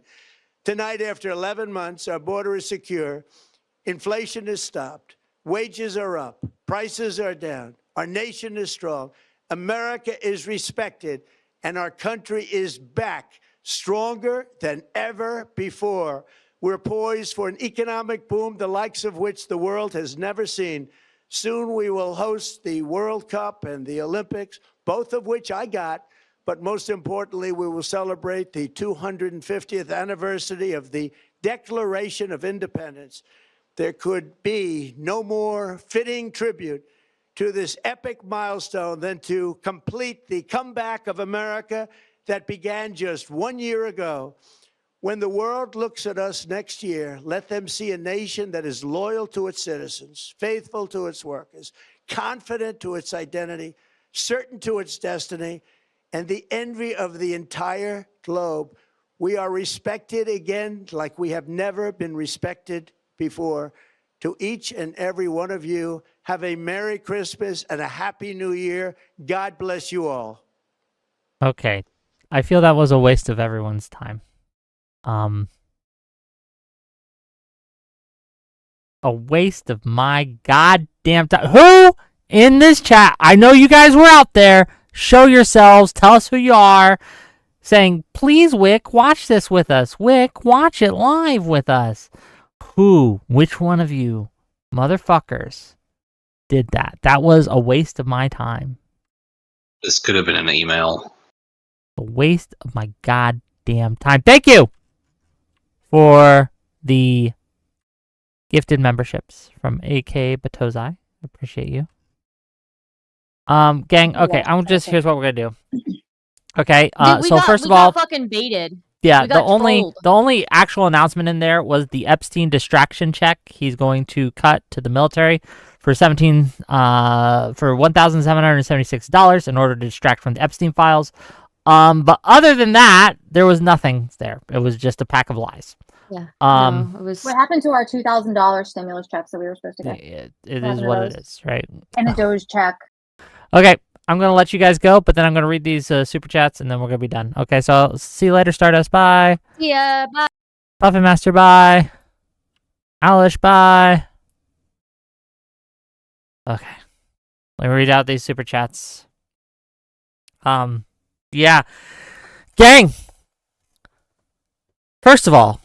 Tonight, after 11 months, our border is secure. Inflation has stopped. Wages are up. Prices are down. Our nation is strong. America is respected, and our country is back, stronger than ever before. We're poised for an economic boom, the likes of which the world has never seen. Soon we will host the World Cup and the Olympics, both of which I got. But most importantly, we will celebrate the 250th anniversary of the Declaration of Independence. There could be no more fitting tribute to this epic milestone than to complete the comeback of America that began just 1 year ago. When the world looks at us next year, let them see a nation that is loyal to its citizens, faithful to its workers, confident to its identity, certain to its destiny, and the envy of the entire globe. We are respected again like we have never been respected before. To each and every one of you, have a Merry Christmas and a Happy New Year. God bless you all. Okay. I feel that was a waste of everyone's time. A waste of my goddamn time. Who in this chat? I know you guys were out there. Show yourselves. Tell us who you are. Saying, please, Wick, watch this with us. Wick, watch it live with us. Who? Which one of you motherfuckers did that? That was a waste of my time. This could have been an email. A waste of my goddamn time. Thank you for the gifted memberships from AK Batozai. Appreciate you. Gang, okay, here's what we're gonna do. Okay. Dude, we So got first we of all, got fucking baited. yeah, We the got only trolled. the only actual announcement in there was the Epstein distraction check. He's going to cut to the military for $1,776 in order to distract from the Epstein files. But other than that, there was nothing there. It was just a pack of lies. Yeah. Um, No, it was. What happened to our $2,000 stimulus checks that we were supposed to get? it What is happened to what it those? is, right? And the Doge check. Okay, I'm gonna let you guys go, but then I'm gonna read these super chats, and then we're gonna be done. Okay, so see you later, Stardust. Bye. Yeah. Bye. Puffin Master. Bye. Alish. Bye. Okay, let me read out these super chats. Yeah, gang. First of all,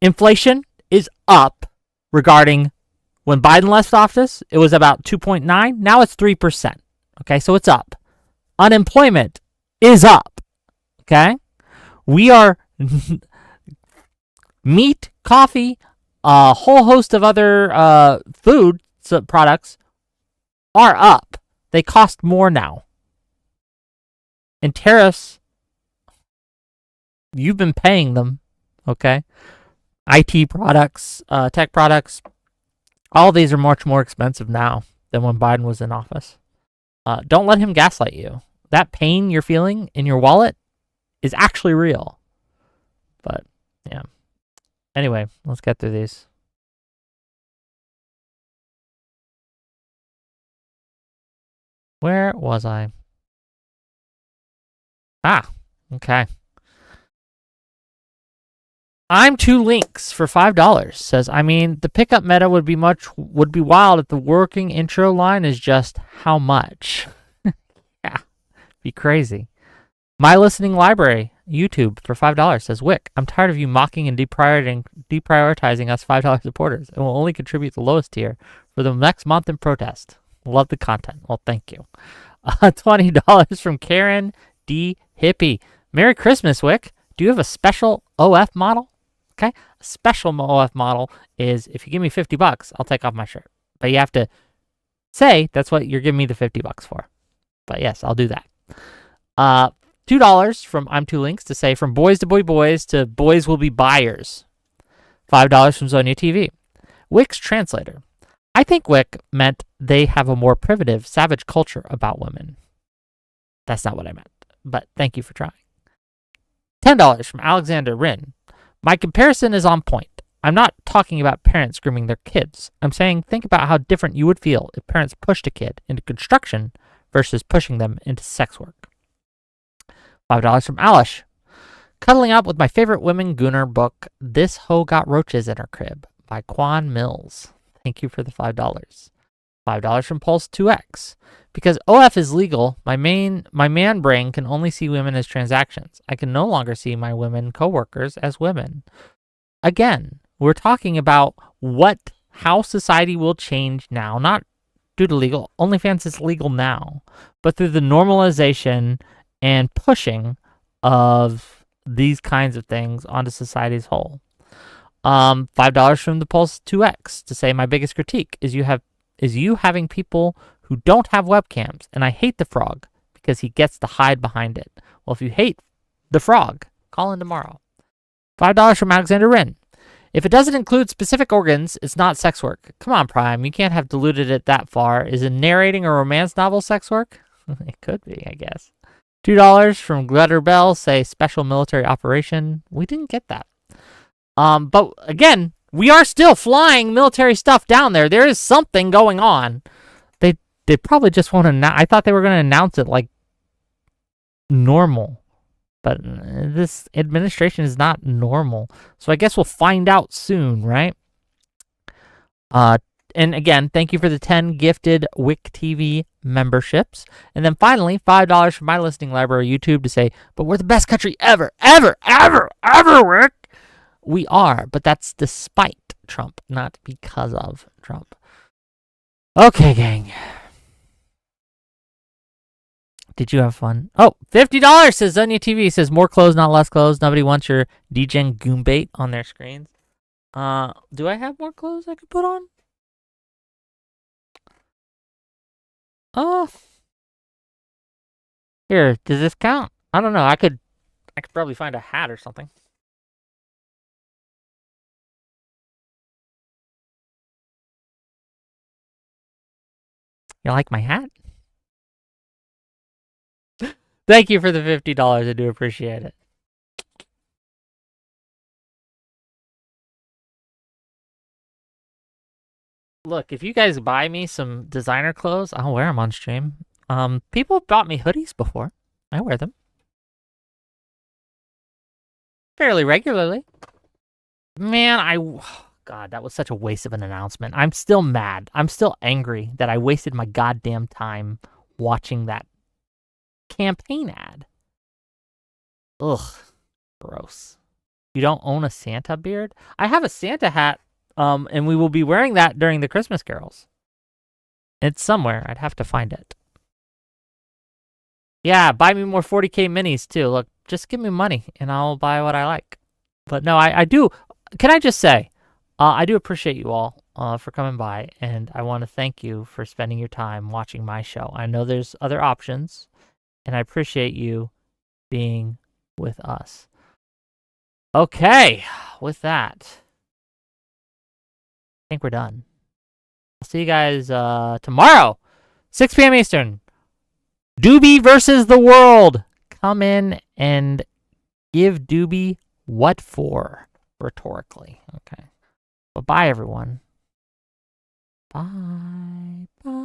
inflation is up regarding when Biden left office. It was about 2.9. Now it's 3%. Okay, so it's up. Unemployment is up. Okay, we are meat, coffee, a whole host of other food products are up. They cost more now. And tariffs, you've been paying them, okay? IT products, tech products, all these are much more expensive now than when Biden was in office. Don't let him gaslight you. That pain you're feeling in your wallet is actually real. But, yeah. Anyway, let's get through these. Where was I? Okay. I'm 2 links for $5. Says, I mean, the pickup meta would be wild if the working intro line is just how much. Yeah, be crazy. My listening library, YouTube for $5 says, Wick, I'm tired of you mocking and deprioritizing us $5 supporters. It will only contribute the lowest tier for the next month in protest. Love the content. Well, thank you. $20 from Karen D. Hippie. Merry Christmas, Wick. Do you have a special OF model? Okay. A special OF model is if you give me $50, I'll take off my shirt. But you have to say that's what you're giving me the $50 for. But yes, I'll do that. $2 from I'm 2 links to say from boys to boys to boys will be buyers. $5 from Zonia TV. Wick's translator. I think Wick meant they have a more primitive, savage culture about women. That's not what I meant, but thank you for trying. $10 from Alexander Rin. My comparison is on point. I'm not talking about parents grooming their kids. I'm saying think about how different you would feel if parents pushed a kid into construction versus pushing them into sex work. $5 from Alish. Cuddling up with my favorite women Gunnar book, This Hoe Got Roaches in Her Crib by Quan Mills. Thank you for the $5. $5 from Pulse 2X. Because OF is legal, my man brain can only see women as transactions. I can no longer see my women coworkers as women. Again, we're talking about how society will change now, not due to legal. OnlyFans is legal now, but through the normalization and pushing of these kinds of things onto society as a whole. $5 from the Pulse 2X to say my biggest critique is you having people who don't have webcams, and I hate the frog because he gets to hide behind it. Well, if you hate the frog, call in tomorrow. $5 from Alexander Wren. If it doesn't include specific organs, it's not sex work. Come on, Prime, you can't have diluted it that far. Is it narrating a romance novel sex work? It could be, I guess. $2 from Glitter Bell, say special military operation. We didn't get that. But again, we are still flying military stuff down there. There is something going on. They probably just won't announce. I thought they were going to announce it like normal. But this administration is not normal. So I guess we'll find out soon, right? And again, thank you for the 10 gifted Wick TV memberships. And then finally, $5 from my listening library YouTube to say, but we're the best country ever, Wick. We are, but that's despite Trump, not because of Trump. Okay, gang. Did you have fun? Oh, $50 says Zonia TV. Says more clothes, not less clothes. Nobody wants your DGen Goombait on their screens. Do I have more clothes I could put on? Here, does this count? I don't know. I could probably find a hat or something. You like my hat? Thank you for the $50. I do appreciate it. Look, if you guys buy me some designer clothes, I'll wear them on stream. People have bought me hoodies before. I wear them fairly regularly. Man, God, that was such a waste of an announcement. I'm still mad. I'm still angry that I wasted my goddamn time watching that campaign ad. Ugh, gross. You don't own a Santa beard? I have a Santa hat, and we will be wearing that during the Christmas carols. It's somewhere. I'd have to find it. Yeah, buy me more 40K minis too. Look, just give me money and I'll buy what I like. But no, I do. Can I just say, I do appreciate you all for coming by, and I want to thank you for spending your time watching my show. I know there's other options, and I appreciate you being with us. Okay, with that, I think we're done. I'll see you guys tomorrow, 6 p.m. Eastern. Doobie versus the world. Come in and give Doobie what for, rhetorically. Okay. Well, bye, everyone. Bye. Bye.